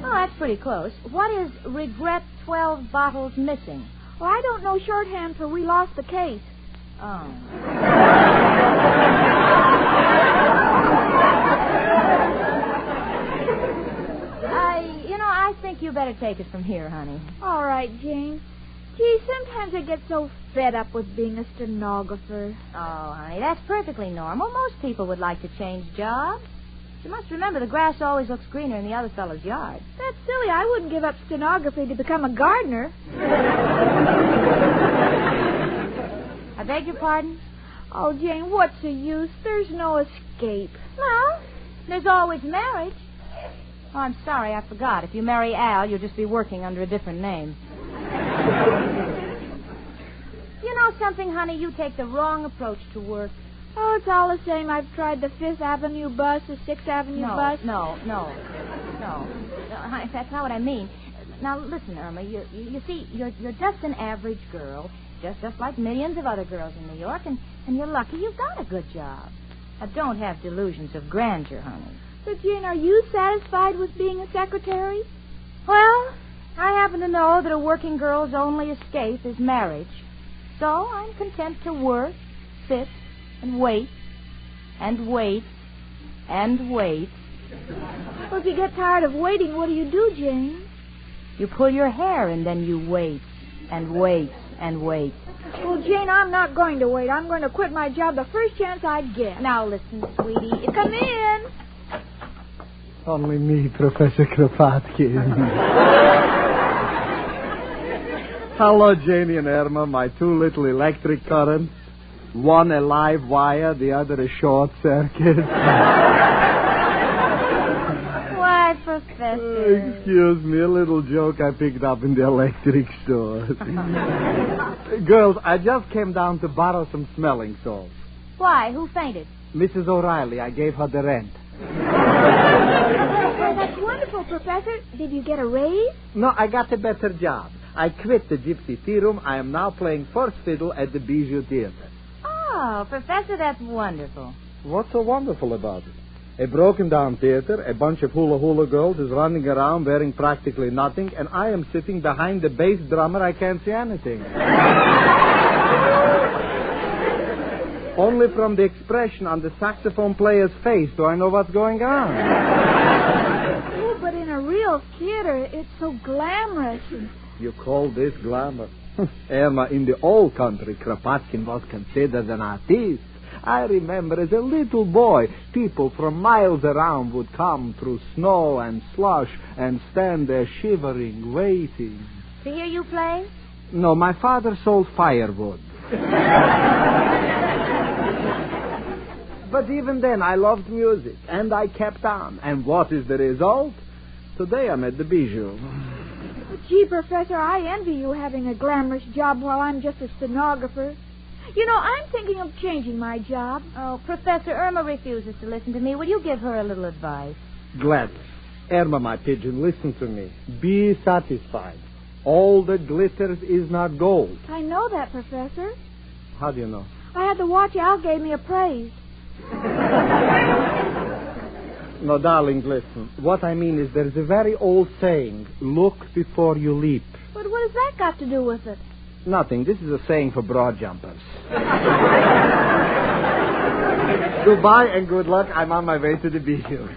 Oh, that's pretty close. What is regret 12 bottles missing? Well, I don't know shorthand for we lost the case. Oh. I think you better take it from here, honey. All right, Jane. Gee, sometimes I get so fed up with being a stenographer. Oh, honey, that's perfectly normal. Most people would like to change jobs. You must remember the grass always looks greener in the other fellow's yard. That's silly. I wouldn't give up stenography to become a gardener. I beg your pardon? Oh, Jane, what's the use? There's no escape. Well, there's always marriage. Oh, I'm sorry, I forgot. If you marry Al, you'll just be working under a different name. You know something, honey? You take the wrong approach to work. Oh, it's all the same. I've tried the 5th Avenue bus, the 6th Avenue bus. No, honey, that's not what I mean. Now, listen, Irma, you see, you're just an average girl, just like millions of other girls in New York, and you're lucky you've got a good job. Now, don't have delusions of grandeur, honey. But, Jane, are you satisfied with being a secretary? Well, I happen to know that a working girl's only escape is marriage. So I'm content to work, sit, and wait, and wait, and wait. Well, if you get tired of waiting, what do, Jane? You pull your hair and then you wait, and wait, and wait. Well, Jane, I'm not going to wait. I'm going to quit my job the first chance I get. Now, listen, sweetie. Come in. Only me, Professor Kropotkin. Hello, Janie and Irma, my two little electric currents. One a live wire, the other a short circuit. Why, Professor? Excuse me, a little joke I picked up in the electric store. Girls, I just came down to borrow some smelling salts. Why? Who fainted? Mrs. O'Reilly, I gave her the rent. Oh, that's wonderful, Professor. Did you get a raise? No, I got a better job. I quit the Gypsy Tea Room. I am now playing first fiddle at the Bijou Theater. Oh, Professor, that's wonderful. What's so wonderful about it? A broken-down theater, a bunch of hula-hula girls is running around wearing practically nothing, and I am sitting behind the bass drummer. I can't see anything. Only from the expression on the saxophone player's face do I know what's going on. Oh, but in a real theater, it's so glamorous. You call this glamour? Emma, in the old country, Kropotkin was considered an artist. I remember as a little boy, people from miles around would come through snow and slush and stand there shivering, waiting. To hear you play? No, my father sold firewood. But even then, I loved music, and I kept on. And what is the result? Today I'm at the Bijou. Gee, Professor, I envy you having a glamorous job while I'm just a stenographer. You know, I'm thinking of changing my job. Oh, Professor, Irma refuses to listen to me. Will you give her a little advice? Gladly. Irma, my pigeon, listen to me. Be satisfied. All that glitters is not gold. I know that, Professor. How do you know? I had the watch Al gave me appraised. No, darling, listen. What I mean is there's a very old saying, look before you leap. But what has that got to do with it? Nothing. This is a saying for broad jumpers. Goodbye and good luck. I'm on my way to the Bijou.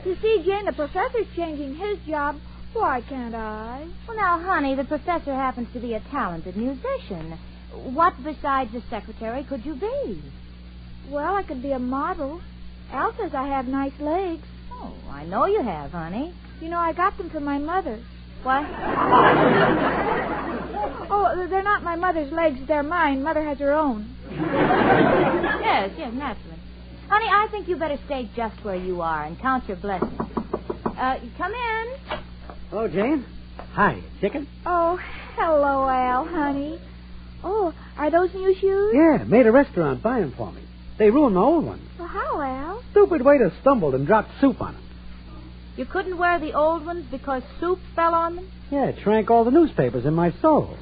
You see, Jane, the professor's changing his job. Why can't I? Well, now, honey, the professor happens to be a talented musician. What besides a secretary could you be? Well, I could be a model. Al says I have nice legs. Oh, I know you have, honey. You know, I got them from my mother. What? Oh, they're not my mother's legs. They're mine. Mother has her own. Yes, naturally. Honey, I think you better stay just where you are and count your blessings. Come in. Hello, Jane. Hi, chicken. Oh, hello, Al, honey. Oh, are those new shoes? Yeah, made a restaurant buy them for me. They ruined my old ones. Well, how, Al? Stupid waiter stumbled and dropped soup on them. You couldn't wear the old ones because soup fell on them? Yeah, it shrank all the newspapers in my soul.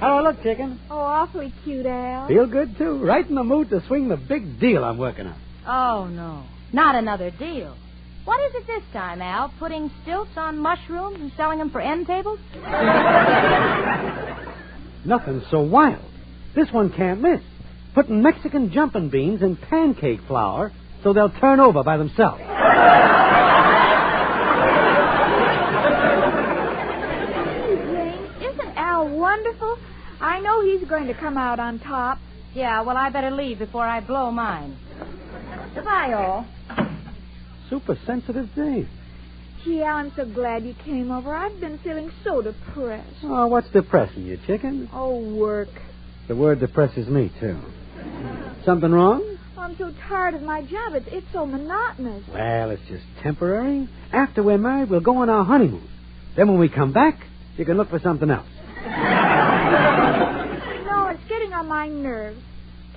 How do I look, chicken? Oh, awfully cute, Al. Feel good, too. Right in the mood to swing the big deal I'm working on. Oh, no. Not another deal. What is it this time, Al? Putting stilts on mushrooms and selling them for end tables? Nothing so wild. This one can't miss. Putting Mexican jumping beans in pancake flour so they'll turn over by themselves. Jane, isn't Al wonderful? I know he's going to come out on top. Yeah, well, I better leave before I blow mine. Goodbye, all. Super sensitive Dave. Gee, Al, I'm so glad you came over. I've been feeling so depressed. Oh, what's depressing you, chicken? Oh, work. The word depresses me, too. Something wrong? I'm so tired of my job. It's so monotonous. Well, it's just temporary. After we're married, we'll go on our honeymoon. Then when we come back, you can look for something else. No, it's getting on my nerves.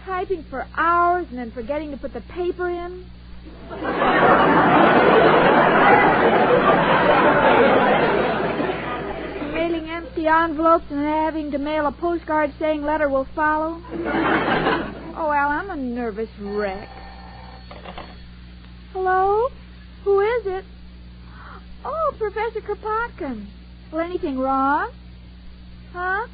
Typing for hours and then forgetting to put the paper in. Mailing empty envelopes and having to mail a postcard saying letter will follow. Oh, Al, I'm a nervous wreck. Hello? Who is it? Oh, Professor Kropotkin. Well, anything wrong? Huh?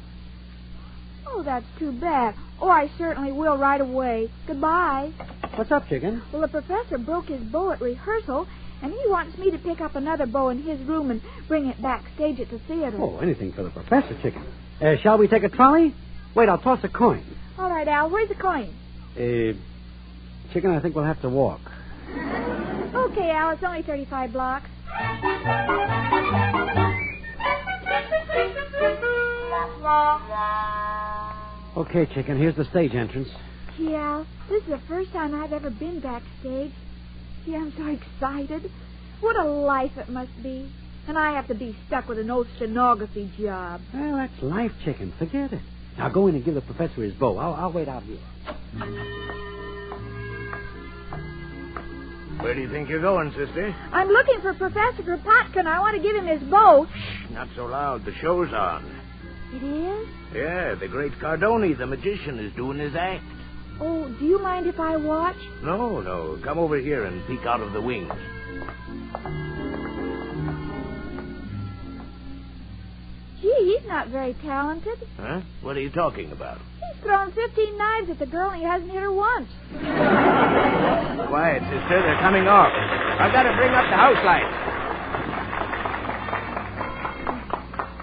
Oh, that's too bad. Oh, I certainly will right away. Goodbye. What's up, chicken? Well, the professor broke his bow at rehearsal, and he wants me to pick up another bow in his room and bring it backstage at the theater. Oh, anything for the professor, chicken. Shall we take a trolley? Wait, I'll toss a coin. All right, Al, where's the coin? Chicken, I think we'll have to walk. Okay, Al, it's only 35 blocks. Okay, chicken, here's the stage entrance. Gee, Al, this is the first time I've ever been backstage. Gee, I'm so excited. What a life it must be. And I have to be stuck with an old stenography job. Well, that's life, chicken. Forget it. Now go in and give the professor his bow. I'll wait out here. Where do you think you're going, sister? I'm looking for Professor Kropotkin. I want to give him his bow. Shh, not so loud. The show's on. It is? Yeah, the great Cardoni, the magician, is doing his act. Oh, do you mind if I watch? No. Come over here and peek out of the wings. Gee, he's not very talented. Huh? What are you talking about? He's thrown 15 knives at the girl and he hasn't hit her once. Quiet, sister. They're coming off. I've got to bring up the house lights.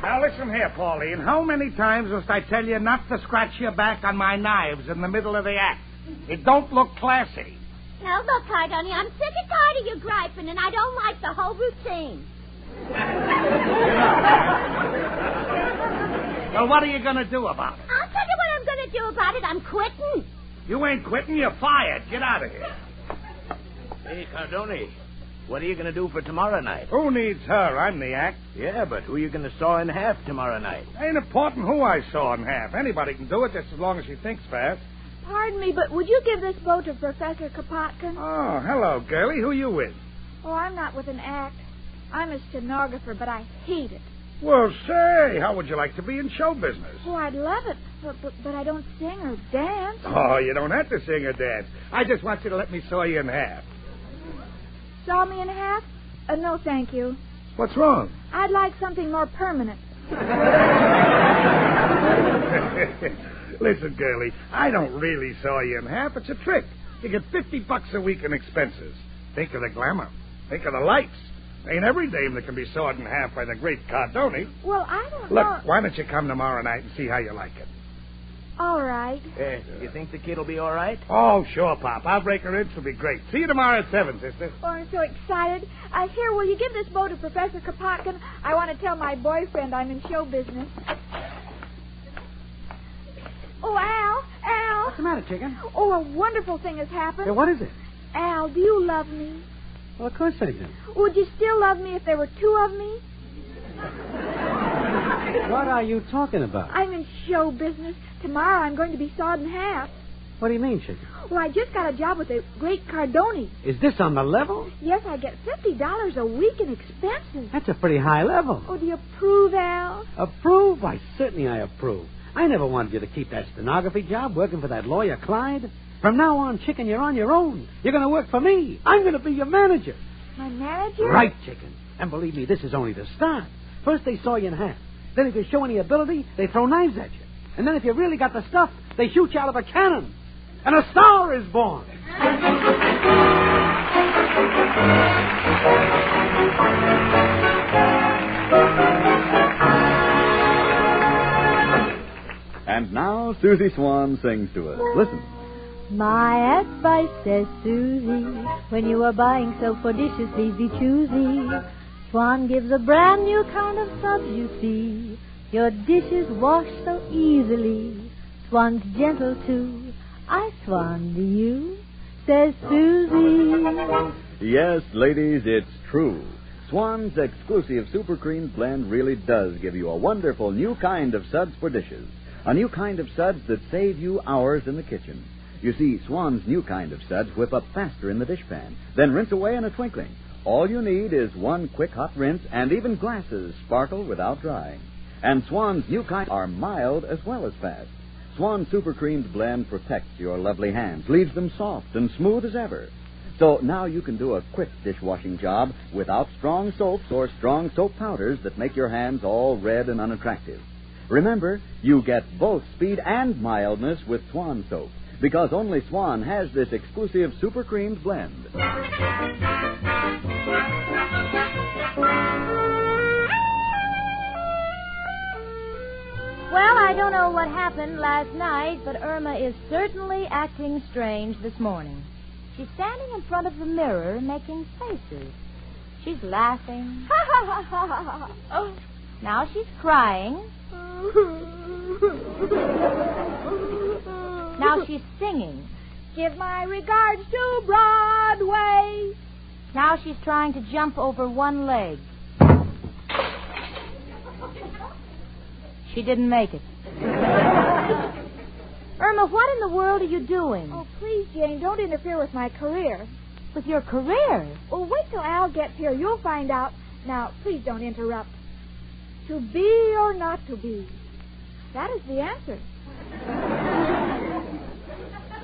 Now, listen here, Pauline. How many times must I tell you not to scratch your back on my knives in the middle of the act? It don't look classy. Now, look, Cardoni, I'm sick and tired of you griping, and I don't like the whole routine. Well, what are you going to do about it? I'll tell you what I'm going to do about it. I'm quitting. You ain't quitting. You're fired. Get out of here. Hey, Cardoni, what are you going to do for tomorrow night? Who needs her? I'm the act. Yeah, but who are you going to saw in half tomorrow night? Ain't important who I saw in half. Anybody can do it just as long as she thinks fast. Pardon me, but would you give this bow to Professor Kropotkin? Oh, hello, girlie. Who you with? Oh, I'm not with an act. I'm a stenographer, but I hate it. Well, say, how would you like to be in show business? Oh, I'd love it, but I don't sing or dance. Oh, you don't have to sing or dance. I just want you to let me saw you in half. Saw me in half? No, thank you. What's wrong? I'd like something more permanent. Listen, girlie, I don't really saw you in half. It's a trick. You get $50 a week in expenses. Think of the glamour. Think of the lights. Ain't every dame that can be sawed in half by the great Cardoni. Well, I don't know. Look, why don't you come tomorrow night and see how you like it? All right. You think the kid'll be all right? Oh, sure, Pop. I'll break her in. She'll be great. See you tomorrow at 7, sister. Oh, I'm so excited. Here, will you give this bow to Professor Kropotkin? I want to tell my boyfriend I'm in show business. Oh, Al. What's the matter, chicken? Oh, a wonderful thing has happened. Hey, what is it? Al, do you love me? Well, of course I do. Would you still love me if there were two of me? What are you talking about? I'm in show business. Tomorrow I'm going to be sawed in half. What do you mean, Chicken? Well, I just got a job with the Great Cardoni. Is this on the level? Yes, I get $50 a week in expenses. That's a pretty high level. Oh, do you approve, Al? Approve? Why, certainly I approve. I never wanted you to keep that stenography job working for that lawyer, Clyde. From now on, Chicken, you're on your own. You're going to work for me. I'm going to be your manager. My manager? Right, Chicken. And believe me, this is only the start. First, they saw you in half. Then, if you show any ability, they throw knives at you. And then, if you really got the stuff, they shoot you out of a cannon. And a star is born. And now, Susie Swan sings to us. Listen. My advice, says Susie, when you are buying soap for dishes, please be choosy. Swan gives a brand new kind of suds, you see. Your dishes wash so easily. Swan's gentle, too. I swan to you, says Susie. Yes, ladies, it's true. Swan's exclusive Super Cream blend really does give you a wonderful new kind of suds for dishes. A new kind of suds that save you hours in the kitchen. You see, Swan's new kind of suds whip up faster in the dishpan, then rinse away in a twinkling. All you need is one quick hot rinse, and even glasses sparkle without drying. And Swan's new kind are mild as well as fast. Swan Super Creamed blend protects your lovely hands, leaves them soft and smooth as ever. So now you can do a quick dishwashing job without strong soaps or strong soap powders that make your hands all red and unattractive. Remember, you get both speed and mildness with Swan soap, because only Swan has this exclusive Super Creamed blend. Well, I don't know what happened last night, but Irma is certainly acting strange this morning. She's standing in front of the mirror making faces. She's laughing. Now she's crying. Now she's singing. Give my regards to Broadway. Now she's trying to jump over one leg. She didn't make it. Irma, what in the world are you doing? Oh, please, Jane, don't interfere with my career. With your career? Well, wait till Al gets here. You'll find out. Now, please don't interrupt. To be or not to be? That is the answer.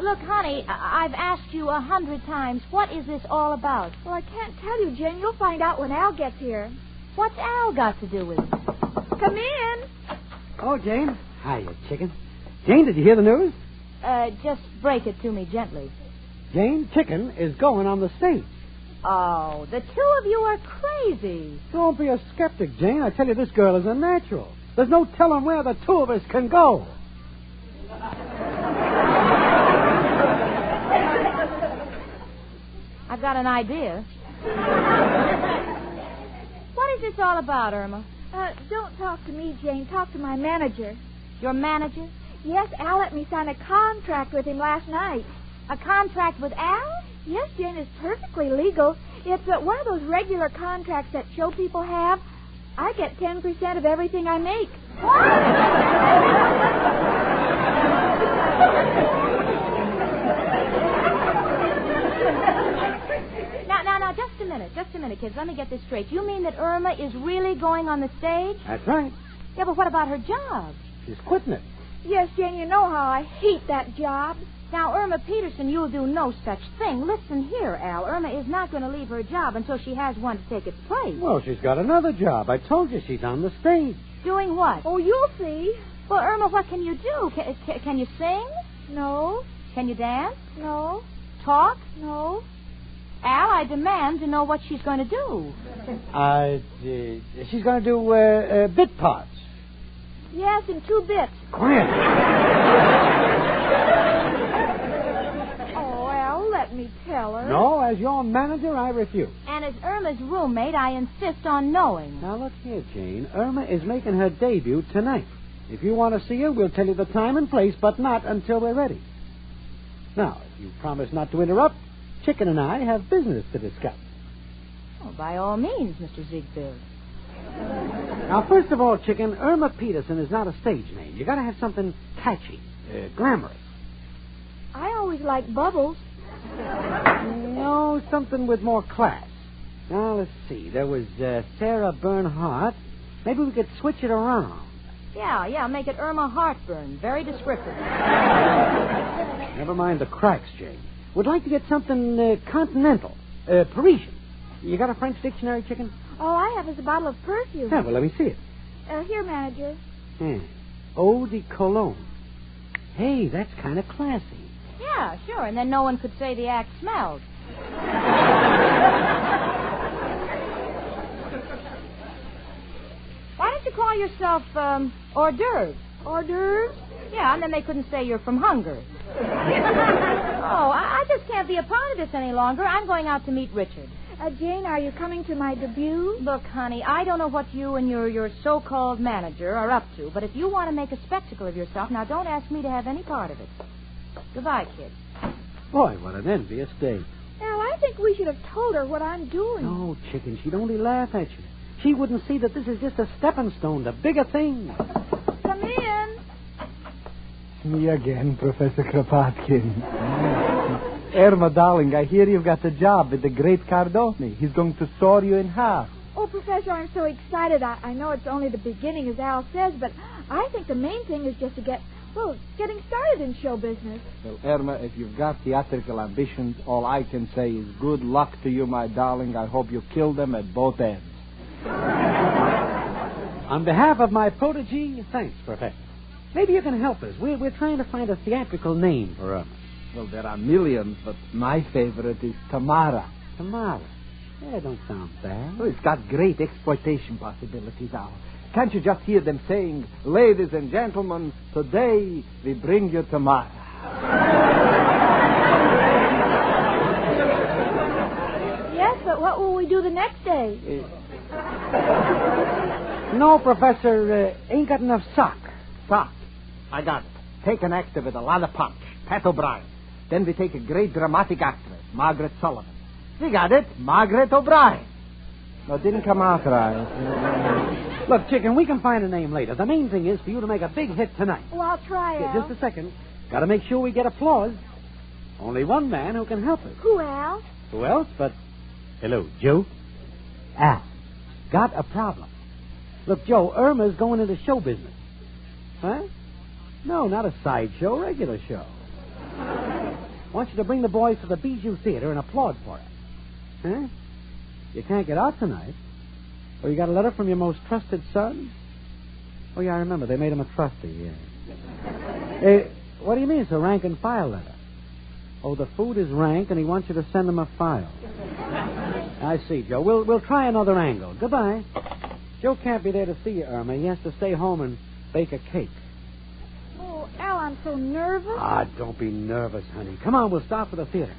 Look, honey, I've asked you 100 times, what is this all about? Well, I can't tell you, Jane. You'll find out when Al gets here. What's Al got to do with it? Come in. Oh, Jane. Hiya, Chicken. Jane, did you hear the news? Just break it to me gently. Jane, Chicken is going on the stage. Oh, the two of you are crazy. Don't be a skeptic, Jane. I tell you, this girl is a natural. There's no telling where the two of us can go. I've got an idea. What is this all about, Irma? Don't talk to me, Jane. Talk to my manager. Your manager? Yes, Al let me sign a contract with him last night. A contract with Al? Yes, Jane, it's perfectly legal. It's one of those regular contracts that show people have. I get 10% of everything I make. Now, just a minute, kids. Let me get this straight. You mean that Irma is really going on the stage? That's right. Yeah, but what about her job? She's quitting it. Yes, Jane, you know how I hate that job. Now, Irma Peterson, you'll do no such thing. Listen here, Al. Irma is not going to leave her job until she has one to take its place. Well, she's got another job. I told you she's on the stage. Doing what? Oh, you'll see. Well, Irma, what can you do? Can you sing? No. Can you dance? No. Talk? No. Al, I demand to know what she's going to do. She's going to do bit parts. Yes, in 2 bits. Quiet. Oh, Al, let me tell her. No, as your manager, I refuse. And as Irma's roommate, I insist on knowing. Now, look here, Jane. Irma is making her debut tonight. If you want to see her, we'll tell you the time and place, but not until we're ready. Now, if you promise not to interrupt, Chicken and I have business to discuss. Well, by all means, Mr. Ziegfeld. Now, first of all, Chicken, Irma Peterson is not a stage name. You got to have something catchy, glamorous. I always like Bubbles. No, something with more class. Now, let's see. There was Sarah Bernhardt. Maybe we could switch it around. Yeah, make it Irma Heartburn. Very descriptive. Never mind the cracks, Jane. Would like to get something continental, Parisian. You got a French dictionary, Chicken? All I have is a bottle of perfume. Yeah, well, let me see it. Here, manager. Eau de Cologne. Hey, that's kind of classy. Yeah, sure, and then no one could say the act smelled. Why don't you call yourself, hors d'oeuvres? Hors d'oeuvres? Yeah, and then they couldn't say you're from Hungary. I just can't be a part of this any longer. I'm going out to meet Richard. Jane, are you coming to my debut? Look, honey, I don't know what you and your so-called manager are up to, but if you want to make a spectacle of yourself, now don't ask me to have any part of it. Goodbye, kid. Boy, what an envious day. Al, I think we should have told her what I'm doing. No, Chicken, she'd only laugh at you. She wouldn't see that this is just a stepping stone to bigger things. Come in. Me again, Professor Kropotkin. Irma, darling, I hear you've got the job with the great Cardone. He's going to saw you in half. Oh, Professor, I'm so excited. I know it's only the beginning, as Al says, but I think the main thing is just to getting started in show business. Well, Irma, if you've got theatrical ambitions, all I can say is good luck to you, my darling. I hope you kill them at both ends. On behalf of my protege, thanks, Professor. Maybe you can help us. We're trying to find a theatrical name for Irma. Well, there are millions, but my favorite is Tamara. Tamara? That don't sound bad. Oh, it's got great exploitation possibilities, Al. Can't you just hear them saying, ladies and gentlemen, today we bring you Tamara. Yes, but what will we do the next day? No, Professor, ain't got enough sock. Sock? I got it. Take an actor with a lot of punch, Pat O'Brien. Then we take a great dramatic actress, Margaret Sullivan. We got it, Margaret O'Brien. No, it didn't come out right. Look, Chicken, we can find a name later. The main thing is for you to make a big hit tonight. Well, I'll try, Al. Just a second. Got to make sure we get applause. Only one man who can help us. Who, Al? Who else but... Hello, Joe? Al. Got a problem. Look, Joe, Irma's going into show business. Huh? No, not a sideshow, regular show. Want you to bring the boys to the Bijou Theater and applaud for it. Huh? You can't get out tonight. Oh, you got a letter from your most trusted son? Oh, yeah, I remember. They made him a trustee, yeah. Hey, what do you mean it's a rank and file letter? Oh, the food is rank, and he wants you to send him a file. I see, Joe. We'll try another angle. Goodbye. Joe can't be there to see you, Irma. He has to stay home and bake a cake. Oh, Al, I'm so nervous. Ah, don't be nervous, honey. Come on, we'll start for the theater.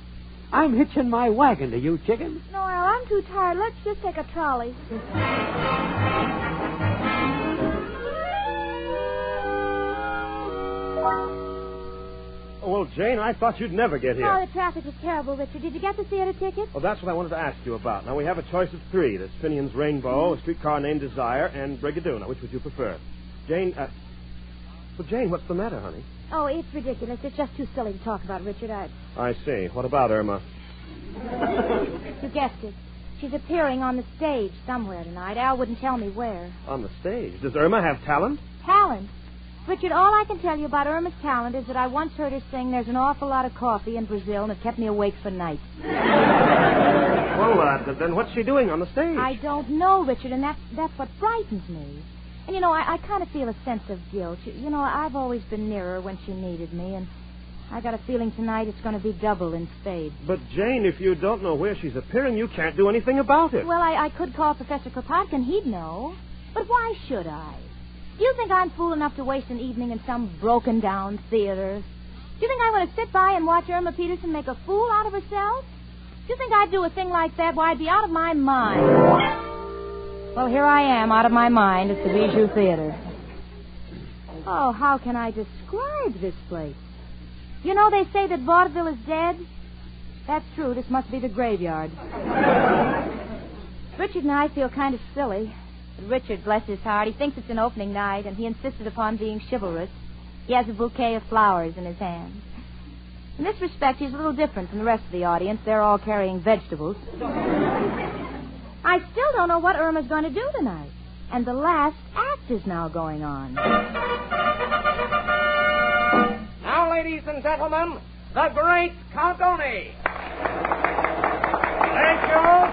I'm hitching my wagon to you, Chicken. No, Al, I'm too tired. Let's just take a trolley. Well, Jane, I thought you'd never get here. Oh, the traffic was terrible, Richard. Did you get the theater ticket? Well, that's what I wanted to ask you about. Now, we have a choice of three. There's Finian's Rainbow, a streetcar named Desire, and Brigadoon. Now, which would you prefer? Jane, well, Jane, what's the matter, honey? Oh, it's ridiculous. It's just too silly to talk about, Richard. I see. What about Irma? You guessed it. She's appearing on the stage somewhere tonight. Al wouldn't tell me where. On the stage? Does Irma have talent? Talent? Richard, all I can tell you about Irma's talent is that I once heard her sing There's an Awful Lot of Coffee in Brazil, and it kept me awake for nights. Well, then what's she doing on the stage? I don't know, Richard, and that's what frightens me. And, you know, I kind of feel a sense of guilt. You know, I've always been near her when she needed me, and I got a feeling tonight it's going to be double in spades. But, Jane, if you don't know where she's appearing, you can't do anything about it. Well, I could call Professor Kropotkin. He'd know. But why should I? Do you think I'm fool enough to waste an evening in some broken-down theater? Do you think I'm going to sit by and watch Irma Peterson make a fool out of herself? Do you think I'd do a thing like that? Why, I'd be out of my mind. Well, here I am, out of my mind at the Bijou Theater. Oh, how can I describe this place? You know, they say that vaudeville is dead. That's true. This must be the graveyard. Richard and I feel kind of silly. But Richard, bless his heart, he thinks it's an opening night, and he insisted upon being chivalrous. He has a bouquet of flowers in his hand. In this respect, he's a little different from the rest of the audience. They're all carrying vegetables. I still don't know what Irma's going to do tonight. And the last act is now going on. Now, ladies and gentlemen, the Great Cardoni.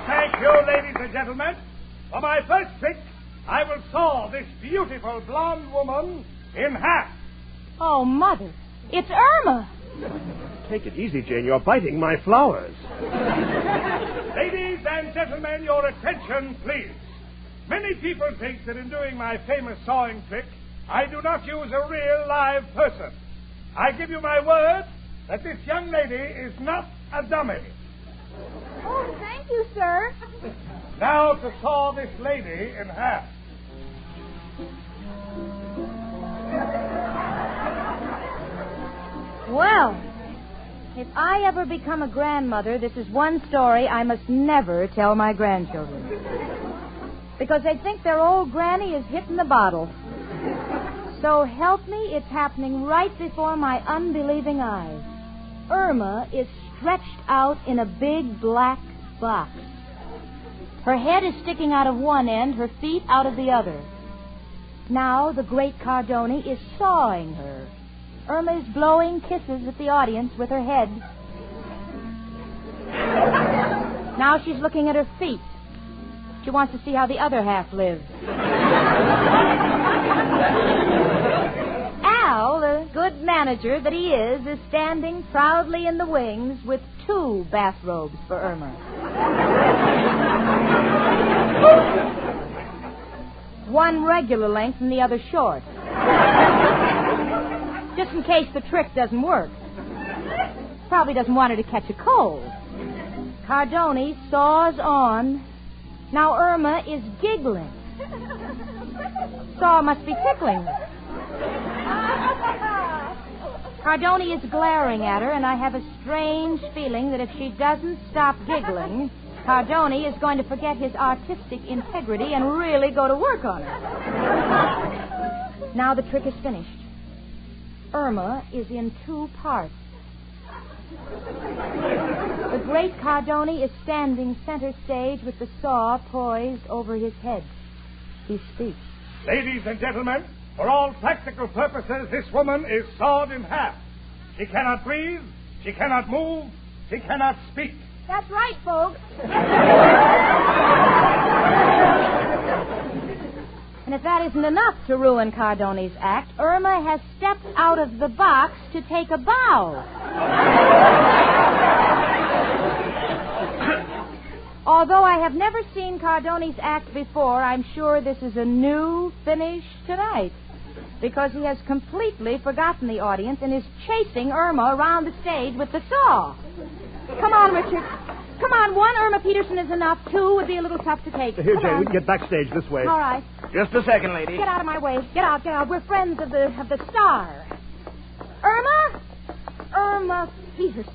Thank you, ladies and gentlemen. For my first trick, I will saw this beautiful blonde woman in half. Oh, Mother, it's Irma. Take it easy, Jane. You're biting my flowers. Ladies and gentlemen, your attention, please. Many people think that in doing my famous sawing trick, I do not use a real live person. I give you my word that this young lady is not a dummy. Oh, thank you, sir. Now to saw this lady in half. Well, if I ever become a grandmother, this is one story I must never tell my grandchildren. Because they think their old granny is hitting the bottle. So help me, it's happening right before my unbelieving eyes. Irma is stretched out in a big black box. Her head is sticking out of one end, her feet out of the other. Now the great Cardoni is sawing her. Irma is blowing kisses at the audience with her head. Now she's looking at her feet. She wants to see how the other half lives. Al, the good manager that he is standing proudly in the wings with 2 bathrobes for Irma. One regular length and the other short. Just in case the trick doesn't work. Probably doesn't want her to catch a cold. Cardoni saws on. Now Irma is giggling. Saw must be tickling her. Cardoni is glaring at her, and I have a strange feeling that if she doesn't stop giggling, Cardoni is going to forget his artistic integrity and really go to work on her. Now the trick is finished. Irma is in 2 parts. The great Cardoni is standing center stage with the saw poised over his head. He speaks. Ladies and gentlemen, for all practical purposes, this woman is sawed in half. She cannot breathe, she cannot move, she cannot speak. That's right, folks. And if that isn't enough to ruin Cardoni's act, Irma has stepped out of the box to take a bow. Although I have never seen Cardoni's act before, I'm sure this is a new finish tonight. Because he has completely forgotten the audience and is chasing Irma around the stage with the saw. Come on, Richard. Come on, 1 Irma Peterson is enough. 2 would be a little tough to take. Here, Come Jane, on. we can get backstage this way. All right. Just a second, lady. Get out of my way. Get out. We're friends of the star. Irma? Irma Peterson.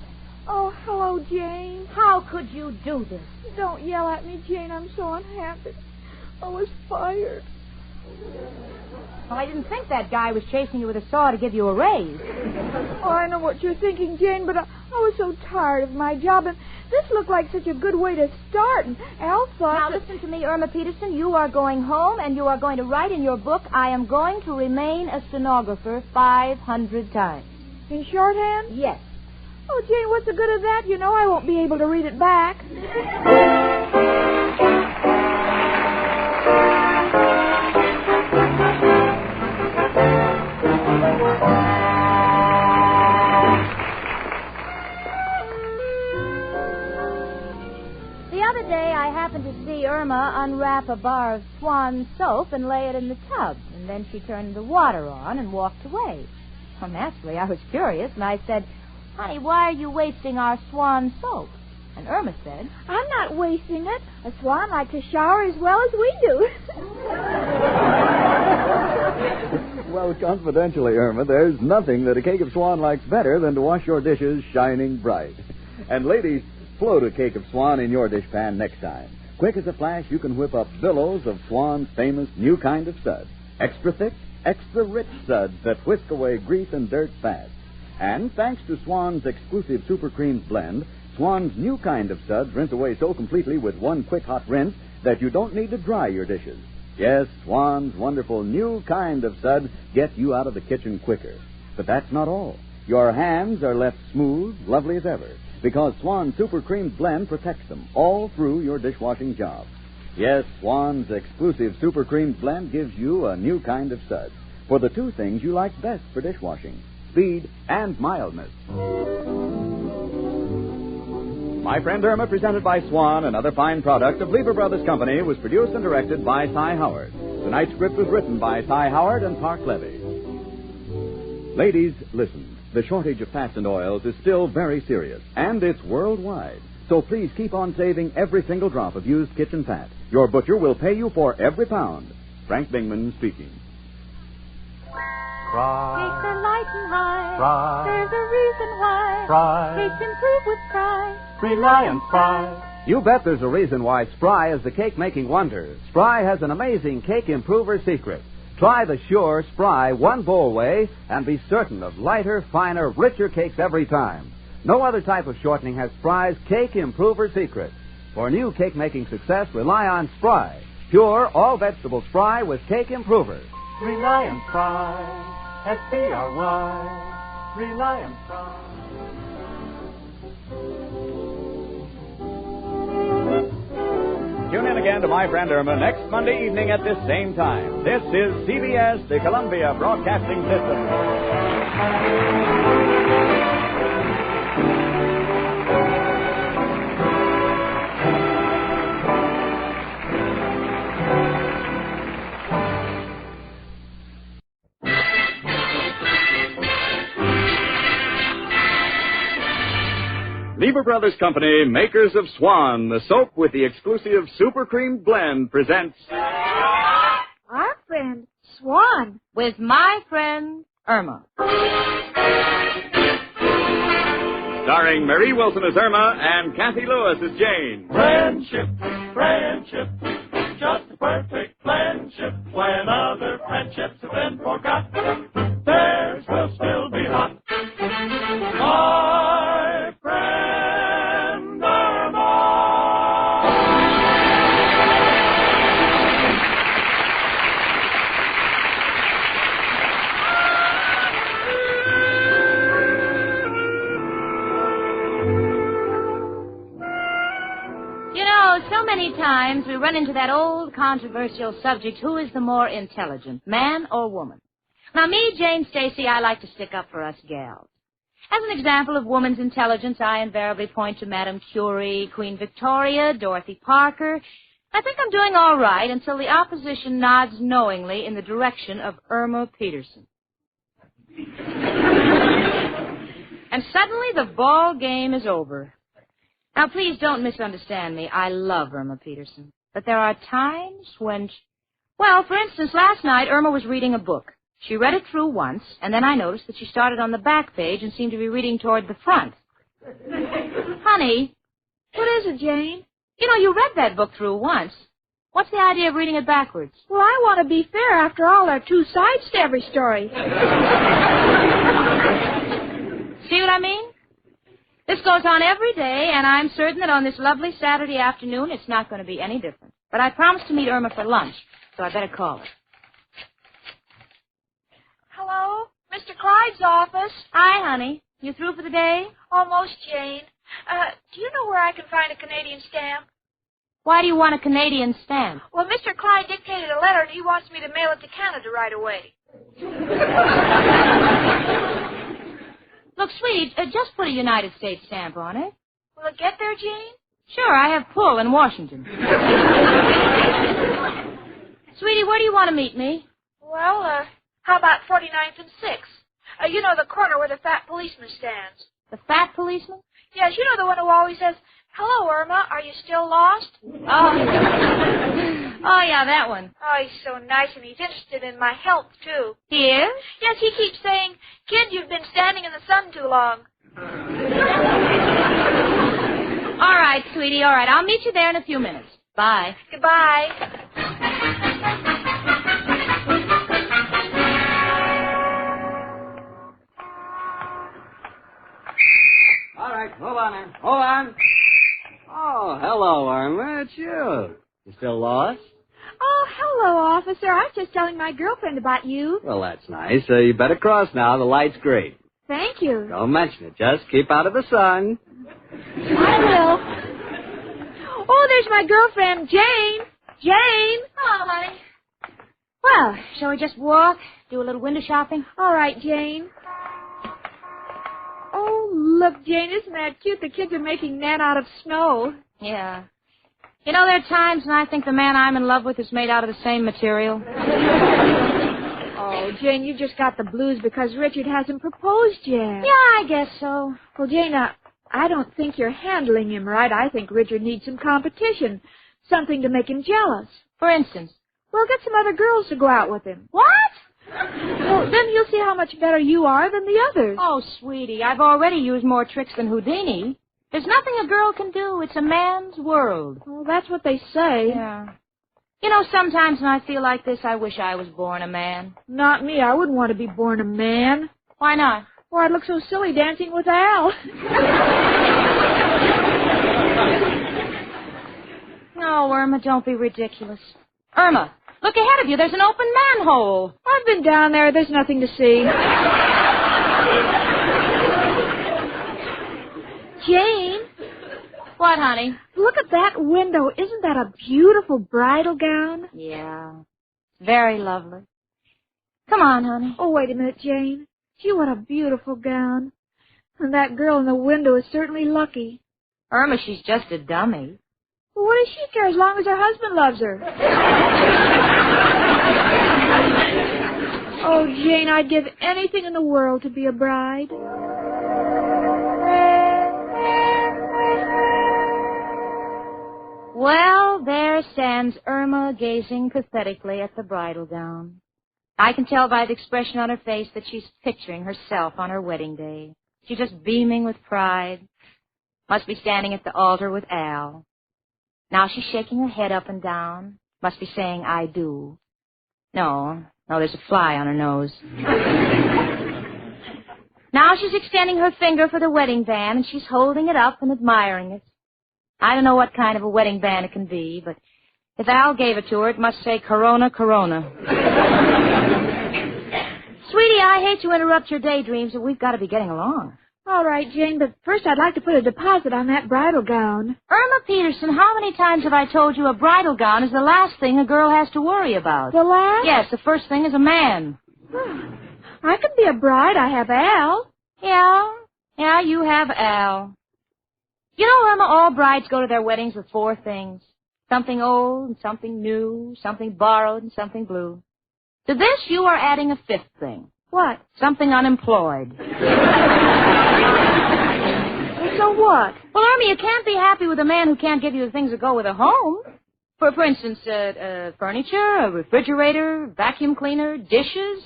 Oh, hello, Jane. How could you do this? Don't yell at me, Jane. I'm so unhappy. I was fired. Well, I didn't think that guy was chasing you with a saw to give you a raise. Oh, I know what you're thinking, Jane, but I was so tired of my job, and this looked like such a good way to start, and Al thought... Now, listen to me, Irma Peterson. You are going home, and you are going to write in your book, I am going to remain a stenographer 500 times. In shorthand? Yes. Oh, Jane, what's the good of that? You know I won't be able to read it back. The other day, I happened to see Irma unwrap a bar of Swan soap and lay it in the tub. And then she turned the water on and walked away. Well, naturally, I was curious, and I said, Honey, why are you wasting our Swan soap? And Irma said, I'm not wasting it. A swan likes to shower as well as we do. Well, confidentially, Irma, there's nothing that a cake of swan likes better than to wash your dishes shining bright. And ladies, float a cake of swan in your dishpan next time. Quick as a flash, you can whip up billows of Swan's famous new kind of suds. Extra thick, extra rich suds that whisk away grease and dirt fast. And thanks to Swan's exclusive Super Creams blend, Swan's new kind of suds rinse away so completely with one quick hot rinse that you don't need to dry your dishes. Yes, Swan's wonderful new kind of suds get you out of the kitchen quicker. But that's not all. Your hands are left smooth, lovely as ever, because Swan's Super Creams blend protects them all through your dishwashing job. Yes, Swan's exclusive Super Creams blend gives you a new kind of suds for the two things you like best for dishwashing: speed and mildness. My Friend Irma, presented by Swan, another fine product of Lever Brothers Company, was produced and directed by Cy Howard. Tonight's script was written by Cy Howard and Park Levy. Ladies, listen. The shortage of fats and oils is still very serious, and it's worldwide. So please keep on saving every single drop of used kitchen fat. Your butcher will pay you for every pound. Frank Bingman speaking. Fry. Cakes are light and high. Fry. There's a reason why. Fry. Cakes improve with Fry. Rely on Fry. You bet there's a reason why Spry is the cake-making wonder. Spry has an amazing cake improver secret. Try the sure Spry one-bowl way and be certain of lighter, finer, richer cakes every time. No other type of shortening has Spry's cake improver secret. For new cake-making success, rely on Spry. Pure, all-vegetable Spry with cake improver. Rely on Fry. S-P-R-Y. Rely on Fry. Tune in again to My Friend Irma next Monday evening at this same time. This is CBS, the Columbia Broadcasting System. Lever Brothers Company, makers of Swan, the soap with the exclusive Super Cream blend, presents Our Friend Swan. With My Friend Irma. starring Mary Wilson as Irma and Kathy Lewis as Jane. Friendship, friendship, just the perfect friendship. When other friendships have been forgot, theirs will still be hot. My friend Irma. You know, so many times we run into that old controversial subject, who is the more intelligent, man or woman? Now, me, Jane Stacy, I like to stick up for us gals. As an example of woman's intelligence, I invariably point to Madame Curie, Queen Victoria, Dorothy Parker. I think I'm doing all right until the opposition nods knowingly in the direction of Irma Peterson. And suddenly the ball game is over. Now, please don't misunderstand me. I love Irma Peterson. But there are times when... Well, for instance, last night Irma was reading a book. She read it through once, and then I noticed that she started on the back page and seemed to be reading toward the front. Honey. What is it, Jane? You know, you read that book through once. What's the idea of reading it backwards? Well, I want to be fair. After all, there are two sides to every story. See what I mean? This goes on every day, and I'm certain that on this lovely Saturday afternoon it's not going to be any different. But I promised to meet Irma for lunch, so I better call her. Hello? Mr. Clyde's office? Hi, honey. You through for the day? Almost, Jane. Do you know where I can find a Canadian stamp? Why do you want a Canadian stamp? Well, Mr. Clyde dictated a letter, and he wants me to mail it to Canada right away. Look, sweetie, just put a United States stamp on it. Will it get there, Jane? Sure, I have pull in Washington. Sweetie, where do you want to meet me? Well, how about 49th and 6th? You know, the corner where the fat policeman stands. The fat policeman? Yes, you know the one who always says, "Hello, Irma, are you still lost?" Oh, yeah, that one. Oh, he's so nice, and he's interested in my health, too. He is? Yes, he keeps saying, "Kid, you've been standing in the sun too long." All right, sweetie, all right. I'll meet you there in a few minutes. Bye. Goodbye. All right, hold on there. Hold on. Oh, hello, Irma. It's you. You still lost? Oh, hello, officer. I was just telling my girlfriend about you. Well, that's nice. You better cross now. The light's great. Thank you. Don't mention it. Just keep out of the sun. I will. Oh, there's my girlfriend, Jane. Jane. Hello, honey. Well, shall we just walk, do a little window shopping? All right, Jane. Oh, look, Jane, isn't that cute? The kids are making men out of snow. Yeah. You know, there are times when I think the man I'm in love with is made out of the same material. Oh, Jane, you just got the blues because Richard hasn't proposed yet. Yeah, I guess so. Well, Jane, I don't think you're handling him right. I think Richard needs some competition, something to make him jealous. For instance? Well, get some other girls to go out with him. What? Well, then he'll see how much better you are than the others. Oh, sweetie, I've already used more tricks than Houdini. There's nothing a girl can do. It's a man's world. Well, that's what they say. Yeah. You know, sometimes when I feel like this, I wish I was born a man. Not me. I wouldn't want to be born a man. Why not? Well, I'd look so silly dancing with Al. No, Irma, don't be ridiculous. Irma, look ahead of you. There's an open manhole. I've been down there. There's nothing to see. Jane. What, honey? Look at that window. Isn't that a beautiful bridal gown? Yeah. Very lovely. Come on, honey. Oh, wait a minute, Jane. Gee, what a beautiful gown. And that girl in the window is certainly lucky. Irma, she's just a dummy. Well, what does she care as long as her husband loves her? Oh, Jane, I'd give anything in the world to be a bride. Well, there stands Irma gazing pathetically at the bridal gown. I can tell by the expression on her face that she's picturing herself on her wedding day. She's just beaming with pride. Must be standing at the altar with Al. Now she's shaking her head up and down. Must be saying, I do. No, there's a fly on her nose. Now she's extending her finger for the wedding band, and she's holding it up and admiring it. I don't know what kind of a wedding band it can be, but if Al gave it to her, it must say Corona, Corona. Sweetie, I hate to interrupt your daydreams, but we've got to be getting along. All right, Jane, but first I'd like to put a deposit on that bridal gown. Irma Peterson, how many times have I told you a bridal gown is the last thing a girl has to worry about? The last? Yes, the first thing is a man. I could be a bride. I have Al. Yeah, you have Al. You know, Irma, all brides go to their weddings with 4 things. Something old and something new, something borrowed and something blue. To this, you are adding a 5th thing. What? Something unemployed. So what? Well, Irma, you can't be happy with a man who can't give you the things that go with a home. For instance, furniture, a refrigerator, vacuum cleaner, dishes.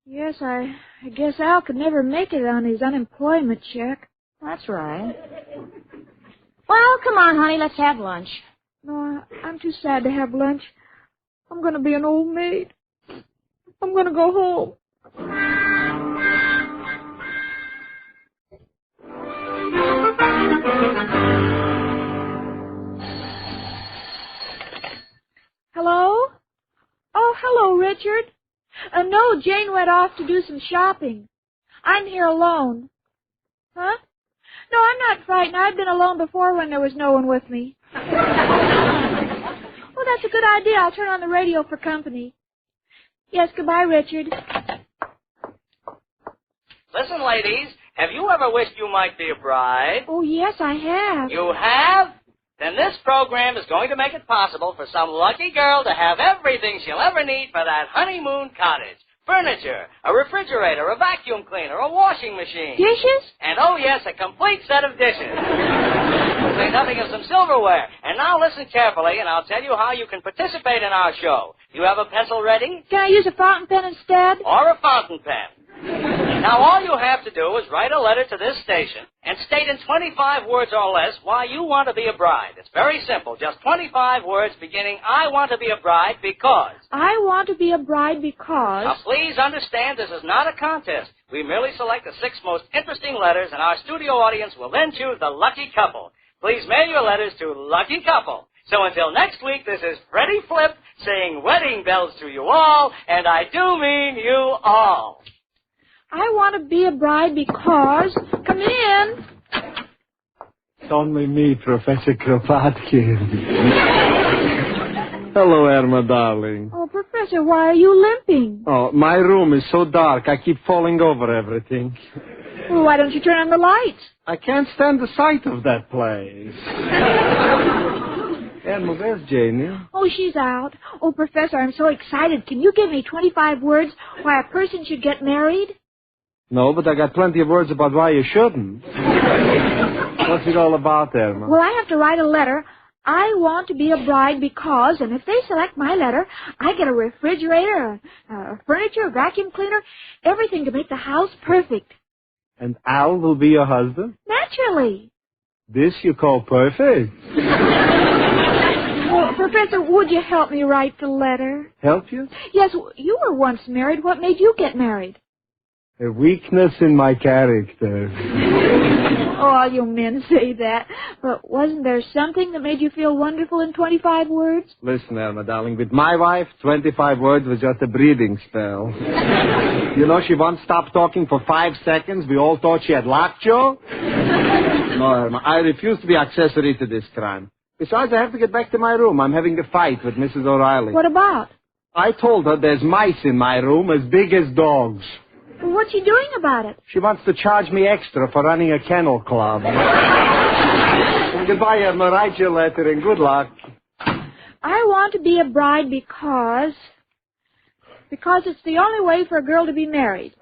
Yes, I guess Al could never make it on his unemployment check. That's right. Well, come on, honey, let's have lunch. No, I'm too sad to have lunch. I'm going to be an old maid. I'm going to go home. Hello? Oh, hello, Richard. No, Jane went off to do some shopping. I'm here alone. Huh? No, I'm not frightened. I've been alone before when there was no one with me. Oh, that's a good idea. I'll turn on the radio for company. Yes, goodbye, Richard. Listen, ladies, have you ever wished you might be a bride? Oh, yes, I have. You have? Then this program is going to make it possible for some lucky girl to have everything she'll ever need for that honeymoon cottage. Furniture, a refrigerator, a vacuum cleaner, a washing machine. Dishes? And, oh, yes, a complete set of dishes. Say nothing of some silverware. And now listen carefully, and I'll tell you how you can participate in our show. You have a pencil ready? Can I use a fountain pen instead? Or a fountain pen. Now, all you have to do is write a letter to this station and state in 25 words or less why you want to be a bride. It's very simple. Just 25 words beginning, I want to be a bride because. I want to be a bride because. Now, please understand this is not a contest. We merely select the 6 most interesting letters, and our studio audience will then choose the lucky couple. Please mail your letters to Lucky Couple. So until next week, this is Freddie Flip saying wedding bells to you all, and I do mean you all. I want to be a bride because... Come in. It's only me, Professor Kropotkin. Hello, Irma, darling. Oh, Professor, why are you limping? Oh, my room is so dark, I keep falling over everything. Well, why don't you turn on the lights? I can't stand the sight of that place. Irma, where's Janie? Oh, she's out. Oh, Professor, I'm so excited. Can you give me 25 words why a person should get married? No, but I got plenty of words about why you shouldn't. What's it all about, Irma? Well, I have to write a letter. I want to be a bride because, and if they select my letter, I get a refrigerator, furniture, a vacuum cleaner, everything to make the house perfect. And Al will be your husband? Naturally. This you call perfect? Well, Professor, would you help me write the letter? Help you? Yes, you were once married. What made you get married? A weakness in my character. Oh, all you men say that. But wasn't there something that made you feel wonderful in 25 words? Listen, Irma, darling, with my wife, 25 words was just a breathing spell. You know, she once stopped talking for 5 seconds. We all thought she had lockjaw. No, Irma, I refuse to be accessory to this crime. Besides, I have to get back to my room. I'm having a fight with Mrs. O'Reilly. What about? I told her there's mice in my room as big as dogs. Well, what's she doing about it? She wants to charge me extra for running a kennel club. Well, goodbye, Irma. Write your letter and good luck. I want to be a bride because it's the only way for a girl to be married.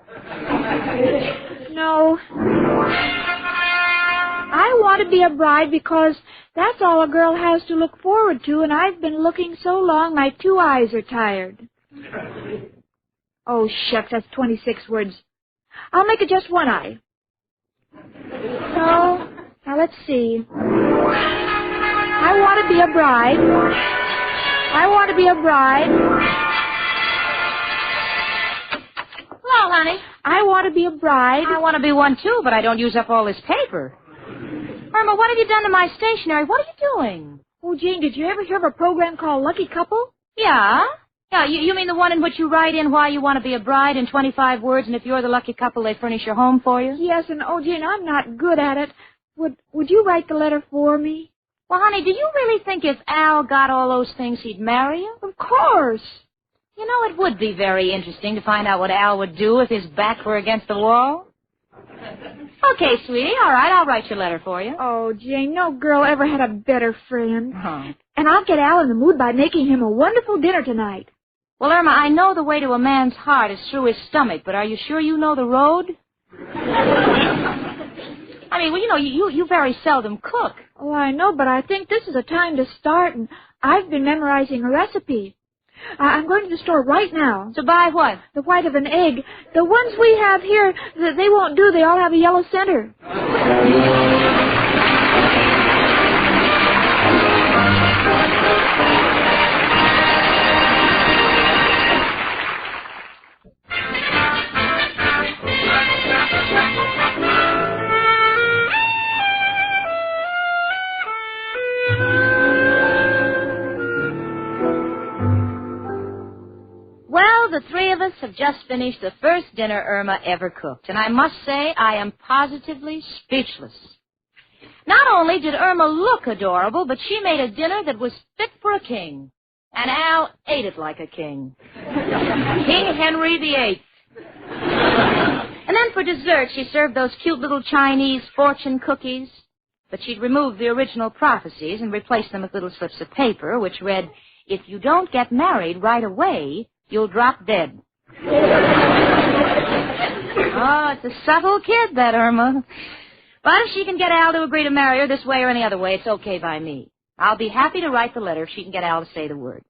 No. I want to be a bride because that's all a girl has to look forward to, and I've been looking so long my 2 eyes are tired. Oh, shucks, that's 26 words. I'll make it just 1 eye. So, now let's see. I want to be a bride. I want to be a bride. Hello, honey. I want to be a bride. I want to be one, too, but I don't use up all this paper. Irma, what have you done to my stationery? What are you doing? Oh, Jane, did you ever hear of a program called Lucky Couple? Yeah? Yeah, you mean the one in which you write in why you want to be a bride in 25 words, and if you're the lucky couple, they furnish your home for you? Yes, and, oh, Jane, I'm not good at it. Would you write the letter for me? Well, honey, do you really think if Al got all those things, he'd marry you? Of course. You know, it would be very interesting to find out what Al would do if his back were against the wall. Okay, sweetie, all right, I'll write your letter for you. Oh, Jane, no girl ever had a better friend. Uh-huh. And I'll get Al in the mood by making him a wonderful dinner tonight. Well, Irma, I know the way to a man's heart is through his stomach, but are you sure you know the road? I mean, well, you very seldom cook. Oh, I know, but I think this is a time to start, and I've been memorizing a recipe. I'm going to the store right now. To buy what? The white of an egg. The ones we have here, they won't do. They all have a yellow center. The 3 of us have just finished the first dinner Irma ever cooked, and I must say I am positively speechless. Not only did Irma look adorable, but she made a dinner that was fit for a king, and Al ate it like a king. King Henry VIII. And then for dessert, she served those cute little Chinese fortune cookies, but she'd removed the original prophecies and replaced them with little slips of paper, which read, "If you don't get married right away, you'll drop dead." Oh, it's a subtle kid, that Irma. But if she can get Al to agree to marry her this way or any other way, it's okay by me. I'll be happy to write the letter if she can get Al to say the word.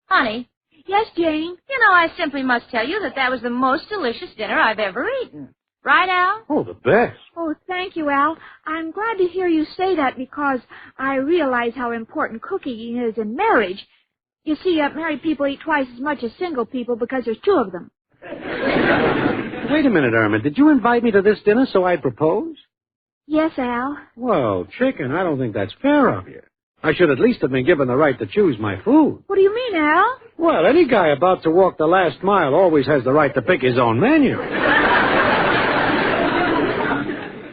Honey. Yes, Jane? You know, I simply must tell you that was the most delicious dinner I've ever eaten. Right, Al? Oh, the best. Oh, thank you, Al. I'm glad to hear you say that because I realize how important cooking is in marriage. You see, married people eat twice as much as single people because there's two of them. Wait a minute, Irma. Did you invite me to this dinner so I'd propose? Yes, Al. Well, chicken, I don't think that's fair of you. I should at least have been given the right to choose my food. What do you mean, Al? Well, any guy about to walk the last mile always has the right to pick his own menu.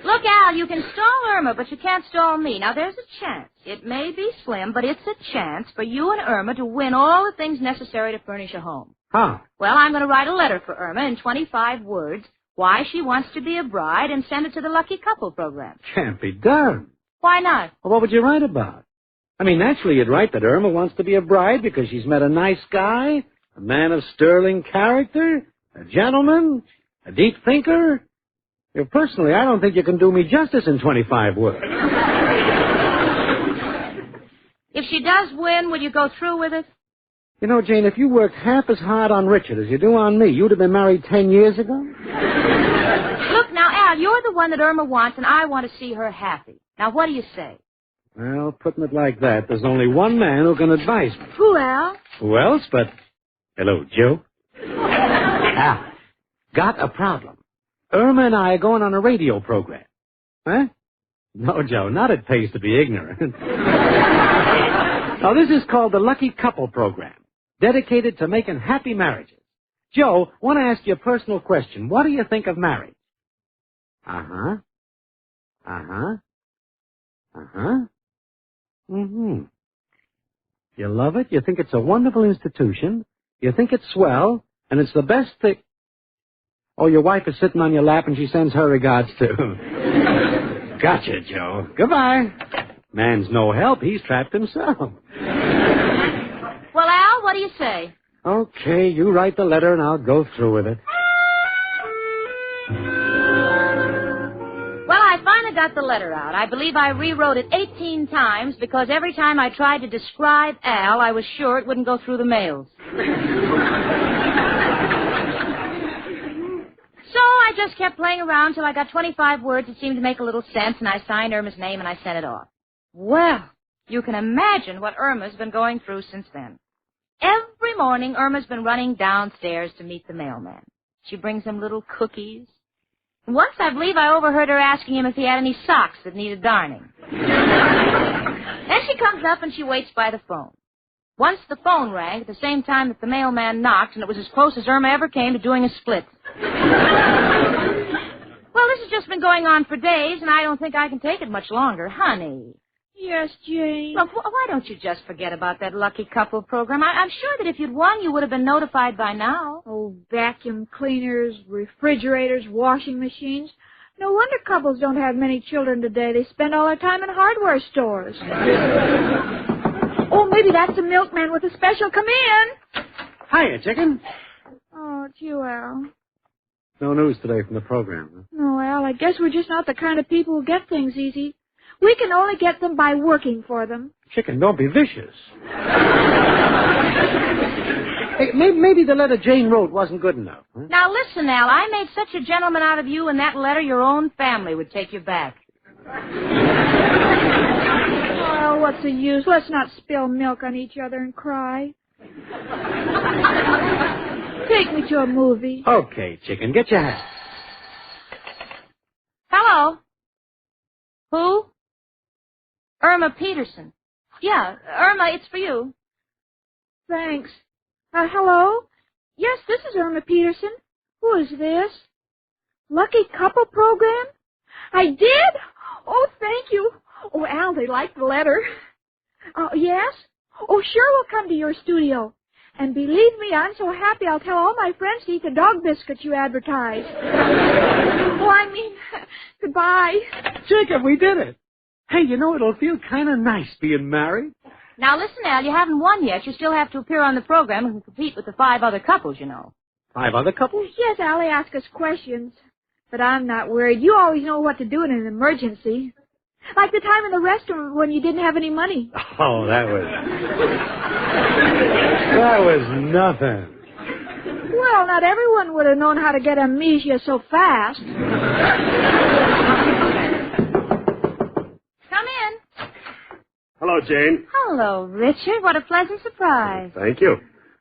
Look, Al, you can stall Irma, but you can't stall me. Now, there's a chance. It may be slim, but it's a chance for you and Irma to win all the things necessary to furnish a home. Huh? Well, I'm going to write a letter for Irma in 25 words, why she wants to be a bride, and send it to the Lucky Couple program. Can't be done. Why not? Well, what would you write about? I mean, naturally, you'd write that Irma wants to be a bride because she's met a nice guy, a man of sterling character, a gentleman, a deep thinker. Personally, I don't think you can do me justice in 25 words. If she does win, will you go through with it? You know, Jane, if you worked half as hard on Richard as you do on me, you'd have been married 10 years ago. Look, now, Al, you're the one that Irma wants, and I want to see her happy. Now, what do you say? Well, putting it like that, there's only one man who can advise me. Who, Al? Who else but... Hello, Joe. Al, got a problem. Irma and I are going on a radio program. Huh? No, Joe, not it pays to be ignorant. Now, this is called the Lucky Couple program, dedicated to making happy marriages. Joe, want to ask you a personal question. What do you think of marriage? Uh-huh. Uh-huh. Uh-huh. Mm-hmm. You love it? You think it's a wonderful institution? You think it's swell? And it's the best thing... Oh, your wife is sitting on your lap and she sends her regards, too. Gotcha, Joe. Goodbye. Man's no help. He's trapped himself. Well, Al, what do you say? Okay, you write the letter and I'll go through with it. Well, I finally got the letter out. I believe I rewrote it 18 times because every time I tried to describe Al, I was sure it wouldn't go through the mails. So I just kept playing around till I got 25 words that seemed to make a little sense, and I signed Irma's name and I sent it off. Well, you can imagine what Irma's been going through since then. Every morning, Irma's been running downstairs to meet the mailman. She brings him little cookies. And once, I believe, I overheard her asking him if he had any socks that needed darning. Then she comes up and she waits by the phone. Once the phone rang at the same time that the mailman knocked, and it was as close as Irma ever came to doing a split. Well, this has just been going on for days, and I don't think I can take it much longer. Honey. Yes, Jane. Look, why don't you just forget about that Lucky Couple program? I'm sure that if you'd won, you would have been notified by now. Oh, vacuum cleaners, refrigerators, washing machines. No wonder couples don't have many children today. They spend all their time in hardware stores. Oh, maybe that's the milkman with a special. Come in. Hiya, chicken. Oh, it's you, Al. No news today from the program, huh? No, Al, I guess we're just not the kind of people who get things easy. We can only get them by working for them. Chicken, don't be vicious. Hey, maybe the letter Jane wrote wasn't good enough. Huh? Now, listen, Al, I made such a gentleman out of you in that letter, your own family would take you back. Well, what's the use? Let's not spill milk on each other and cry. Take me to a movie. Okay, chicken, get your hat. Hello. Who? Irma Peterson. Yeah, Irma, it's for you. Thanks. Hello? Yes, this is Irma Peterson. Who is this? Lucky Couple program? I did? Oh, thank you. Oh, Al, they liked the letter. Yes? Oh, sure, we'll come to your studio. And believe me, I'm so happy I'll tell all my friends to eat the dog biscuits you advertise. Oh, I mean, goodbye. Jacob, we did it. Hey, you know, it'll feel kind of nice being married. Now, listen, Al, you haven't won yet. You still have to appear on the program and compete with the 5 other couples, you know. 5 other couples? Yes, Al, they ask us questions. But I'm not worried. You always know what to do in an emergency. Like the time in the restaurant when you didn't have any money. Oh, that was nothing. Well, not everyone would have known how to get amnesia so fast. Come in. Hello, Jane. Hello, Richard. What a pleasant surprise. Thank you.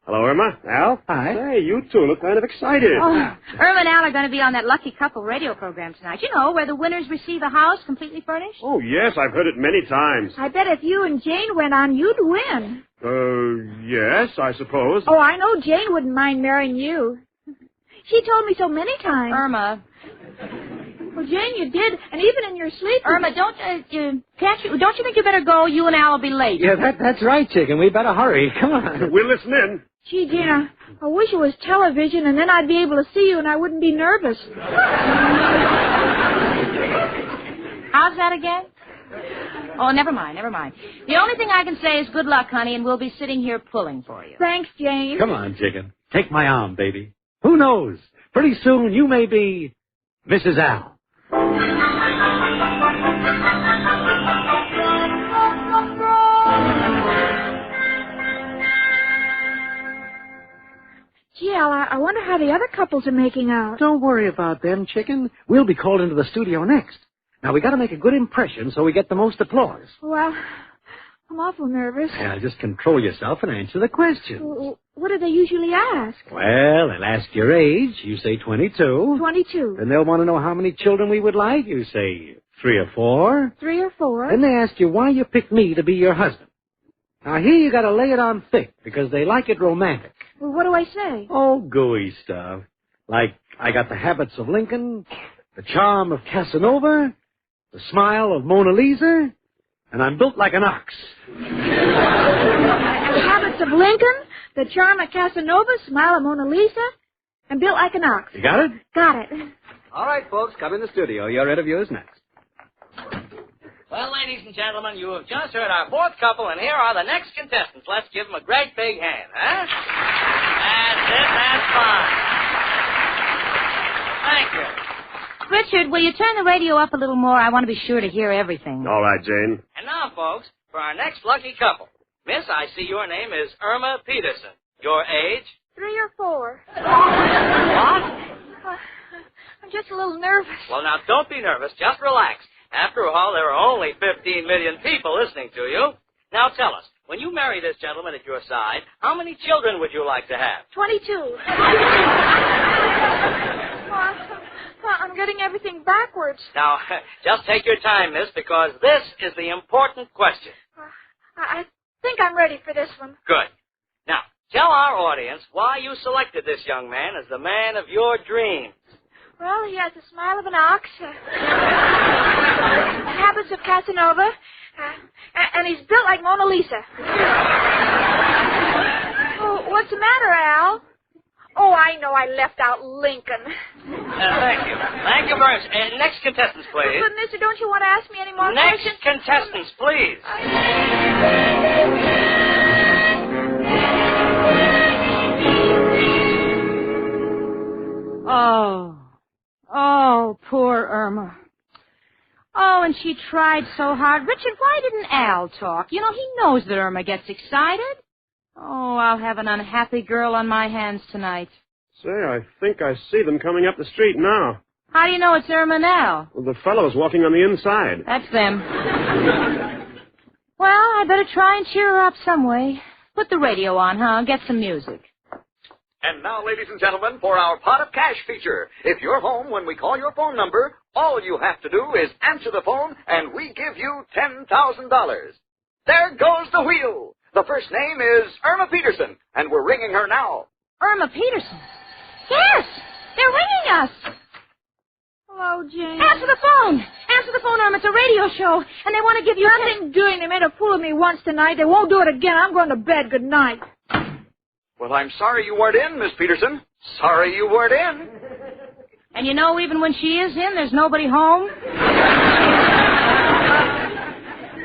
Hello, Irma. Al? Hi. Hey, you two look kind of excited. Oh, Irma and Al are going to be on that Lucky Couple radio program tonight. You know, where the winners receive a house completely furnished. Oh, yes, I've heard it many times. I bet if you and Jane went on, you'd win. Yes, I suppose. Oh, I know Jane wouldn't mind marrying you. She told me so many times. Irma. Well, Jane, you did, and even in your sleep. Irma, don't you think you better go? You and Al will be late. Yeah, that's right, Chicken. We better hurry. Come on. We'll listen in. Gee, Jane, I wish it was television, and then I'd be able to see you, and I wouldn't be nervous. How's that again? Oh, never mind. The only thing I can say is good luck, honey, and we'll be sitting here pulling for you. Thanks, Jane. Come on, Chicken. Take my arm, baby. Who knows? Pretty soon you may be Mrs. Al. Gee, Al, I wonder how the other couples are making out. Don't worry about them, Chicken. We'll be called into the studio next. Now, we got to make a good impression so we get the most applause. Well, I'm awful nervous. Now, just control yourself and answer the question. What do they usually ask? Well, they'll ask your age. You say 22. 22. Then they'll want to know how many children we would like. You say 3 or 4. 3 or 4. Then they ask you why you picked me to be your husband. Now, here you got to lay it on thick because they like it romantic. Well, what do I say? Oh, gooey stuff. Like, I got the habits of Lincoln, the charm of Casanova, the smile of Mona Lisa, and I'm built like an ox. The habits of Lincoln, the charm of Casanova, smile of Mona Lisa, and built like an ox. You got it? Got it. All right, folks, come in the studio. Your interview is next. Well, ladies and gentlemen, you have just heard our fourth couple, and here are the next contestants. Let's give them a great big hand, huh? That's it. That's fine. Thank you. Richard, will you turn the radio up a little more? I want to be sure to hear everything. All right, Jane. And now, folks, for our next lucky couple. Miss, I see your name is Irma Peterson. Your age? 3 or 4. What? I'm just a little nervous. Well, now, don't be nervous. Just relax. After all, there are only 15 million people listening to you. Now, tell us, when you marry this gentleman at your side, how many children would you like to have? 22. I'm getting everything backwards. Now, just take your time, miss, because this is the important question. I think I'm ready for this one. Good. Now, tell our audience why you selected this young man as the man of your dreams. Well, he has the smile of an ox, habits of Casanova, and he's built like Mona Lisa. Oh, what's the matter, Al? Oh, I know I left out Lincoln. Thank you. Thank you very much. Next contestants, please. But, mister, don't you want to ask me any more Next questions? contestants, please. Oh, poor Irma. Oh, and she tried so hard. Richard, why didn't Al talk? You know, he knows that Irma gets excited. Oh, I'll have an unhappy girl on my hands tonight. Say, I think I see them coming up the street now. How do you know it's Irma now? Well, the fellows walking on the inside. That's them. Well, I better try and cheer her up some way. Put the radio on, huh? Get some music. And now, ladies and gentlemen, for our Pot of Cash feature. If you're home when we call your phone number, all you have to do is answer the phone, and we give you $10,000. There goes the wheel. The first name is Irma Peterson, and we're ringing her now. Irma Peterson? Yes! They're ringing us! Hello, Jane. Answer the phone! Answer the phone, Irma. It's a radio show, and they want to give you... Nothing doing. They made a fool of me once tonight. They won't do it again. I'm going to bed. Good night. Well, I'm sorry you weren't in, Miss Peterson. Sorry you weren't in. And you know, even when she is in, there's nobody home.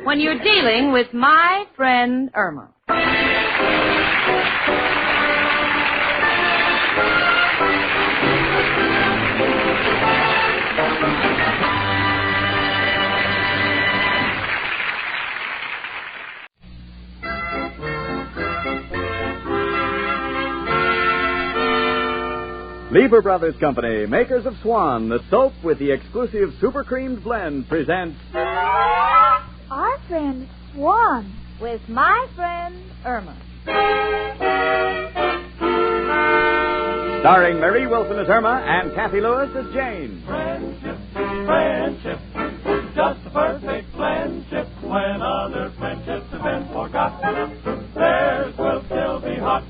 When you're dealing with my friend Irma. Lever Brothers Company, makers of Swan, the soap with the exclusive super creamed blend, presents Our friend Swan. With my friend Irma. Starring Marie Wilson as Irma and Kathy Lewis as Jane. Friendship, just the perfect friendship. When other friendships have been forgotten, theirs will still be hot.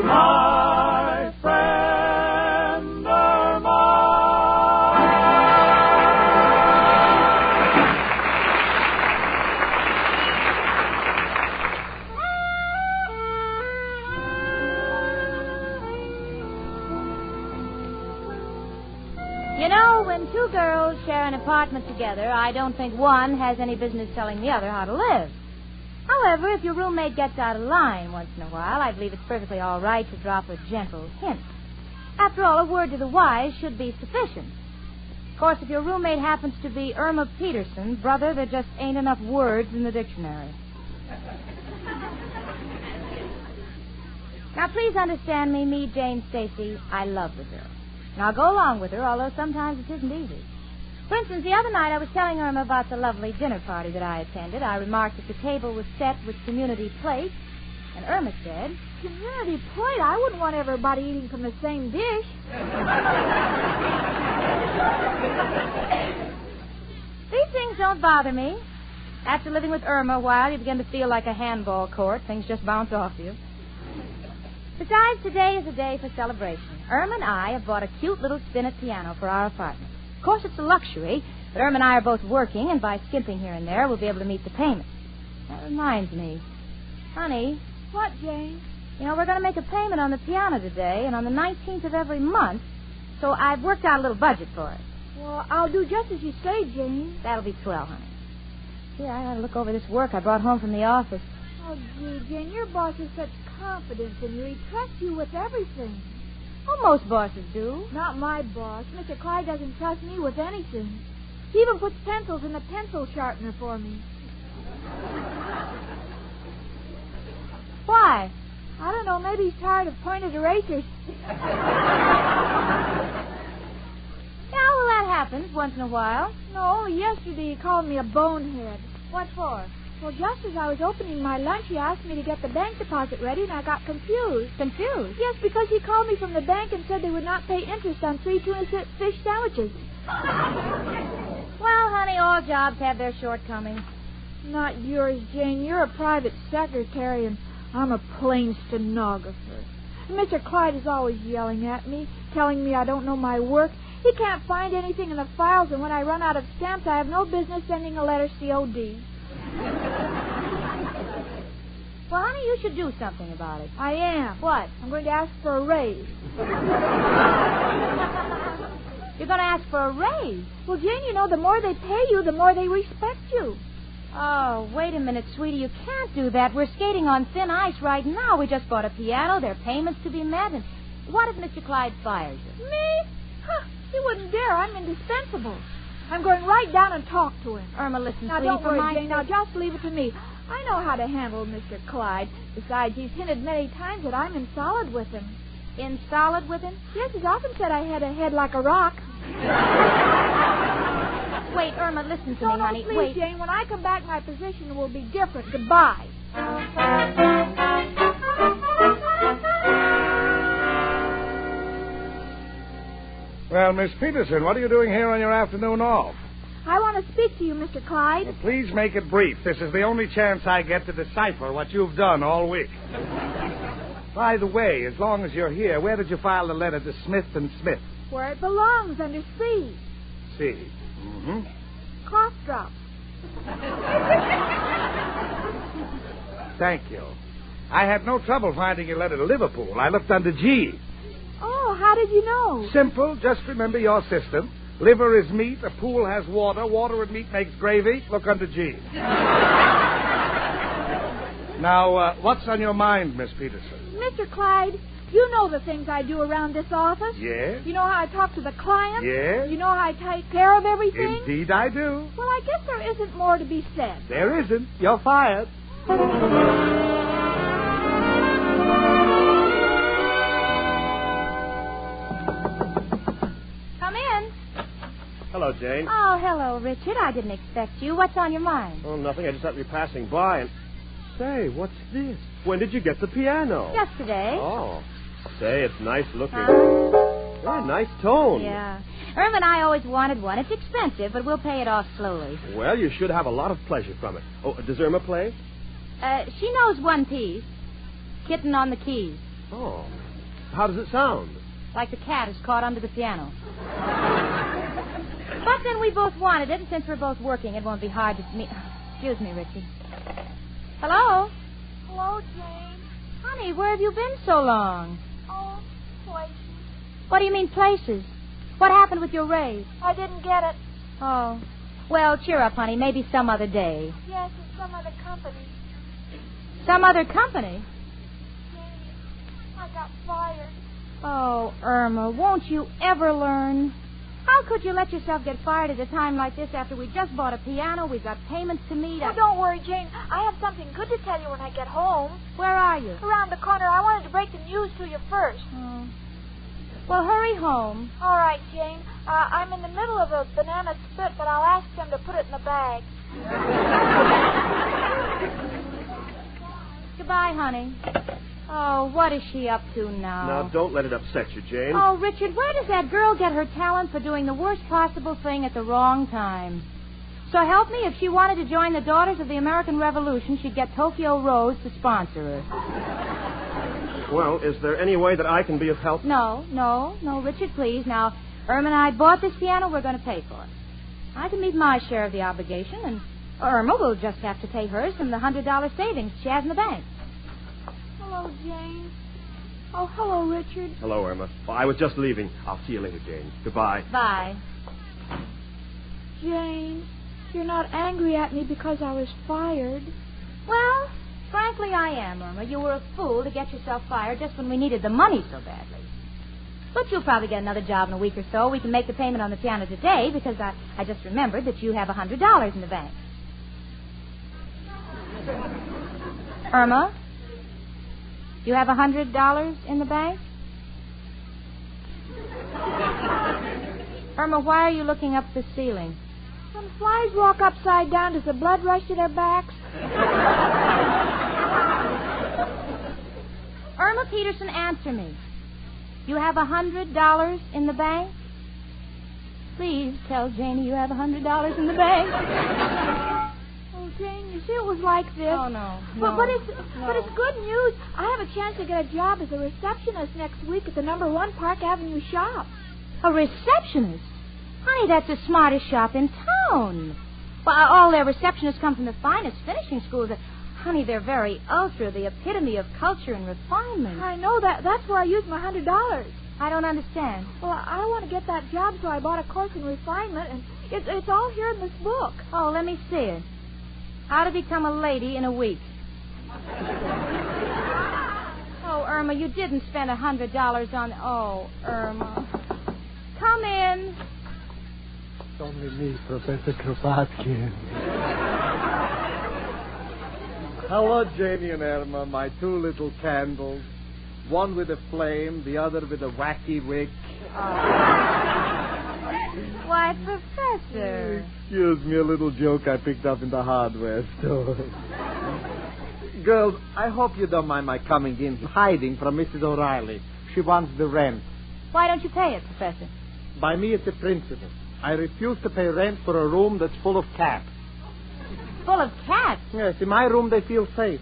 My friend Irma. You know, when two girls share an apartment together, I don't think one has any business telling the other how to live. However, if your roommate gets out of line once in a while, I believe it's perfectly all right to drop a gentle hint. After all, a word to the wise should be sufficient. Of course, if your roommate happens to be Irma Peterson, brother, there just ain't enough words in the dictionary. Now, please understand me, Jane Stacy, I love the girl. And I'll go along with her, although sometimes it isn't easy. For instance, the other night I was telling Irma about the lovely dinner party that I attended. I remarked that the table was set with community plates, and Irma said, Community plate? I wouldn't want everybody eating from the same dish. These things don't bother me. After living with Irma a while, you begin to feel like a handball court. Things just bounce off you. Besides, today is a day for celebration. Irma and I have bought a cute little spinet piano for our apartment. Of course, it's a luxury, but Irma and I are both working, and by skimping here and there, we'll be able to meet the payment. That reminds me. Honey. What, Jane? You know, we're going to make a payment on the piano today, and on the 19th of every month, so I've worked out a little budget for it. Well, I'll do just as you say, Jane. That'll be swell, honey. Gee, I got to look over this work I brought home from the office. Oh, gee, Jane, your boss has such confidence in you. He trusts you with everything. Well, most bosses do. Not my boss. Mr. Clyde doesn't trust me with anything. He even puts pencils in the pencil sharpener for me. Why? I don't know. Maybe he's tired of pointed erasers. Yeah, well, that happens once in a while. No, only yesterday he called me a bonehead. What for? Well, just as I was opening my lunch, he asked me to get the bank deposit ready, and I got confused. Confused? Yes, because he called me from the bank and said they would not pay interest on 3 tuna fish sandwiches. Well, honey, all jobs have their shortcomings. Not yours, Jane. You're a private secretary, and I'm a plain stenographer. And Mr. Clyde is always yelling at me, telling me I don't know my work. He can't find anything in the files, and when I run out of stamps, I have no business sending a letter COD. Well, honey, you should do something about it. I am. What? I'm going to ask for a raise. You're going to ask for a raise? Well, Jane, you know, the more they pay you, the more they respect you. Oh, wait a minute, sweetie. You can't do that. We're skating on thin ice right now. We just bought a piano. There are payments to be met. And what if Mr. Clyde fires you? Me? Huh, he wouldn't dare. I'm indispensable. I'm going right down and talk to him. Irma, listen, now, sweetie, don't for worry, my Jane. sake. Now, just leave it to me. I know how to handle Mr. Clyde. Besides, he's hinted many times that I'm in solid with him. In solid with him? Yes, he's often said I had a head like a rock. Wait, Irma, listen to me, honey. Please, Wait. Jane, when I come back, my position will be different. Goodbye. Well, Miss Peterson, what are you doing here on your afternoon off? I want to speak to you, Mr. Clyde. Well, please make it brief. This is the only chance I get to decipher what you've done all week. By the way, as long as you're here, where did you file the letter to Smith & Smith? Where it belongs, under C. C. Mm-hmm. Cough drop. Thank you. I had no trouble finding your letter to Liverpool. I looked under G. Oh, how did you know? Simple. Just remember your system. Liver is meat. A pool has water. Water and meat makes gravy. Look under G. Now, what's on your mind, Miss Peterson? Mr. Clyde, you know the things I do around this office. Yes. You know how I talk to the clients. Yes. You know how I take care of everything. Indeed I do. Well, I guess there isn't more to be said. There isn't. You're fired. Hello, Jane. Oh, hello, Richard. I didn't expect you. What's on your mind? Oh, nothing. I just happened to be passing by and... Say, what's this? When did you get the piano? Yesterday. Oh. Say, it's nice looking. Very nice tone. Yeah. Irma and I always wanted one. It's expensive, but we'll pay it off slowly. Well, you should have a lot of pleasure from it. Oh, does Irma play? She knows one piece. Kitten on the keys. Oh. How does it sound? Like the cat is caught under the piano. But then we both wanted it, and since we're both working, it won't be hard to meet. Excuse me, Richie. Hello? Hello, Jane. Honey, where have you been so long? Oh, places. What do you mean, places? What happened with your raise? I didn't get it. Oh. Well, cheer up, honey. Maybe some other day. Yes, in some other company. Some other company? Jane, I got fired. Oh, Irma, won't you ever learn? How could you let yourself get fired at a time like this after we just bought a piano, we've got payments to meet? Oh, don't worry, Jane. I have something good to tell you when I get home. Where are you? Around the corner. I wanted to break the news to you first. Oh. Well, hurry home. All right, Jane. I'm in the middle of a banana split, but I'll ask them to put it in the bag. Goodbye, honey. Oh, what is she up to now? Now, don't let it upset you, Jane. Oh, Richard, where does that girl get her talent for doing the worst possible thing at the wrong time? So help me, if she wanted to join the Daughters of the American Revolution, she'd get Tokyo Rose to sponsor her. Well, is there any way that I can be of help? No, Richard, please. Now, Irma and I bought this piano. We're going to pay for it. I can meet my share of the obligation, and Irma will just have to pay hers from the $100 savings she has in the bank. Hello, Jane. Oh, hello, Richard. Hello, Irma. Well, I was just leaving. I'll see you later, Jane. Goodbye. Bye. Jane, you're not angry at me because I was fired. Well, frankly, I am, Irma. You were a fool to get yourself fired just when we needed the money so badly. But you'll probably get another job in a week or so. We can make the payment on the piano today because I just remembered that you have $100 in the bank. Irma? You have $100 in the bank? Irma, why are you looking up the ceiling? When flies walk upside down, does the blood rush to their backs? Irma Peterson, answer me. You have $100 in the bank? Please tell Janie you have $100 in the bank. Oh, Jane, you see, it was like this. Oh, no. But it's good news. I have a chance to get a job as a receptionist next week at the No. 1 Park Avenue shop. A receptionist? Honey, that's the smartest shop in town. Well, all their receptionists come from the finest finishing schools. Honey, they're very ultra, the epitome of culture and refinement. I know that. That's where I used my $100. I don't understand. Well, I want to get that job, so I bought a course in refinement, and it's all here in this book. Oh, let me see it. How to become a lady in a week. Oh, Irma, you didn't spend $100 on... Oh, Irma. Come in. It's only me, Professor Kropotkin. Hello, Janie and Irma, my two little candles. One with a flame, the other with a wacky wick. Why, Professor. Excuse me, a little joke I picked up in the hardware store. Girls, I hope you don't mind my coming in hiding from Mrs. O'Reilly. She wants the rent. Why don't you pay it, Professor? By me, it's a principle. I refuse to pay rent for a room that's full of cats. Full of cats? Yes, in my room they feel safe.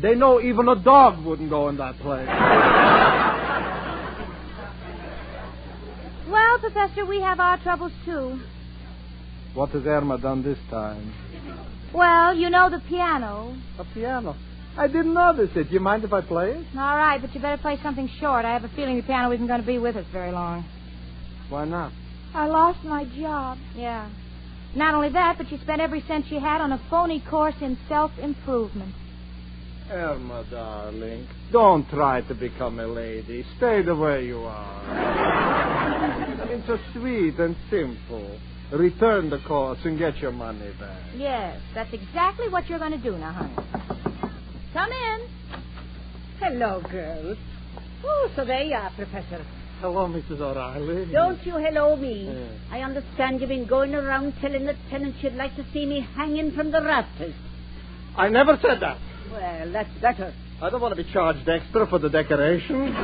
They know even a dog wouldn't go in that place. Well, Professor, we have our troubles, too. What has Irma done this time? Well, you know the piano. A piano? I didn't notice it. You mind if I play it? All right, but you better play something short. I have a feeling the piano isn't going to be with us very long. Why not? I lost my job. Yeah. Not only that, but you spent every cent you had on a phony course in self-improvement. Irma, darling, don't try to become a lady. Stay the way you are. It's so sweet and simple. Return the course and get your money back. Yes, that's exactly what you're going to do now, honey. Come in. Hello, girls. Oh, so there you are, Professor. Hello, Mrs. O'Reilly. Don't you hello me. I understand you've been going around telling the tenants you'd like to see me hanging from the rafters. I never said that. Well, that's better. I don't want to be charged extra for the decoration.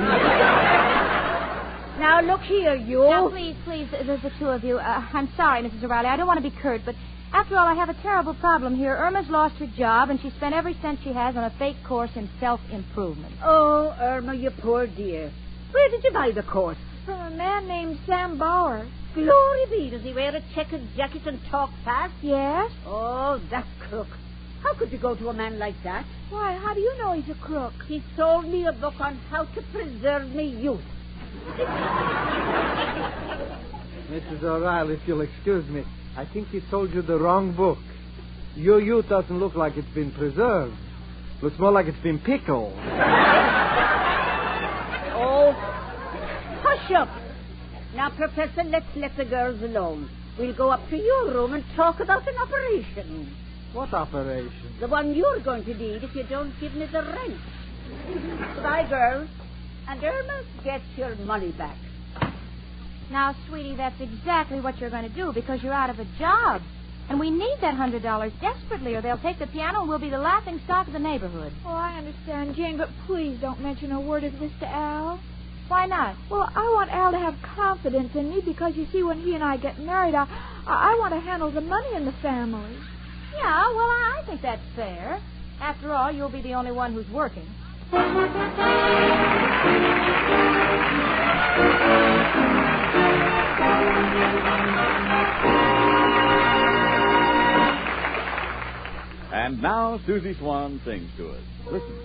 Now, look here, you. Now, please, there's the two of you. I'm sorry, Mrs. O'Reilly. I don't want to be curt, but after all, I have a terrible problem here. Irma's lost her job, and she spent every cent she has on a fake course in self-improvement. Oh, Irma, you poor dear. Where did you buy the course? From a man named Sam Bauer. Glory be. Does he wear a checkered jacket and talk fast? Yes. Oh, that crook. How could you go to a man like that? Why, how do you know he's a crook? He sold me a book on how to preserve me youth. Mrs. O'Reilly, if you'll excuse me, I think he sold you the wrong book. Your youth doesn't look like it's been preserved. Looks more like it's been pickled. Oh, hush up. Now, Professor, let's let the girls alone. We'll go up to your room and talk about an operation. What operation? The one you're going to need if you don't give me the rent. Goodbye, girls. And Irma, get your money back. Now, sweetie, that's exactly what you're going to do because you're out of a job. And we need that $100 desperately, or they'll take the piano and we'll be the laughing stock of the neighborhood. Oh, I understand, Jane, but please don't mention a word of this to Al. Why not? Well, I want Al to have confidence in me because, you see, when he and I get married, I want to handle the money in the family. Yeah, well, I think that's fair. After all, you'll be the only one who's working. And now Susie Swan sings to us. Listen.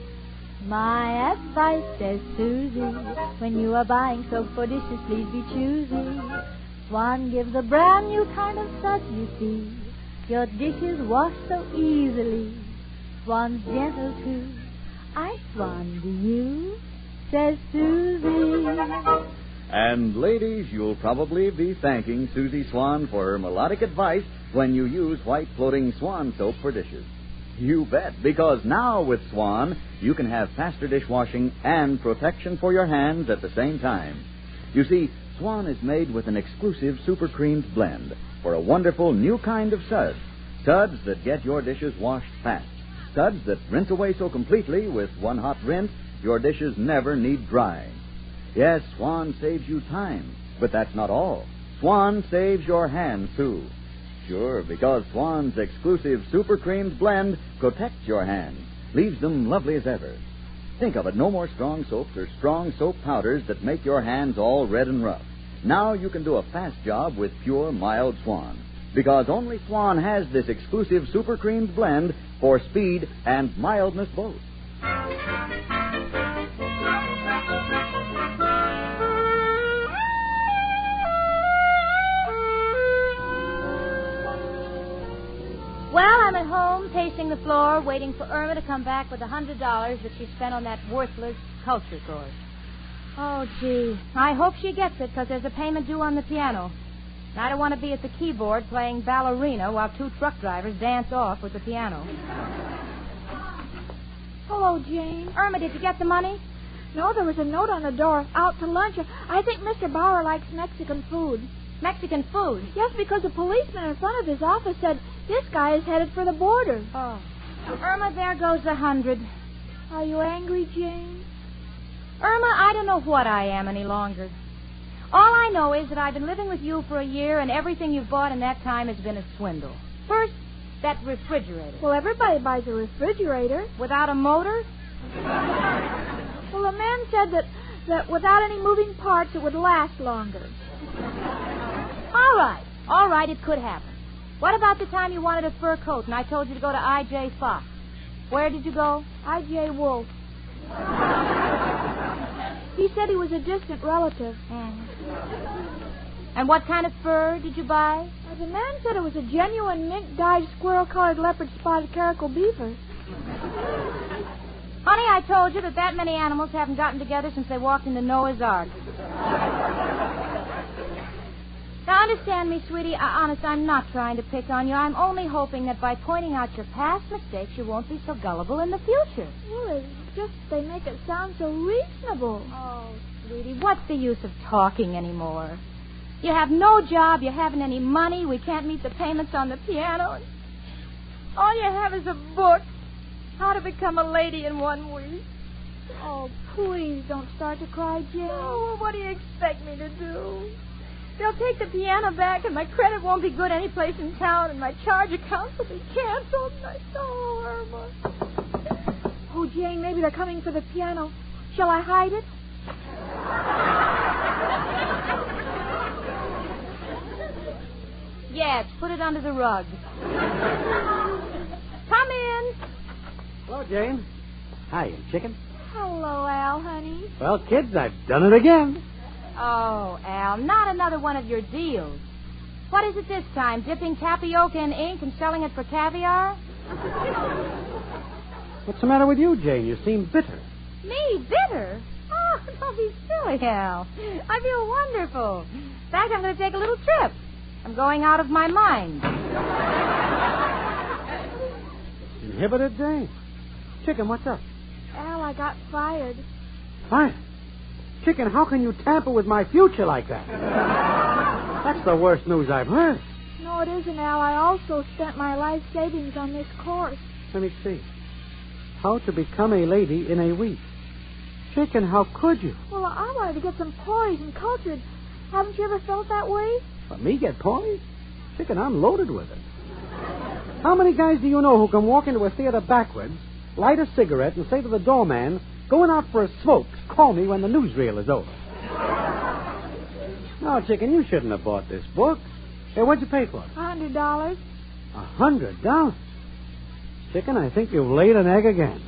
My advice, says Susie, when you are buying soap for dishes, please be choosy. Swan gives a brand new kind of suds, you see. Your dishes wash so easily. Swan's gentle too. I swan, do you? Says Susie. And ladies, you'll probably be thanking Susie Swan for her melodic advice when you use white floating Swan soap for dishes. You bet, because now with Swan, you can have faster dishwashing and protection for your hands at the same time. You see, Swan is made with an exclusive super creamed blend for a wonderful new kind of suds. Suds that get your dishes washed fast. Suds that rinse away so completely with one hot rinse, your dishes never need drying. Yes, Swan saves you time, but that's not all. Swan saves your hands, too. Sure, because Swan's exclusive super creamed blend protects your hands, leaves them lovely as ever. Think of it, no more strong soaps or strong soap powders that make your hands all red and rough. Now you can do a fast job with pure, mild Swan, because only Swan has this exclusive super creamed blend for speed and mildness both. Well, I'm at home, pacing the floor, waiting for Irma to come back with the $100 that she spent on that worthless culture course. Oh, gee. I hope she gets it, because there's a payment due on the piano. And I don't want to be at the keyboard playing ballerina while two truck drivers dance off with the piano. Hello, Jane. Irma, did you get the money? No, there was a note on the door. Out to lunch. I think Mr. Bauer likes Mexican food. Mexican food? Yes, because the policeman in front of his office said this guy is headed for the border. Oh. Irma, there goes the 100. Are you angry, Jane? Irma, I don't know what I am any longer. All I know is that I've been living with you for a year, and everything you've bought in that time has been a swindle. First, that refrigerator. Well, everybody buys a refrigerator. Without a motor? Well, the man said that without any moving parts, it would last longer. All right, it could happen. What about the time you wanted a fur coat and I told you to go to I.J. Fox? Where did you go? I.J. Wolf. He said he was a distant relative. And what kind of fur did you buy? Well, the man said it was a genuine mink-dyed squirrel-colored leopard-spotted caracal beaver. Honey, I told you that many animals haven't gotten together since they walked into Noah's Ark. Now, understand me, sweetie. Honest, I'm not trying to pick on you. I'm only hoping that by pointing out your past mistakes, you won't be so gullible in the future. Well, it's just they make it sound so reasonable. Oh, sweetie, what's the use of talking anymore? You have no job, you haven't any money, we can't meet the payments on the piano. All you have is a book. How to Become a Lady in 1 week. Oh, please don't start to cry, Jane. Oh, well, what do you expect me to do? They'll take the piano back, and my credit won't be good any place in town, and my charge accounts will be canceled. Oh, Irma. Oh, Jane, maybe they're coming for the piano. Shall I hide it? Yes, put it under the rug. Come in. Hello, Jane. Hi, chicken. Hello, Al, honey. Well, kids, I've done it again. Oh, Al, not another one of your deals. What is it this time? Dipping tapioca in ink and selling it for caviar? What's the matter with you, Jane? You seem bitter. Me, bitter? Oh, don't be silly, Al. I feel wonderful. In fact, I'm going to take a little trip. I'm going out of my mind. Inhibited, Jane? Chicken, what's up? Al, I got fired. Fired? Chicken, how can you tamper with my future like that? That's the worst news I've heard. No, it isn't, Al. I also spent my life savings on this course. Let me see. How to Become a Lady in a Week. Chicken, how could you? Well, I wanted to get some poise and cultured. Haven't you ever felt that way? But me get poised? Chicken, I'm loaded with it. How many guys do you know who can walk into a theater backwards, light a cigarette, and say to the doorman, going out for a smoke, call me when the newsreel is over? No, Chicken, you shouldn't have bought this book. Hey, what'd you pay for it? $100. $100? Chicken, I think you've laid an egg again.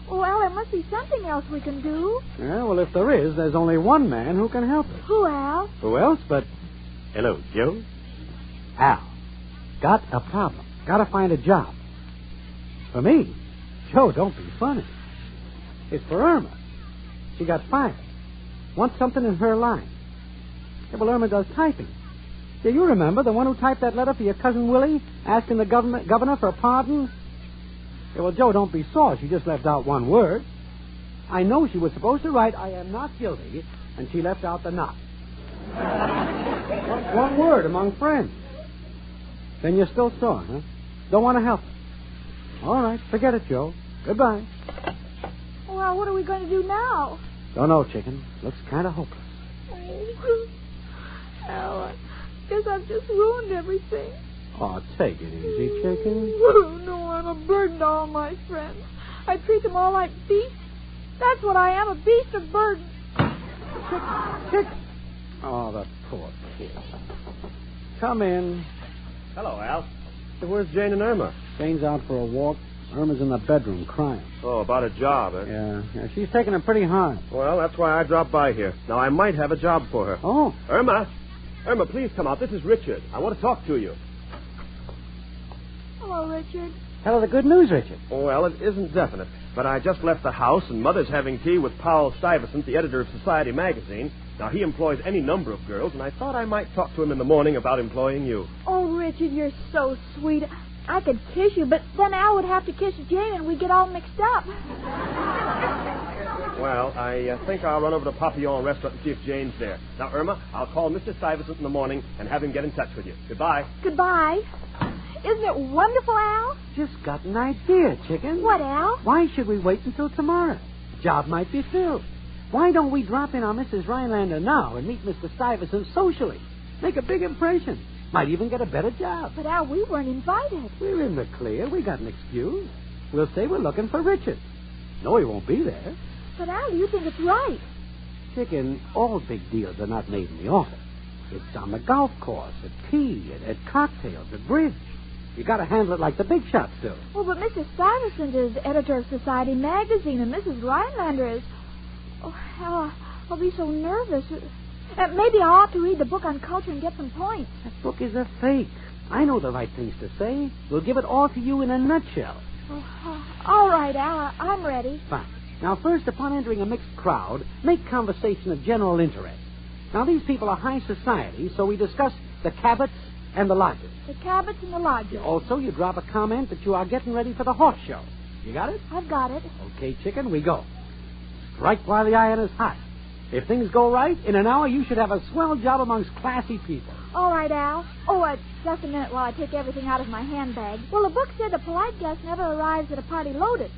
Al, there must be something else we can do. Yeah, well, if there is, there's only one man who can help us. Who, Al? Who else but... Hello, Joe. Al. Got a problem. Got to find a job. For me? Joe, don't be funny. It's for Irma. She got fired. Wants something in her line. Yeah, well, Irma does typing. Do you remember the one who typed that letter for your cousin Willie, asking the governor for a pardon? Yeah, well, Joe, don't be sore. She just left out one word. I know she was supposed to write, I am not guilty, and she left out the not. One word among friends. Then you're still sore, huh? Don't want to help her. All right, forget it, Joe. Goodbye. Well, what are we going to do now? Don't know, Chicken. Looks kind of hopeless. Al, I guess I've just ruined everything. Oh, take it easy, Chicken. No, I'm a burden to all my friends. I treat them all like beasts. That's what I am, a beast of burden. Chicken. Oh, the poor kid. Come in. Hello, Al. So where's Jane and Irma? Jane's out for a walk. Irma's in the bedroom crying. Oh, about a job, eh? Yeah, she's taking it pretty hard. Well, that's why I dropped by here. Now, I might have a job for her. Oh. Irma, please come out. This is Richard. I want to talk to you. Hello, Richard. Tell her the good news, Richard. Well, it isn't definite, but I just left the house, and Mother's having tea with Powell Stuyvesant, the editor of Society magazine. Now, he employs any number of girls, and I thought I might talk to him in the morning about employing you. Oh, Richard, you're so sweet. I could kiss you, but then Al would have to kiss Jane, and we'd get all mixed up. Well, I think I'll run over to Papillon Restaurant and see if Jane's there. Now, Irma, I'll call Mr. Stuyvesant in the morning and have him get in touch with you. Goodbye. Goodbye. Isn't it wonderful, Al? Just got an idea, Chicken. What, Al? Why should we wait until tomorrow? The job might be filled. Why don't we drop in on Mrs. Rhinelander now and meet Mr. Stuyvesant socially? Make a big impression. Might even get a better job. But, Al, we weren't invited. We're in the clear. We got an excuse. We'll say we're looking for Richard. No, he won't be there. But, Al, you think it's right. Chicken, all big deals are not made in the office. It's on the golf course, at tea, at cocktails, at bridge. You got to handle it like the big shots do. Well, but Mrs. Stuyvesant is editor of Society magazine, and Mrs. Rhinelander is... Oh, Al, I'll be so nervous. Maybe I ought to read the book on culture and get some points. That book is a fake. I know the right things to say. We'll give it all to you in a nutshell. All right, Al, I'm ready. Fine. Now, first, upon entering a mixed crowd, make conversation of general interest. Now, these people are high society, so we discuss the Cabots and the Lodgers. The Cabots and the Lodgers. Also, you drop a comment that you are getting ready for the horse show. You got it? I've got it. Okay, chicken, we go. Strike while the iron is hot. If things go right, in an hour you should have a swell job amongst classy people. All right, Al. Oh, just a minute while I take everything out of my handbag. Well, the book said a polite guest never arrives at a party loaded.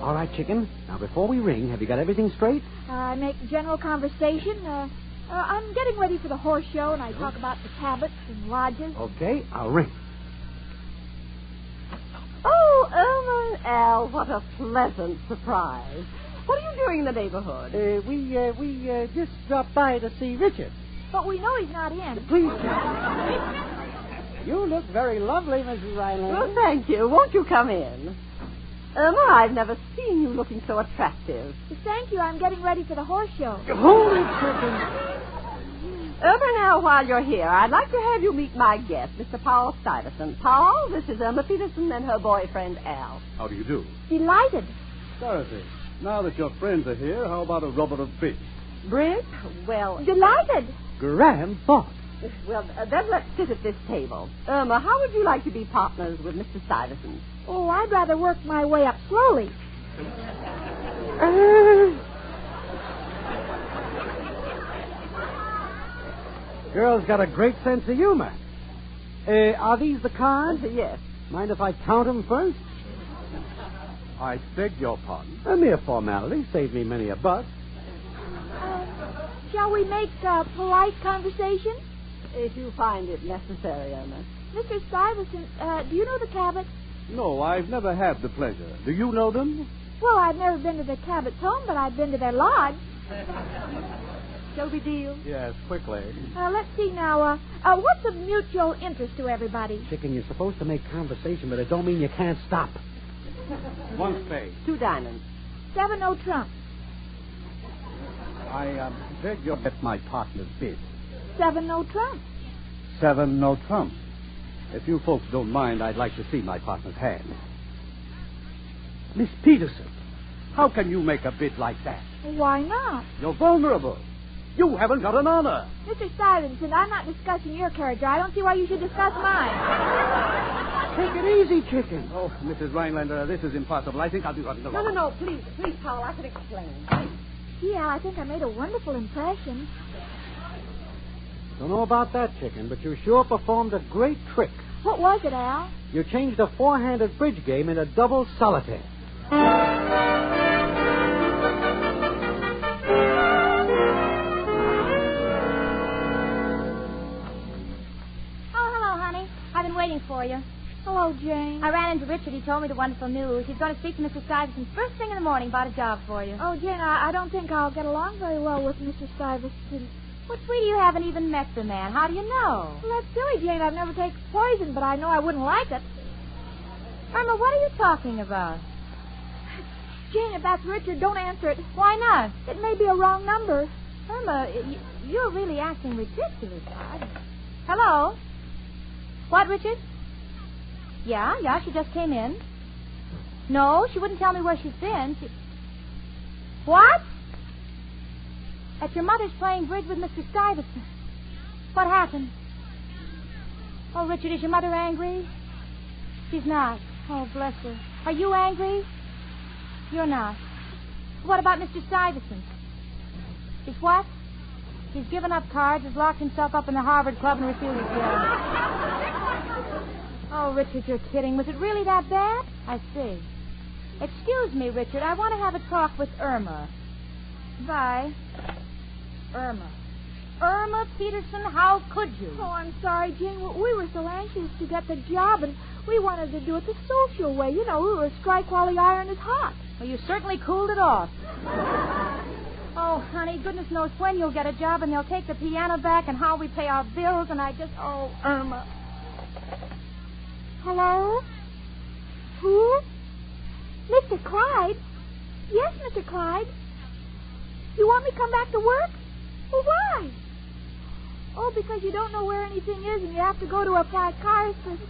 All right, chicken. Now, before we ring, have you got everything straight? I make general conversation. I'm getting ready for the horse show, and I talk about the Cabots and lodges. Okay, I'll ring. Oh, Irma and Al, what a pleasant surprise. What are you doing in the neighborhood? We just dropped by to see Richard. But we know he's not in. Please. You look very lovely, Mrs. Rhinelander. Well, thank you. Won't you come in? Irma, I've never seen you looking so attractive. Thank you. I'm getting ready for the horse show. Holy chicken. Irma, now, while you're here, I'd like to have you meet my guest, Mr. Paul Stuyvesant. Paul, this is Irma Peterson and her boyfriend, Al. How do you do? Delighted. Dorothy, now that your friends are here, how about a rubber of bridge? Bridge? Well... Delighted. Grand thought. Well, then let's sit at this table. Irma, how would you like to be partners with Mr. Stuyvesant? Oh, I'd rather work my way up slowly. Girl's got a great sense of humor. Are these the cards? Yes. Mind if I count them first? I beg your pardon. A mere formality. Saved me many a buck. Shall we make polite conversation? If you find it necessary, Irma. Mr. Stuyvesant, do you know the Cabots? No, I've never had the pleasure. Do you know them? Well, I've never been to the Cabots' home, but I've been to their lodge. Shall we deal? Yes, quickly. Let's see now. What's of mutual interest to everybody? Chicken, you're supposed to make conversation, but it don't mean you can't stop. 1 spade. 2 diamonds. 7 no trump. I beg your bet my partner's bid. 7 no trump. 7 no trump. If you folks don't mind, I'd like to see my partner's hand. Miss Peterson, how can you make a bid like that? Why not? You're vulnerable. You haven't got an honor. Mr. Stuyvesant, I'm not discussing your character. I don't see why you should discuss mine. Take it easy, chicken. Oh, Mrs. Rhinelander, this is impossible. I think I'll be running the wrong. No, please, Paul, I can explain. Yeah, I think I made a wonderful impression. Don't know about that, chicken, but you sure performed a great trick. What was it, Al? You changed a 4-handed bridge game into double solitaire. Waiting for you. Hello, Jane. I ran into Richard. He told me the wonderful news. He's going to speak to Mr. Stuyvesant first thing in the morning about a job for you. Oh, Jane, I don't think I'll get along very well with Mr. Stuyvesant. Well, sweetie, you haven't even met the man. How do you know? Well, that's silly, Jane. I've never taken poison, but I know I wouldn't like it. Irma, what are you talking about? Jane, if that's Richard, don't answer it. Why not? It may be a wrong number. Irma, you're really acting ridiculous. Hello? What, Richard? Yeah, she just came in. No, she wouldn't tell me where she's been. What? At your mother's playing bridge with Mr. Stuyvesant. What happened? Oh, Richard, is your mother angry? She's not. Oh, bless her. Are you angry? You're not. What about Mr. Stuyvesant? He's what? He's given up cards, has locked himself up in the Harvard Club and refuses to go. Oh, Richard, you're kidding. Was it really that bad? I see. Excuse me, Richard. I want to have a talk with Irma. Bye. Irma Peterson, how could you? Oh, I'm sorry, Jane. We were so anxious to get the job, and we wanted to do it the social way. You know, we were strike while the iron is hot. Well, you certainly cooled it off. Oh, honey, goodness knows when you'll get a job, and they'll take the piano back, and how we pay our bills, and oh, Irma. Hello? Who? Mr. Clyde? Yes, Mr. Clyde. You want me to come back to work? Well, why? Oh, because you don't know where anything is, and you have to go to a psychiatrist.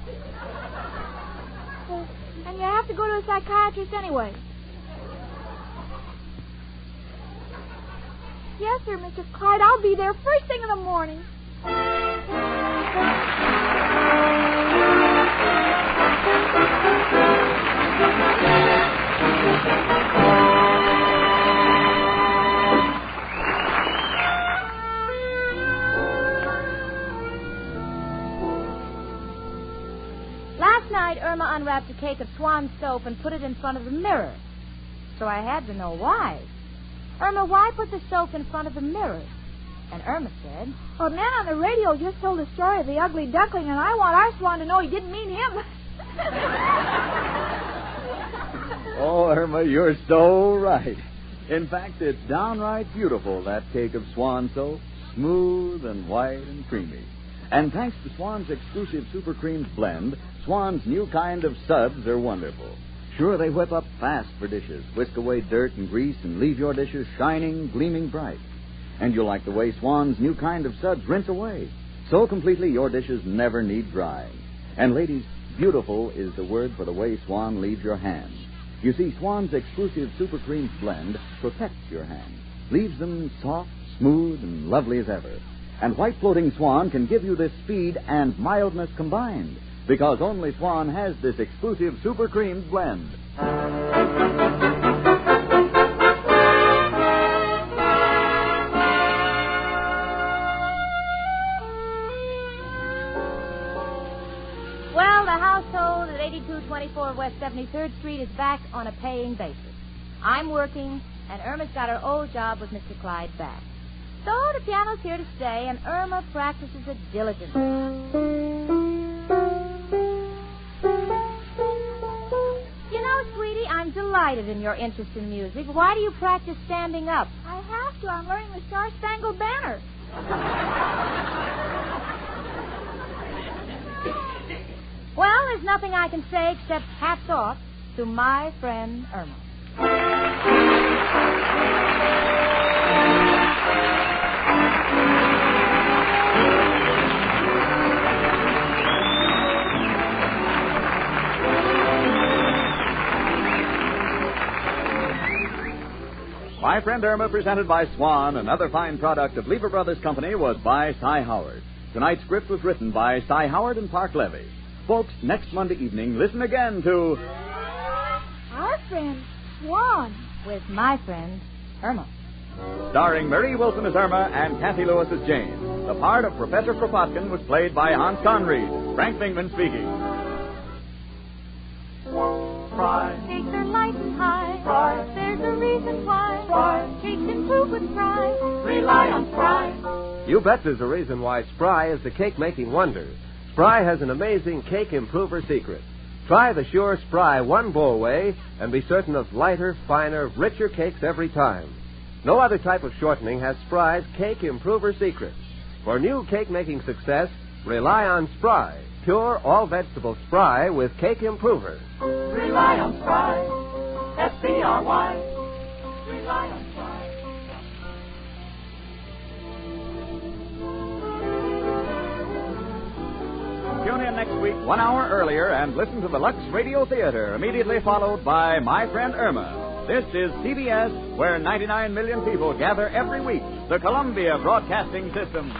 And you have to go to a psychiatrist anyway. Yes, sir, Mr. Clyde. I'll be there first thing in the morning. Last night, Irma unwrapped a cake of Swan soap and put it in front of the mirror. So I had to know why. Irma, why put the soap in front of the mirror? And Irma said, Well, man on the radio just told the story of the ugly duckling, and I want our Swan to know he didn't mean him. Oh, Irma, you're so right. In fact, it's downright beautiful, that cake of Swan soap. Smooth and white and creamy. And thanks to Swan's exclusive Super Creams blend, Swan's new kind of suds are wonderful. Sure, they whip up fast for dishes, whisk away dirt and grease, and leave your dishes shining, gleaming bright. And you'll like the way Swan's new kind of suds rinse away. So completely your dishes never need drying. And ladies, beautiful is the word for the way Swan leaves your hands. You see, Swan's exclusive Super Creams blend protects your hands, leaves them soft, smooth, and lovely as ever. And white floating Swan can give you this speed and mildness combined, because only Swan has this exclusive Super Creams blend. Well, the household at 8224 West 73rd Street is back on a paying basis. I'm working, and Irma's got her old job with Mr. Clyde back. So the piano's here to stay, and Irma practices it diligently. You know, sweetie, I'm delighted in your interest in music. Why do you practice standing up? I have to. I'm learning the Star-Spangled Banner. Well, there's nothing I can say except hats off to my friend Irma. My Friend Irma, presented by Swan, another fine product of Lever Brothers Company, was by Cy Howard. Tonight's script was written by Cy Howard and Park Levy. Folks, next Monday evening, listen again to Our Friend Swan. With my friend Irma. Starring Marie Wilson as Irma and Kathy Lewis as Jane. The part of Professor Kropotkin was played by Hans Conried. Frank Bingman speaking. Fry. Cakes are light and high. Fry. There's a reason why. Fry. Cakes improve with Fry. Rely on Fry. You bet there's a reason why Spry is the cake-making wonder. Spry has an amazing cake improver secret. Try the sure Spry one-bowl way and be certain of lighter, finer, richer cakes every time. No other type of shortening has Spry's cake improver secret. For new cake-making success, rely on Spry, pure all-vegetable Spry with cake improver. Rely on Spry. S-P-R-Y. Rely on Spry. Tune in next week 1 hour earlier and listen to the Lux Radio Theater, immediately followed by My Friend Irma. This is CBS, where 99 million people gather every week, the Columbia Broadcasting System.